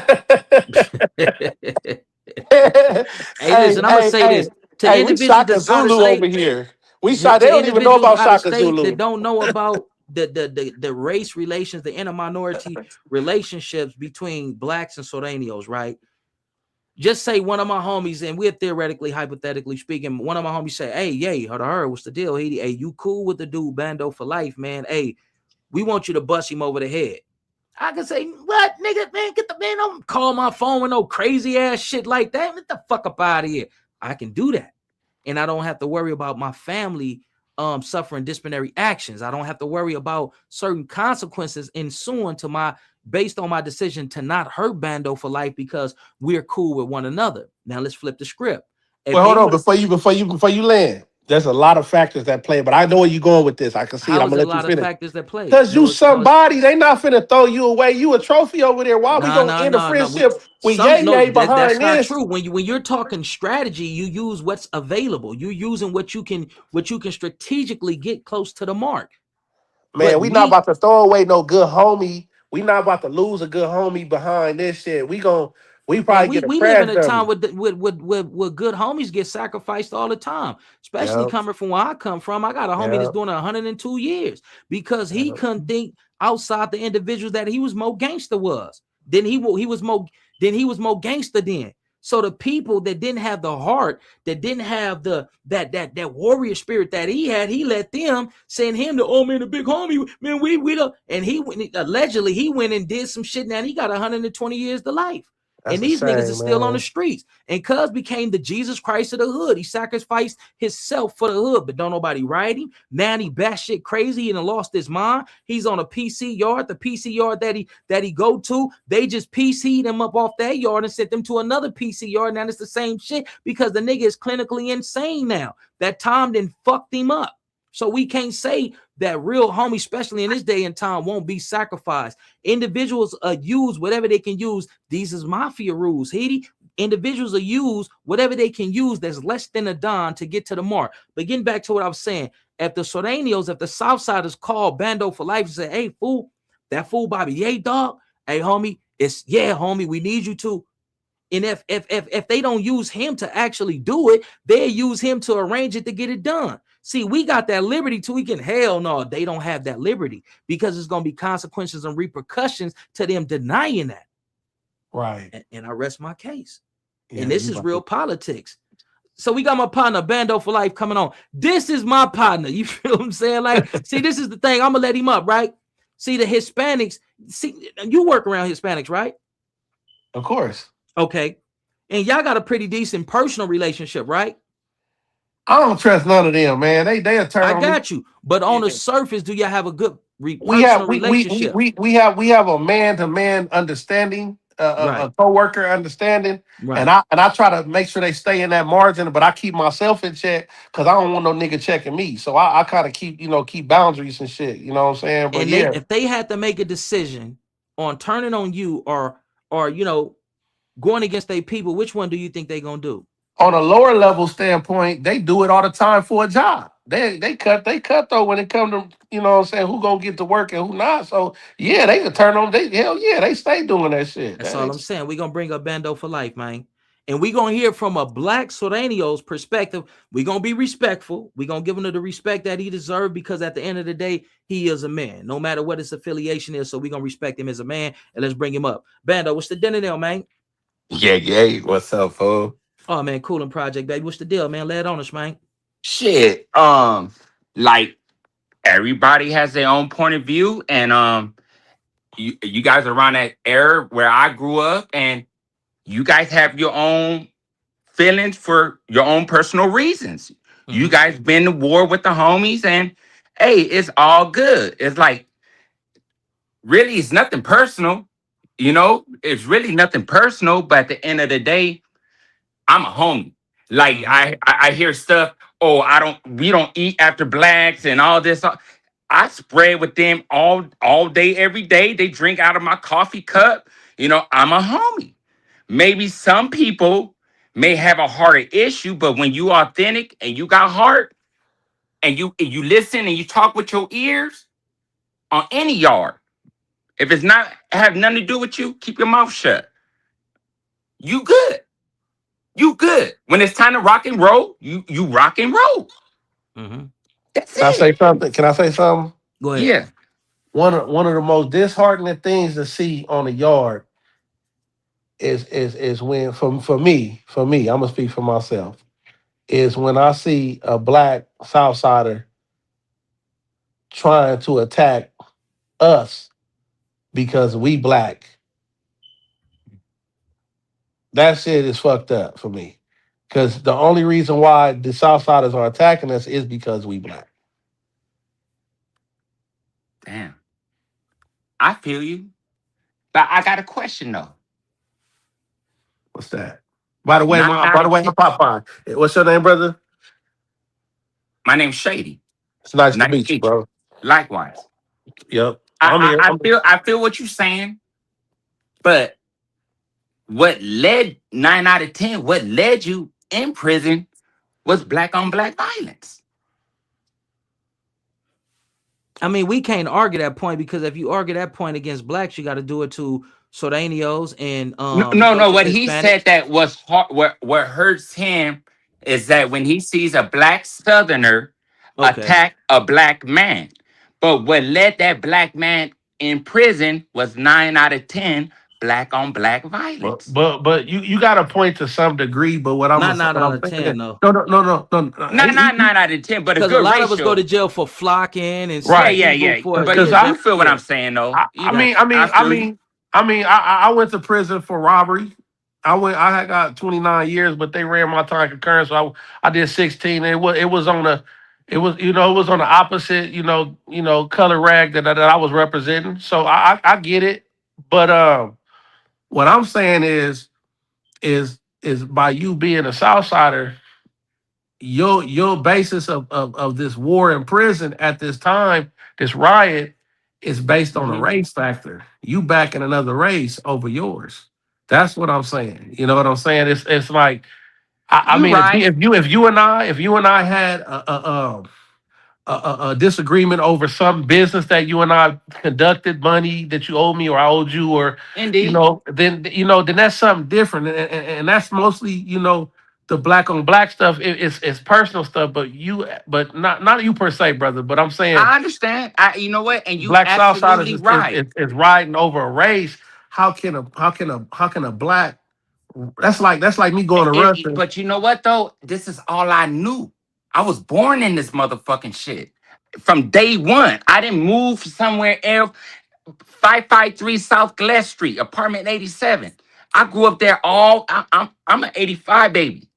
listen, I'm gonna say this to individuals that's out of state over here. They don't even know about Shaka Zulu. That don't know about the race relations, the interminority relationships between blacks and Sureños, right? Just say one of my homies, and we're theoretically, hypothetically speaking, one of my homies say, hey, yay, her, what's the deal? Hey, you cool with the dude Bando for Life, man? Hey, we want you to bust him over the head. I can say, what, nigga, man, get the man, don't call my phone with no crazy ass shit like that. Get the fuck up out of here. I can do that. And I don't have to worry about my family suffering disciplinary actions. I don't have to worry about certain consequences ensuing based on my decision to not hurt Bando for Life because we're cool with one another. Now let's flip the script. Well, hold on, before you land. There's a lot of factors that play, but I know where you're going with this. I can see it. I'm gonna let you finish. A lot of factors that play. Because you somebody, they not finna throw you away. You a trophy over there. Why we gonna end a friendship with Yay behind this? That's not true. When you're talking strategy, you use what's available. You're using what you can strategically get close to the mark. Man, we not about to throw away no good homie. We not about to lose a good homie behind this shit. We probably we live in a time with good homies get sacrificed all the time, especially coming from where I come from. I got a homie that's doing 102 years because he couldn't think outside the individuals that he was more gangster was. Then he was more gangster then. So the people that didn't have the heart, that didn't have that warrior spirit that he had, he let them send him to, oh man, the big homie, man, we don't. And allegedly he went and did some shit. Now he got 120 years to life. That's and these niggas are still on the streets. And Cuz became the Jesus Christ of the hood. He sacrificed himself for the hood, but don't nobody ride him. Now he batshit crazy and lost his mind. He's on a PC yard. The PC yard that he go to, they just PC'd him up off that yard and sent them to another PC yard. Now it's the same shit because the nigga is clinically insane now. That time then fucked him up. So we can't say that real homie, especially in this day and time, won't be sacrificed. Individuals use whatever they can use. These is mafia rules, Haiti. Individuals will use whatever they can use that's less than a dime to get to the mark. But getting back to what I was saying, if the Sureños, if the Southsiders call Bando for Life and say, hey, fool, that fool Bobby, yay, dog, hey, homie, homie, we need you to. And if they don't use him to actually do it, they use him to arrange it to get it done. See, we got that liberty too. We can, hell no, they don't have that liberty because it's going to be consequences and repercussions to them denying that. Right. And I rest my case. Yeah, and this is real politics. So we got my partner, Bando for Life, coming on. This is my partner. You feel what I'm saying? Like, see, this is the thing. I'm going to let him up, right? See, the Hispanics, see, you work around Hispanics, right? Of course. Okay. And y'all got a pretty decent personal relationship, right? I don't trust none of them, man. They'll turn I on me. got you. But on the Yeah. surface, do you have a good We have personal relationship? we have a man-to-man understanding, Right. a co-worker understanding, and Right. I try to make sure they stay in that margin, but I keep myself in check because I don't want no nigga checking me. So I kind of keep boundaries and shit. You know what I'm saying? But And yeah, if they had to make a decision on turning on you or going against their people, which one do you think they gonna do? on a lower level standpoint, they do it all the time for a job. They cut though when it come to what I'm saying, who gonna get to work and who not. So yeah, they can turn on. Hell yeah, they stay doing that shit. That's all I'm saying. We're gonna bring up Bando for life, man. And we're gonna hear from a black Sureño's perspective. We're gonna be respectful. We're gonna give him the respect that he deserves because at the end of the day, he is a man, no matter what his affiliation is. So we're gonna respect him as a man and let's bring him up. Bando, what's the dinner deal, man? Yeah. What's up, fool? Oh man, Cooling Project, baby. What's the deal, man? Lay it on us, man. Shit. Like everybody has their own point of view, and you guys are around that era where I grew up, and you guys have your own feelings for your own personal reasons. You guys been to war with the homies, and hey, it's all good. It's like really, it's nothing personal. It's really nothing personal. But at the end of the day, I'm a homie. Like I hear stuff. Oh, we don't eat after blacks and all this. I spread with them all day, every day. They drink out of my coffee cup. I'm a homie. Maybe some people may have a harder issue, but when you authentic and you got heart and you listen and you talk with your ears on any yard, if it's not have nothing to do with you, keep your mouth shut. You good. You good. When it's time to rock and roll, you rock and roll. That's Can I it. say something? Can I say something? Go ahead. Yeah. One of the most disheartening things to see on the yard is when for me, I'm gonna speak for myself, is when I see a black Southsider trying to attack us because we black. That shit is fucked up for me. Because the only reason why the Southsiders are attacking us is because we black. Damn. I feel you. But I got a question though. What's that? By the way, Nine out of I'm 10. Popeye. What's your name, brother? My name's Shady. It's nice to Nice to meet you, meet you. bro. Likewise. Yep. I'm here. I feel what you're saying, but what led 9 out of 10, what led you in prison was black on black violence. I mean, we can't argue that point because if you argue that point against blacks, you got to do it to Sureños and No. What he Hispanics. said that was hard, what hurts him is that when he sees a black Southerner attack a black man. But what led that black man in prison was 9 out of 10 black on black violence. But you got a point to some degree. But what Not I'm 9 out of saying, 10 though. no. Not 9 out of 10, but a Because good a lot ratio. of us go to jail for flocking and Right. Yeah. But you feel what I'm saying though. I went to prison for robbery. I had got 29 years, but they ran my time concurrent, so I did 16. And it was on the opposite color rag that I was representing. So I get it, but what I'm saying is by you being a Southsider, your basis of this war in prison at this time, this riot, is based on a race factor. You backing another race over yours. That's what I'm saying. You know what I'm saying? It's like I You mean, right. if you and I had a disagreement over some business that you and I conducted, money that you owe me or I owed you, or Indeed. then that's something different, and that's mostly the black on black stuff. It's personal stuff, but not you per se, brother. But I'm saying I understand. You know what? And you black absolutely Southsiders right. is riding over a race. How can a black? That's like me going to Russia. But you know what though? This is all I knew. I was born in this motherfucking shit. From day one. I didn't move somewhere else. 553 South Gillette Street, apartment 87. I grew up there I'm an 85 baby.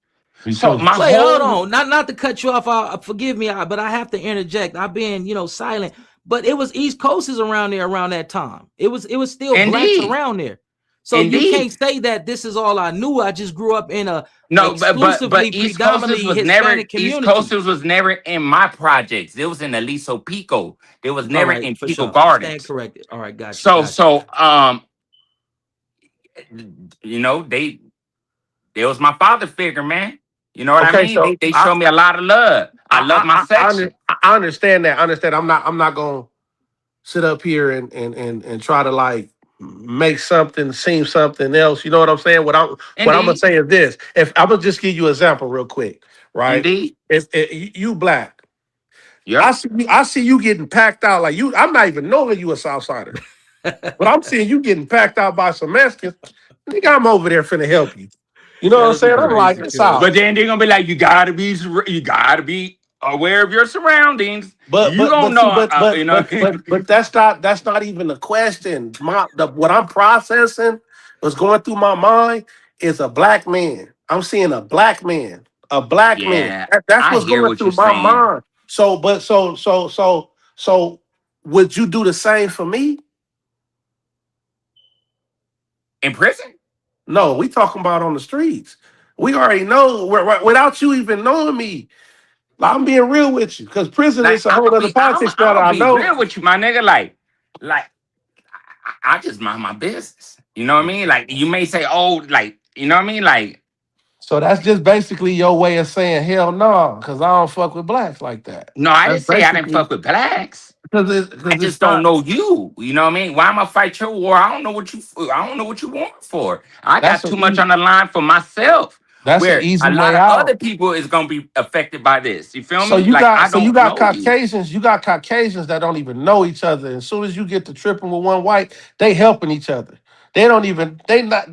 So my Wait, hold whole on. Not to cut you off. Forgive me, but I have to interject. I've been, silent. But it was East Coasters around there around that time. It was still blacks indeed, around there. So you indeed. can't say that this is all I knew. I just grew up in a No, but exclusively East Coasters predominantly was never Hispanic East community. Coasters was never in my projects. It was in Aliso Pico. It was All never right, in for Pico sure. Stand Gardens. corrected. All right, got you. So they was my father figure, man. You know what I mean? So They showed me a lot of love. I love my section. I understand that. I understand. I'm not gonna sit up here and try to like make something seem something else. You know what I'm saying? What I'm gonna Indeed, say is this. If I'm gonna just give you an example real quick, right? indeed. If you black, Yep. I see you getting packed out like you. I'm not even knowing you a Southsider, but I'm seeing you getting packed out by some Mexicans. Nigga, I'm over there finna help you. You know what I'm That'd be saying? I'm like, crazy, it's cuz. out. But then they're gonna be like, you gotta be aware of your surroundings. You don't know, But that's not even the question. What I'm processing, what's going through my mind is a black man. I'm seeing a black man, a black man. Yeah, That's I what's hear going what you're through my saying. mind. So would you do the same for me? In prison? No, we talking about on the streets. We already know without you even knowing me. Like, I'm being real with you because prison Like is a whole other I'm politics matter. gonna I be know. real with you, my nigga. Like I just mind my business. You know what I mean? Like you may say, oh, like you know what I mean? Like So that's just basically your way of saying hell no, because I don't fuck with blacks like that. no, I That's didn't say I didn't basically fuck with blacks. I because just it's don't not. know you. You know what I mean? Why am I fight your war? I don't know what you want for. I That's got an too much easy. on the line for myself. That's an Where a easy lot way of other out. people is gonna be affected by this. You feel So me? you Like got I so you don't got know you. Caucasians. You got Caucasians that don't even know each other. As soon as you get to tripping with one white, they helping each other. They don't even. They not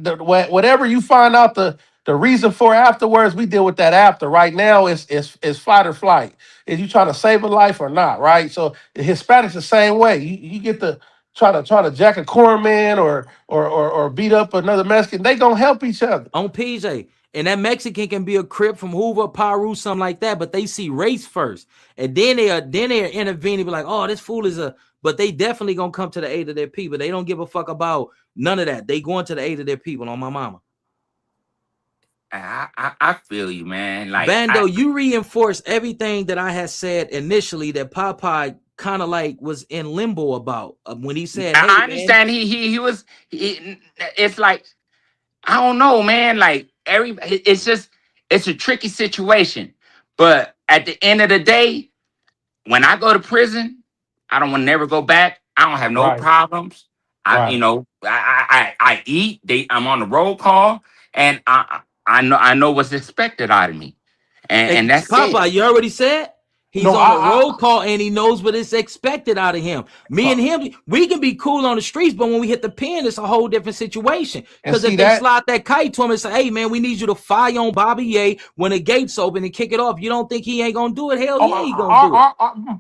whatever you find out the reason for afterwards. We deal with that after. Right now, it's fight or flight. Is you trying to save a life or not? Right. So the Hispanics the same way. You get to try to jack a corn man or beat up another Mexican. They gonna help each other. On PJ. And that Mexican can be a Crip from Hoover, Paru, something like that, but they see race first. And then they are intervening, be like, oh, this fool is a, but they definitely gonna come to the aid of their people. They don't give a fuck about none of that. They going to the aid of their people on my mama. I feel you, man. Like Bando, you reinforce everything that I had said initially that Popeye kind of like was in limbo about when he said, hey, I man. understand he was it's like I don't know, man. Like it's a tricky situation. But at the end of the day, when I go to prison, I don't want to never go back. I don't have no Right. problems. Right. I eat. I'm on the roll call, and I know what's expected out of me, and that's it. Popeye, you already said he's No, on the roll call and he knows what is expected out of him. Me and him, we can be cool on the streets, but when we hit the pen, it's a whole different situation. Because if they slide that kite to him and say, hey, man, we need you to fire on Bobby Ye when the gates open and kick it off, you don't think he ain't going to do it? Hell yeah, he going to do it.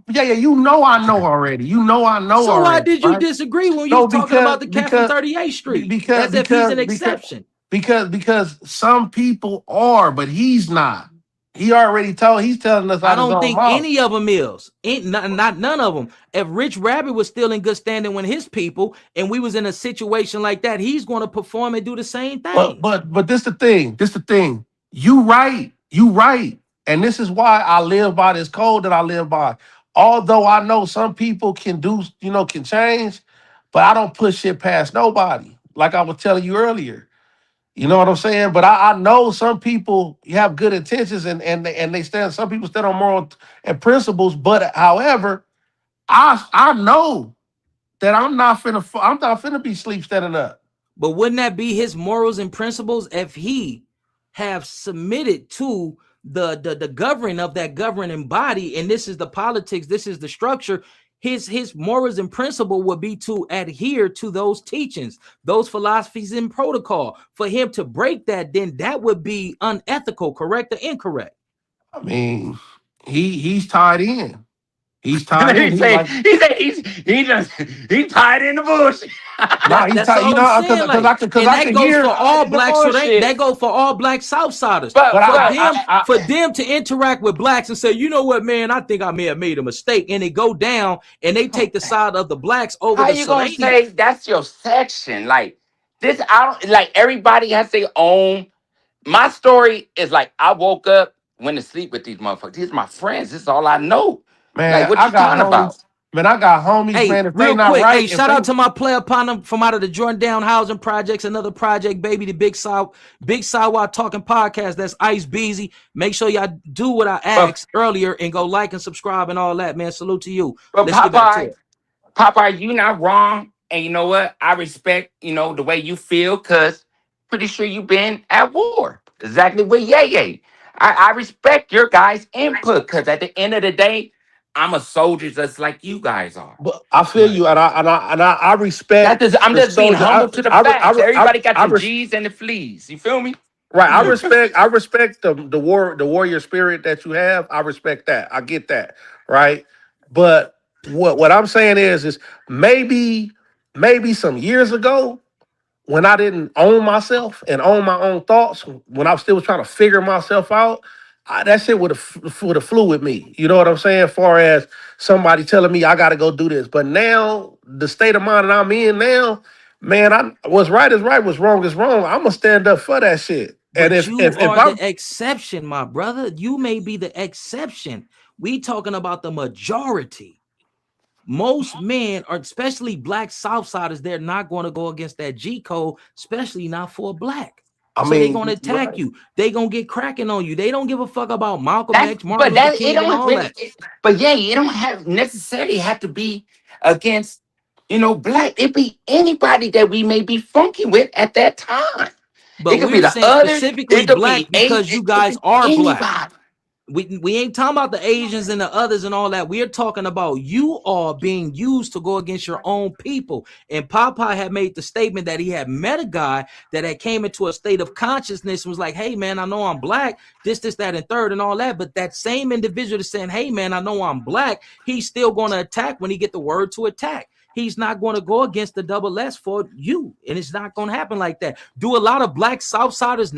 Yeah, you know I know already. You know I know so already. why did you right? disagree when you was talking about the cat from 38th Street? Because as if he's an exception. Because some people are, but he's not. He's telling us. I don't think any of them is. Not none of them. If Rich Rabbit was still in good standing with his people, and we was in a situation like that, he's going to perform and do the same thing. But this the thing. This the thing. You right. And this is why I live by this code that I live by. Although I know some people can can change, but I don't push shit past nobody. Like I was telling you earlier. You know what I'm saying? But I know some people have good intentions and they stand. Some people stand on moral and principles. But however, I know that I'm not finna be sleep standing up. But wouldn't that be his morals and principles if he have submitted to the governing of that governing body? And this is the politics. This is the structure. His morals and principle would be to adhere to those teachings, those philosophies and protocol. For him to break that, then that would be unethical, correct or incorrect? I mean, he's tied in. He's tied in. He's tied in the bullshit. Nah, he's That's tied. You all I'm know, saying. because Like, and I that can goes hear for all in the blacks. So bullshit. that go for all black Southsiders. But For them to interact with blacks and say, you know what, man, I think I may have made a mistake, and they go down and they take the side of the blacks over how the. you So gonna they say that's your section? Like this, I don't like everybody has their own. My story is like I woke up, went to sleep with these motherfuckers. These are my friends. This is all I know. Like Man, what I you got talking about? homies. Man, I got homies, Hey, man. If they real not quick, hey, right, if shout they out to my player partner from out of the Jordan Down Housing Projects, another project, baby, the Big Sawa Talking Podcast. That's Ice Beezy. Make sure y'all do what I asked earlier and go like and subscribe and all that, man. Salute to you. But Let's get back to it. Popeye, you not wrong. And you know what? I respect, the way you feel, because pretty sure you've been at war. Exactly with Ye. I respect your guys' input, because at the end of the day, I'm a soldier just like you guys are. But I feel you, and I respect. I'm the just being soldier. humble to the facts. Everybody got the G's and the fleas. You feel me? Right. I respect the warrior spirit that you have. I respect that. I get that. Right. But what I'm saying is maybe some years ago, when I didn't own myself and own my own thoughts, when I still was trying to figure myself out, that shit would have flew with me. You know what I'm saying? As far as somebody telling me I got to go do this. But now, the state of mind that I'm in now, man, what's right is right, what's wrong is wrong. I'm gonna stand up for that shit. And But you if are I'm the exception, my brother. You may be the exception. We talking about the majority. Most men, or especially black Southsiders, they're not going to go against that G code, especially not for a black. So they're going to attack you. They're going to get cracking on you. They don't give a fuck about Malcolm X, Martin Luther King, and all that. But yeah, it don't have necessarily have to be against, black. It be anybody that we may be funky with at that time. It But could be we're the saying others. specifically It could black be because you it could guys be are black. anybody. We ain't talking about the Asians and the others and all that. We're talking about you all being used to go against your own people. And Popeye had made the statement that he had met a guy that had came into a state of consciousness and was like, hey, man, I know I'm black, this, that, and third and all that. But that same individual is saying, hey, man, I know I'm black. He's still going to attack when he get the word to attack. He's not going to go against the double S for you. And it's not going to happen like that. Do a lot of black Southsiders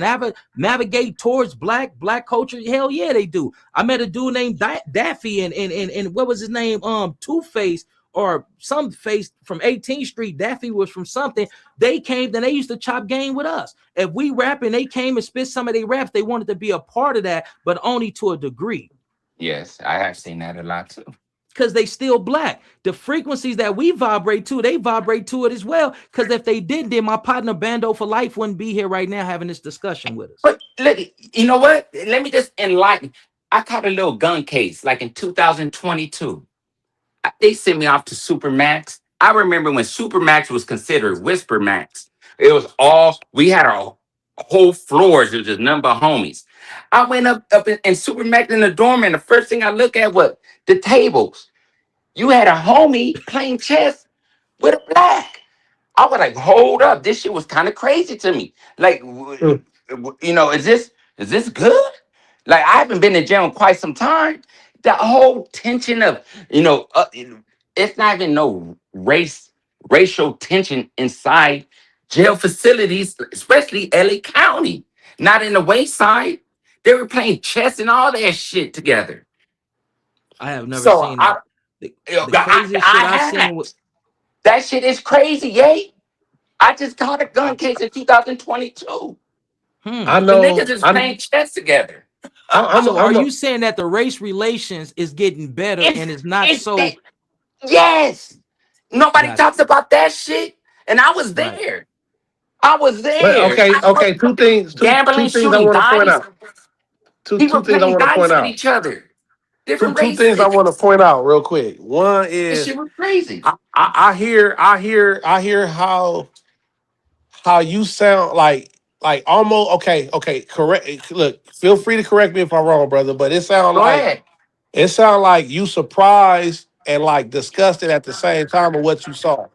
navigate towards black culture? Hell yeah, they do. I met a dude named Daffy and what was his name? Two-Face or some face from 18th Street. Daffy was from something. They came, then they used to chop game with us. If we rap and they came and spit some of their raps, they wanted to be a part of that, but only to a degree. Yes, I have seen that a lot too. Because they still black. The frequencies that we vibrate to, they vibrate to it as well. Because if they did, then my partner Bando for Life wouldn't be here right now having this discussion with us. But look, you know what? Let me just enlighten. I caught a little gun case like in 2022. They sent me off to Supermax. I remember when Supermax was considered Whisper Max. It was we had our whole floors. It was just number of homies. I went up in Supermax in the dorm, and the first thing I looked at was the tables. You had a homie playing chess with a black. I was like, hold up, this shit was kind of crazy to me. Like, is this good? Like, I haven't been in jail in quite some time. The whole tension of, it's not even no racial tension inside jail facilities, especially LA County. Not in the West Side. They were playing chess and all that shit together. I have never seen that. The craziest shit I've seen was that shit is crazy, yay. I just caught a gun case in 2022. I know. The niggas is playing chess together. Are you saying that the race relations is getting better and it's not so? Yes. Nobody talks about that shit. And I was there. Right. I was there. Well, okay. Two things. Gambling, two things I want to point out. Two things I want to point out. Each other. Two things I want to point out real quick. One is this shit was crazy. I hear how you sound like almost okay. Correct. Look, feel free to correct me if I'm wrong, brother. But it sounds like you surprised and like disgusted at the same time of what you saw.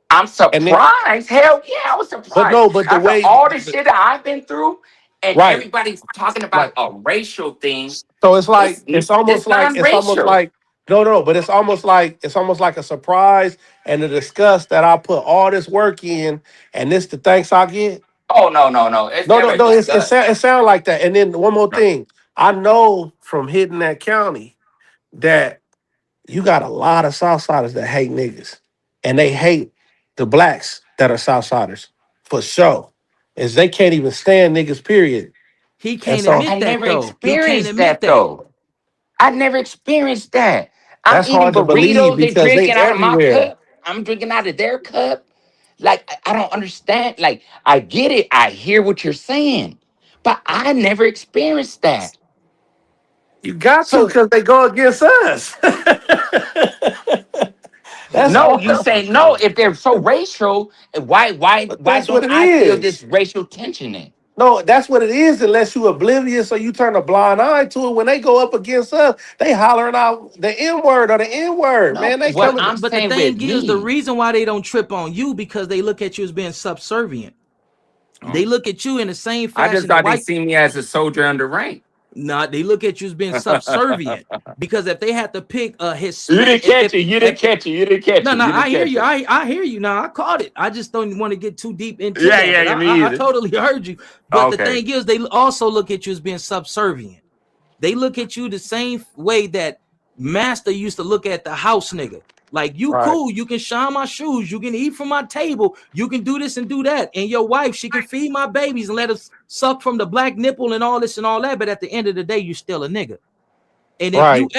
I'm surprised. Hell yeah, I was surprised. But the way all the shit that I've been through, and everybody's talking about a racial thing. So it's like it's almost like No, but it's almost like a surprise and a disgust that I put all this work in, and this the thanks I get. Oh no. It's No, no, never no. discussed. It sound like that. And then one more thing, I know from hitting that county that you got a lot of Southsiders that hate niggas, and they hate the blacks that are Southsiders for sure. Is they can't even stand niggas. Period. He And can't so I admit that never though. He can't experienced admit that that. though. I never experienced that. I'm that's eating hard to believe burritos. They because they drinking out of my everywhere. cup. I'm drinking out of their cup. Like I don't understand. Like I get it. I hear what you're saying, but I never experienced that. You got to So because they go against us. That's no, all. you say no. If they're so racial, But why that's what don't it I feel this is. racial tension in? No, that's what it is. Unless you oblivious or you turn a blind eye to it. When they go up against us, they hollering out the N word or the N word. No, Man, they what coming. I'm But the saying with thing is, the me. reason why they don't trip on you because they look at you as being subservient. They Oh, look at you in the same I just fashion the thought they white. see me as a soldier under rank. Nah, they look at you as being subservient because if they had to pick a You Hispanic, didn't catch it. You didn't if catch it. You didn't catch no, it. no, You didn't I hear catch you. it. I hear you now. I caught it. I just don't want to get too deep into Yeah, that. But yeah, me I either. totally heard you. But the Okay. thing is, they also look at you as being subservient. They look at you the same way that Master used to look at the house nigga. Like you Right. cool, you can shine my shoes, you can eat from my table, you can do this and do that. And your wife, she can feed my babies and let us suck from the black nipple and all this and all that. But at the end of the day, you're still a nigga. And Right.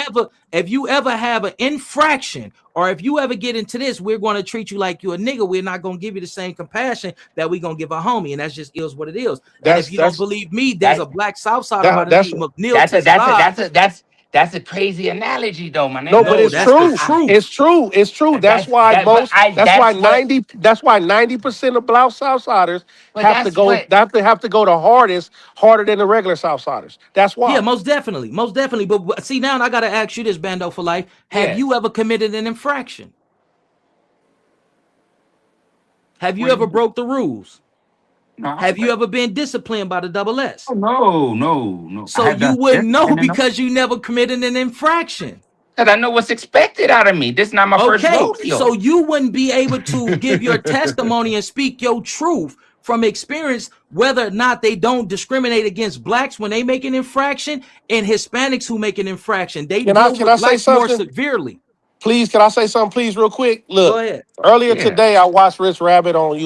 if you ever have an infraction or if you ever get into this, we're going to treat you like you're a nigga. We're not going to give you the same compassion that we're going to give a homie. And that's just is what it is. And if That's you don't that's believe me, there's That a black Southsider by that the that's name of Neil that's a that's a Tazad. that's a that's that's a crazy analogy though, my no, nigga. but No, it's that's the true. truth. It's true. It's true. That's That's why that but most. I That's why that's what 90. That's why 90% of Blau Southsiders but that's what have to go the hardest, harder than the regular Southsiders. That's Yeah, why. most definitely. Most definitely. But see, now I got to ask you this, Bando for Life. Have you yes. ever committed an infraction? Have you What do ever you broke the rules? no, Have you ever been disciplined by the double S? no. I So have you done wouldn't know everything else. because you never committed an infraction. Because I know what's expected out of me. This is not my first Okay, so rodeo. you wouldn't be able to give your testimony and speak your truth from experience, whether or not they don't discriminate against blacks when they make an infraction and Hispanics who make an infraction. They deal Can with I say blacks more something? severely. Please, can I say something, please, real quick? Go Look, ahead. earlier Yeah. today, I watched Rich Rabbit on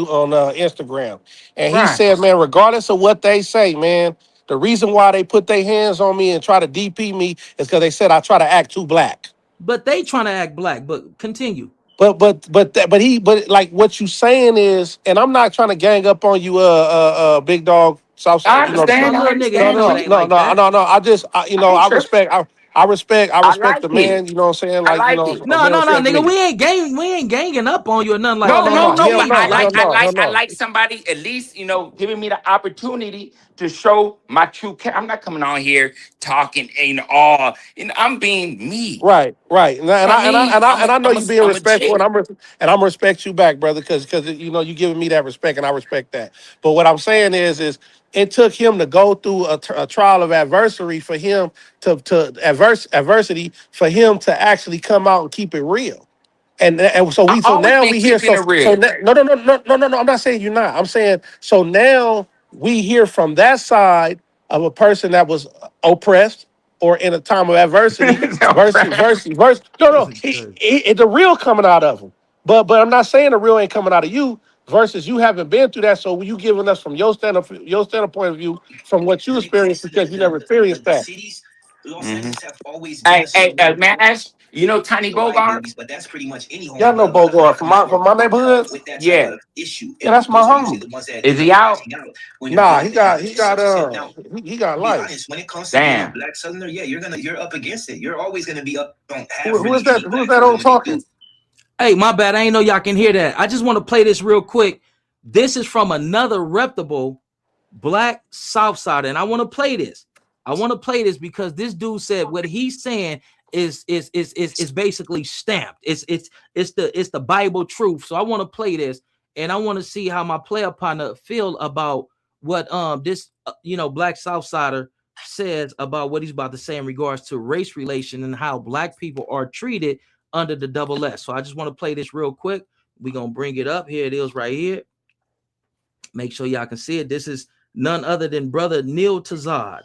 Instagram, and he Right. said, man, regardless of what they say, man, the reason why they put their hands on me and try to DP me is because they said I try to act too black. But they trying to act black. But continue. But like what you saying is, and I'm not trying to gang up on you, big dog, I Southside, you know. That's my understand. I little nigga No, understand, anyway. no, It Chief. ain't no, like no, that. no, no. I ain't tripping. I I respect like the it. man. You know what I'm saying? I Like, you like know, it. a No, man no, no, respect nigga. nigga. We ain't ganging up on you or nothing like No, No, no, that. no, no, no. hell But no, hell no, hell I no. like somebody at least, giving me the opportunity to show my true character. I'm not coming on here talking, I'm being me. Right, right, You know what I mean? and I know you being I'm a respectful, chick. and I'm respect you back, brother, because you know you giving me that respect, and I respect that. But what I'm saying is it took him to go through a trial of adversity for him adversity for him to actually come out and keep it real. And I so always now been we hear keeping it real. no. I'm not saying you're not. I'm saying so now we hear from that side of a person that was oppressed or in a time of adversity versus This is crazy. the real coming out of them. But I'm not saying the real ain't coming out of you versus you haven't been through that. So you giving us from your standpoint of view from what you experienced because you never experienced that. Mhm. Hey, man, Ash, Tiny Bogart? Y'all know Bogart from my neighborhood. Yeah. Yeah, that's my homie. Is he out? Nah, he got life. Damn. Who is that? Who is that old talking? Hey, my bad. I ain't know y'all can hear that. I just want to play this real quick. This is from another reputable black Southsider, and I want to play this. I want to play this because this dude said what he's saying is basically stamped. It's the Bible truth. So I want to play this, and I want to see how my player partner feel about what this black Southsider says about what he's about to say in regards to race relation and how black people are treated under the double S. So I just want to play this real quick. We're going to bring it up. Here it is right here. Make sure y'all can see it. This is none other than brother Neil Tazad.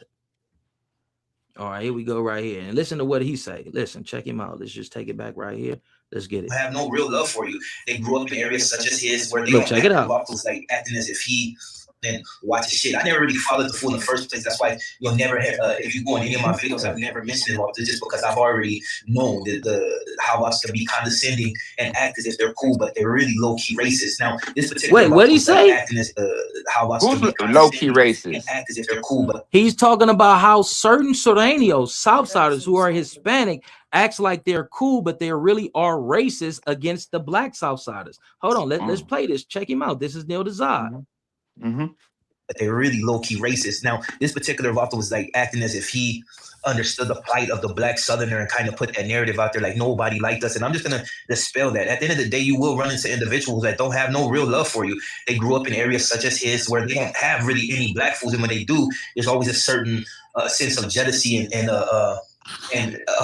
All right, here we go right here. And listen to what he say. Listen, check him out. Let's just take it back right here. Let's get it. I have no real love for you. They grew up in areas such as his where they Look, check it out. was like acting as if he then watch his shit. I never really followed the fool in the first place. That's why you'll never have, if you go in any of my videos, I've never mentioned it just because I've already known the how Wops can be condescending and act as if they're cool, but they're really low key racist. Now, this particular wait, what did he say? Acting as how Wops Who's can be low key racist? and act as if they're cool, but He's talking about how certain Sureños, Southsiders who are Hispanic, acts like they're cool, but they really are racist against the black Southsiders. Hold on, let's play this. Check him out. This is Neil Tazad. But they're really low-key racist. Now, this particular Vato was like acting as if he understood the plight of the black Southerner and kind of put that narrative out there like nobody liked us. And I'm just gonna dispel that. At the end of the day, you will run into individuals that don't have no real love for you. They grew up in areas such as his where they don't have really any black fools, and when they do, there's always a certain sense of jealousy and a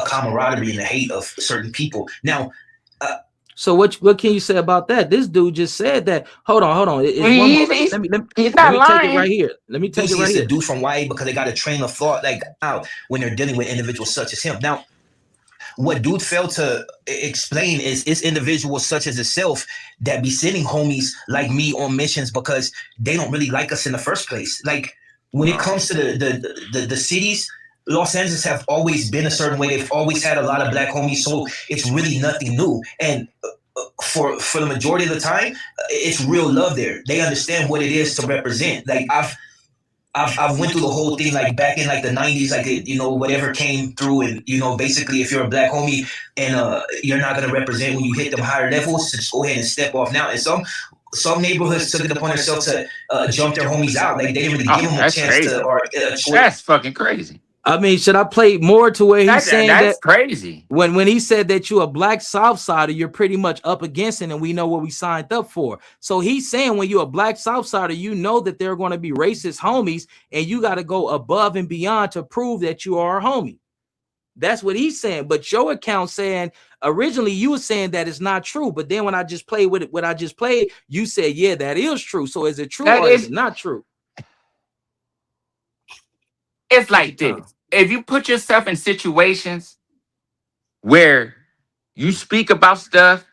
camaraderie and a hate of certain people. Now, so what can you say about that? This dude just said that. Hold on. He's not lying. Take it right here. Let me take it right here. The dude from YA because they got a train of thought like out when they're dealing with individuals such as him. Now, what dude failed to explain is it's individuals such as himself that be sending homies like me on missions because they don't really like us in the first place. Like when it comes to the cities, Los Angeles have always been a certain way. They've always had a lot of black homies, so it's really nothing new. And for the majority of the time, it's real love there. They understand what it is to represent. Like I've went through the whole thing like back in like the 90s, like whatever came through, and basically if you're a black homie and you're not gonna represent when you hit them higher levels, just go ahead and step off now. And some neighborhoods took it upon themselves to jump their homies out. Like they didn't really give them a chance to or that's fucking crazy. I mean, should I play more to where he's saying that's that crazy? When he said that you're a black Southsider, you're pretty much up against it, and we know what we signed up for. So he's saying when you're a black Southsider, you know that there are going to be racist homies, and you got to go above and beyond to prove that you are a homie. That's what he's saying. But your account saying originally you were saying that it's not true, but then when I just played with it, what I just played, you said, yeah, that is true. So is it true or is it not true? It's like this. If you put yourself in situations where you speak about stuff,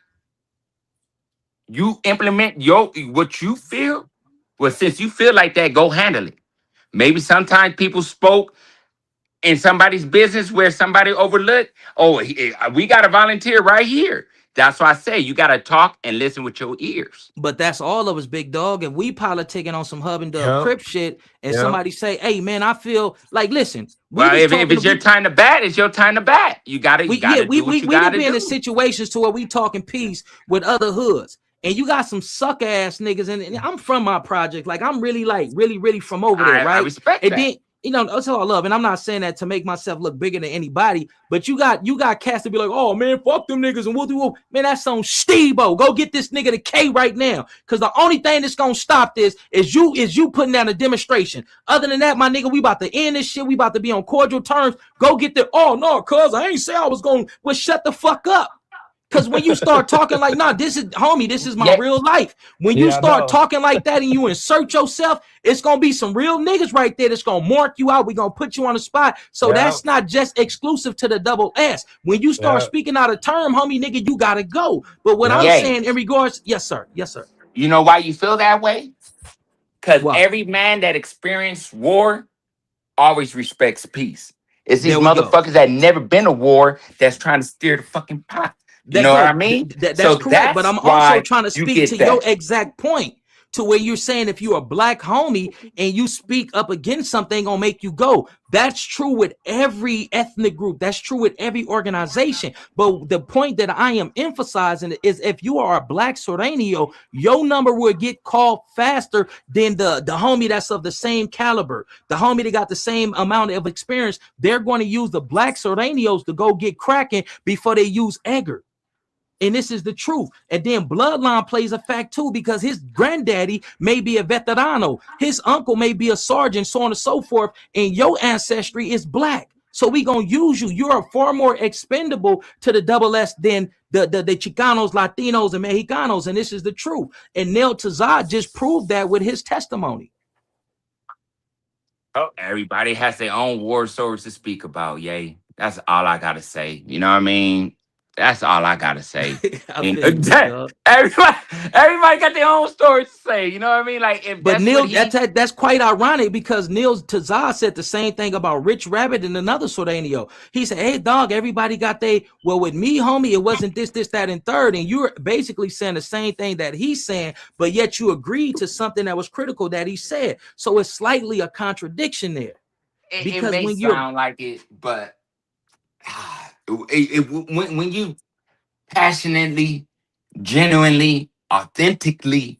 you implement what you feel. Well, since you feel like that, go handle it. Maybe sometimes people spoke in somebody's business where somebody overlooked. Oh, we got a volunteer right here. That's why I say you got to talk and listen with your ears. But that's all of us, big dog. If we politicking on some hub and dub crip shit and somebody say, hey, man, I feel like, listen. Well, if it's your time to bat, it's your time to bat. You got to do what you got to do. We be in the situations to where we talking peace with other hoods. And you got some suck ass niggas. And I'm from my project. Like, I'm really from over there, right? I respect that. Then, that's all I love. And I'm not saying that to make myself look bigger than anybody, but you got cats to be like, oh man, fuck them niggas and whoop. Man, that's on Steve-O. Go get this nigga the K right now. Cause the only thing that's gonna stop this is you putting down a demonstration. Other than that, my nigga, we about to end this shit. We about to be on cordial terms. Go get the cuz I ain't say I was gonna shut the fuck up. Because when you start talking like, nah, this is my real life. When you start talking like that and you insert yourself, it's going to be some real niggas right there that's going to mark you out. We're going to put you on the spot. So that's not just exclusive to the double S. When you start speaking out of term, homie, nigga, you got to go. But what I'm saying in regards, yes, sir. You know why you feel that way? Because every man that experienced war always respects peace. It's these motherfuckers that never been to war that's trying to steer the fucking pot. You know what I mean? That's correct. But I'm also trying to speak to your exact point, to where you're saying if you're a black homie and you speak up against something, gonna make you go. That's true with every ethnic group. That's true with every organization. But the point that I am emphasizing is if you are a black Sureño, your number will get called faster than the homie that's of the same caliber. The homie that got the same amount of experience, they're going to use the black Sureños to go get cracking before they use Edgar. And this is the truth. And then bloodline plays a fact too, because his granddaddy may be a veterano, his uncle may be a sergeant, so on and so forth, and your ancestry is black. So we gonna use you. You are far more expendable to the double S than the Chicanos, Latinos, and Mexicanos, and this is the truth. And Neil Tazad just proved that with his testimony. Oh, everybody has their own war stories to speak about. Yay, that's all I gotta say. You know what I mean? That's all I gotta say. Everybody got their own stories to say. You know what I mean? Like, if but that's Neil, what that's quite ironic, because Neil Tazad said the same thing about Rich Rabbit and another Sordenio. He said, "Hey, dog, everybody got well, with me, homie, it wasn't this, that, and third." And you're basically saying the same thing that he's saying, but yet you agreed to something that was critical that he said. So it's slightly a contradiction there. it may when sound like it, but when you passionately, genuinely, authentically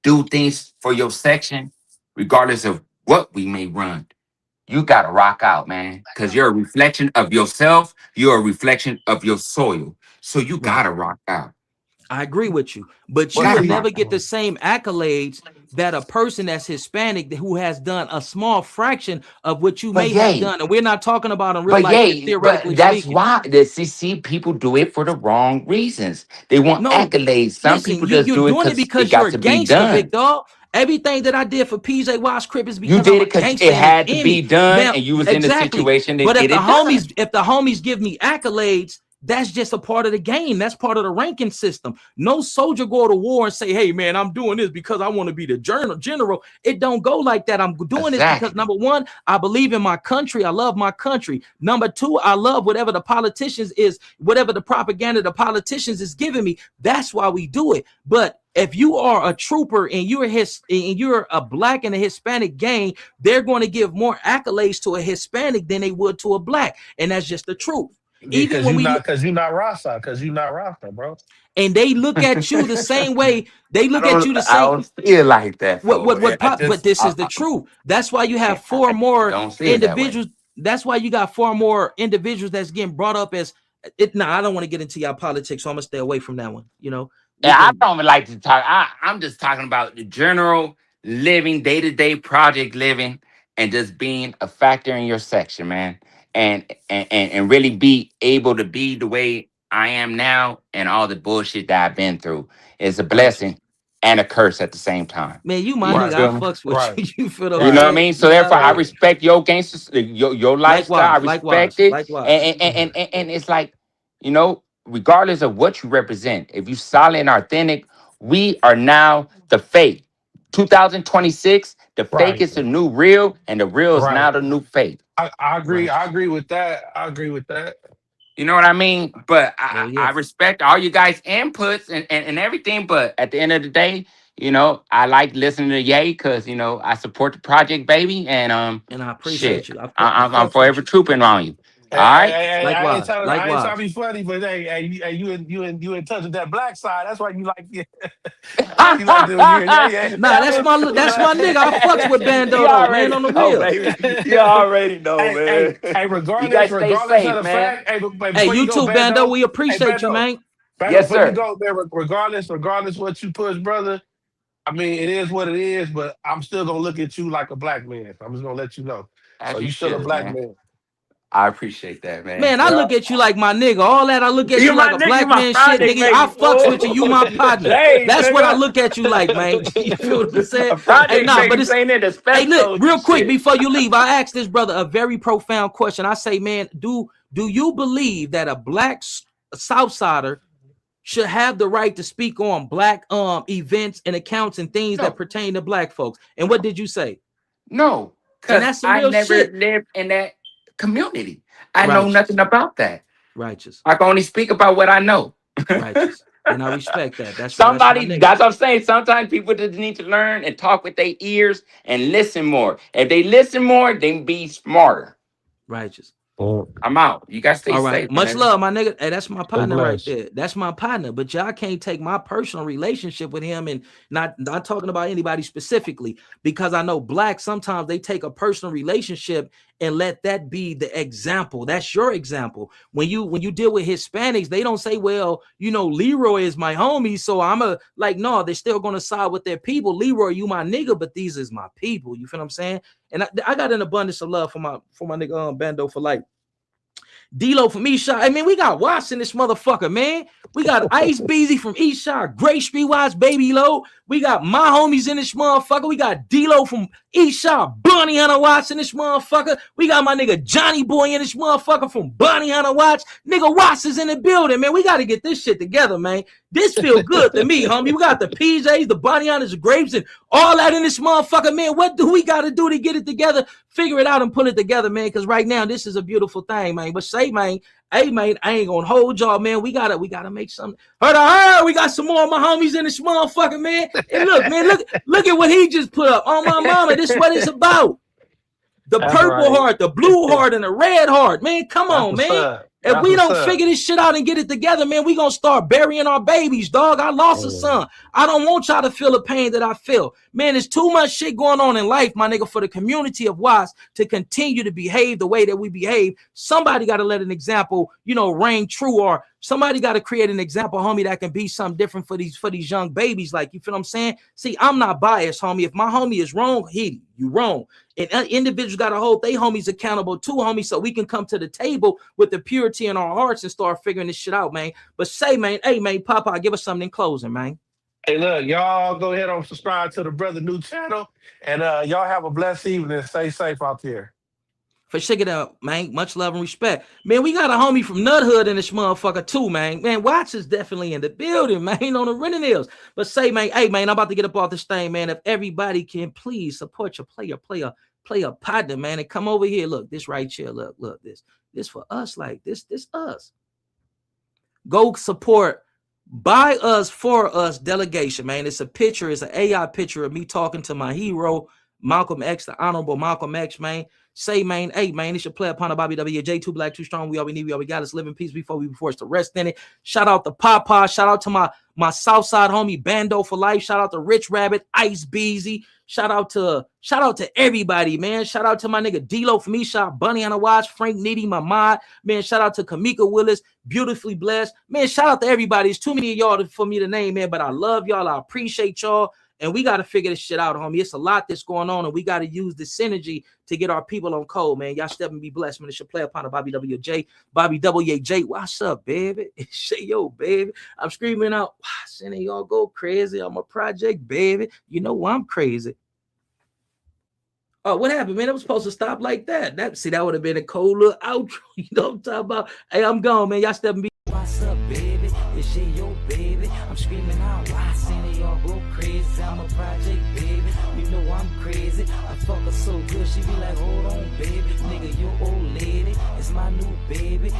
do things for your section, regardless of what we may run, you gotta rock out, man. Because you're a reflection of yourself. You're a reflection of your soil. So you gotta rock out. I agree with you, but you would never get the same accolades that a person that's Hispanic who has done a small fraction of what you may have done. And we're not talking about in real life, theoretically that's speaking. why the CC people do it for the wrong reasons. They want accolades. Some people just do it because you're a gangster, big dog. Everything that I did for PJ Wash Crip is because you did I'm it because it had to be done, and you was in a situation to but get it done. If the homies give me accolades, that's just a part of the game. That's part of the ranking system. No soldier go to war and say, "Hey, man, I'm doing this because I want to be the general." It don't go like that. I'm doing this because, number one, I believe in my country. I love my country. Number two, I love whatever the politicians is, whatever the propaganda the politicians is giving me. That's why we do it. But if you are a trooper and you're a black in a Hispanic gang, they're going to give more accolades to a Hispanic than they would to a black, and that's just the truth. Even when because you're not Rasta, bro. And they look at you the same way. They look at you the same. I don't feel like that. But this is the truth. That's why you have four more individuals. That's why you got four more individuals that's getting brought up as it. Now, I don't want to get into y'all politics, so I'm gonna stay away from that one. You know. Yeah, I don't even like to talk. I'm just talking about the general living, day-to-day project living, and just being a factor in your section, man. And really be able to be the way I am now, and all the bullshit that I've been through is a blessing and a curse at the same time. Man, you my nigga, I fucks with you. You feel the you know what I mean? So therefore, I respect your gangsters, your lifestyle. I respect it, and it's like, you know, regardless of what you represent, if you solid and authentic, we are now the fake. 2026, the fake is the new real, and the real is now the new fake. I agree. I agree with that. You know what I mean? But I respect all you guys' inputs and everything. But at the end of the day, you know, I like listening to Ye because, you know, I support the project, baby. And I appreciate you. I'm forever trooping on you. All right. Likewise. I ain't trying to be funny, but you in touch with that black side. That's why you like it. Nah, that's my nigga. I fucks with Bando, man, on the real. You already know, man. Hey, regardless of the fact, hey, you too, Bando. We appreciate you, man. Yes, sir. You go there, regardless what you push, brother. I mean, it is what it is, but I'm still gonna look at you like a black man. I'm just gonna let you know. So you still a black man. I appreciate that, man. Man, I look at you like my nigga. All that I look at you like a black man shit, nigga. I fucks with you. You my partner. That's what I look at you like, man. You feel what I'm saying? But it's ain't it. Hey, look, real quick before you leave, I asked this brother a very profound question. I say, man, do you believe that a black Southsider should have the right to speak on black events and accounts and things that pertain to black folks? And what did you say? No, because I never lived in that community. I know nothing about that. Righteous. I can only speak about what I know. Righteous. And I respect that. That's that's what I'm saying. Sometimes people just need to learn and talk with their ears and listen more. If they listen more, they be smarter. Righteous. I'm out. You guys stay safe. Much man. Love, my nigga. Hey, that's my partner right there. That's my partner. But y'all can't take my personal relationship with him, and not talking about anybody specifically, because I know blacks sometimes they take a personal relationship and let that be the example. That's your example. When you deal with Hispanics, they don't say, well, you know, Leroy is my homie, so I'm a like, no, they're still gonna side with their people. Leroy, you my nigga, but these is my people. You feel what I'm saying? And I got an abundance of love for my nigga Bando for life. D-Lo from East Side. I mean, we got Watts in this motherfucker, man. We got Ice Beezy from East Side, Grape Street Watts, Baby Low. We got my homies in this motherfucker. We got D-Lo from East Side, Bunny Hunter Watts in this motherfucker. We got my nigga Johnny Boy in this motherfucker from Bunny Hunter Watts. Nigga Watts is in the building, man. We got to get this shit together, man. This feel good to me, homie. We got the PJs, the Bunny Hunters, the Grapes, and all that in this motherfucker, man. What do we got to do to get it together? Figure it out and pull it together, man, because right now this is a beautiful thing, man. But say, man, hey, man, I ain't gonna hold y'all, man. We gotta make something. Heard, we got some more of my homies in this motherfucker, man. And look, man, look at what he just put up on my mama. This is what it's about. The purple heart, the blue heart, and the red heart, man. Come on, man. If we don't figure this shit out and get it together, man, we gonna start burying our babies, dog. I lost a son. I don't want y'all to feel the pain that I feel. Man, there's too much shit going on in life, my nigga, for the community of Watts to continue to behave the way that we behave. Somebody got to let an example, you know, reign true, or somebody got to create an example, homie, that can be something different for these young babies. Like, you feel what I'm saying? See, I'm not biased, homie. If my homie is wrong, you wrong. And individuals got to hold their homies accountable too, homie, so we can come to the table with the purity in our hearts and start figuring this shit out, man. But say, man, hey, man, Papa, give us something in closing, man. Hey, look, y'all go ahead and subscribe to the brother new channel, and y'all have a blessed evening. Stay safe out there. For checking it out, man. Much love and respect. Man, we got a homie from Nut Hood in this motherfucker too, man. Man, Watts is definitely in the building, man, on the renting hills. But say, man, hey, man, I'm about to get up off this thing, man. If everybody can please support your player partner, man, and come over here. Look, this right here. Look, this for us, like this us. Go support By Us For Us delegation, man. It's a picture, it's an AI picture of me talking to my hero, Malcolm X, the Honorable Malcolm X, man. Say, man, hey, man, it's your player upon Bobby WJ, too black, too strong. We all we need, we all we got. Let's live in peace before we be forced to rest in it. Shout out to Papa. Shout out to my Southside homie Bando for life. Shout out to Rich Rabbit, Ice Beezy. Shout out to everybody, man. Shout out to my nigga D-Lo from me, shot Bunny on the watch, Frank Nitty, my mod, man. Shout out to Kamika Willis, beautifully blessed, man. Shout out to everybody. It's too many of y'all for me to name, man. But I love y'all. I appreciate y'all. And we got to figure this shit out, homie. It's a lot that's going on, and we got to use the synergy to get our people on code, man. Y'all step and be blessed, man. It's your player upon Bobby WJ. Bobby WJ, what's up, baby? Say, yo, baby. I'm screaming out, sending y'all go crazy. I'm a project, baby. You know I'm crazy. Oh, what happened, man? It was supposed to stop like that. That would have been a cold little outro. You know what I'm talking about? Hey, I'm gone, man. Y'all step and be. What's up, baby? It's shit, yo, baby. I'm screaming out, why sending y'all go crazy? I'm a project, baby. You know I'm crazy. I fuck her so good, she be like, hold on, baby. Nigga, your old lady. It's my new baby.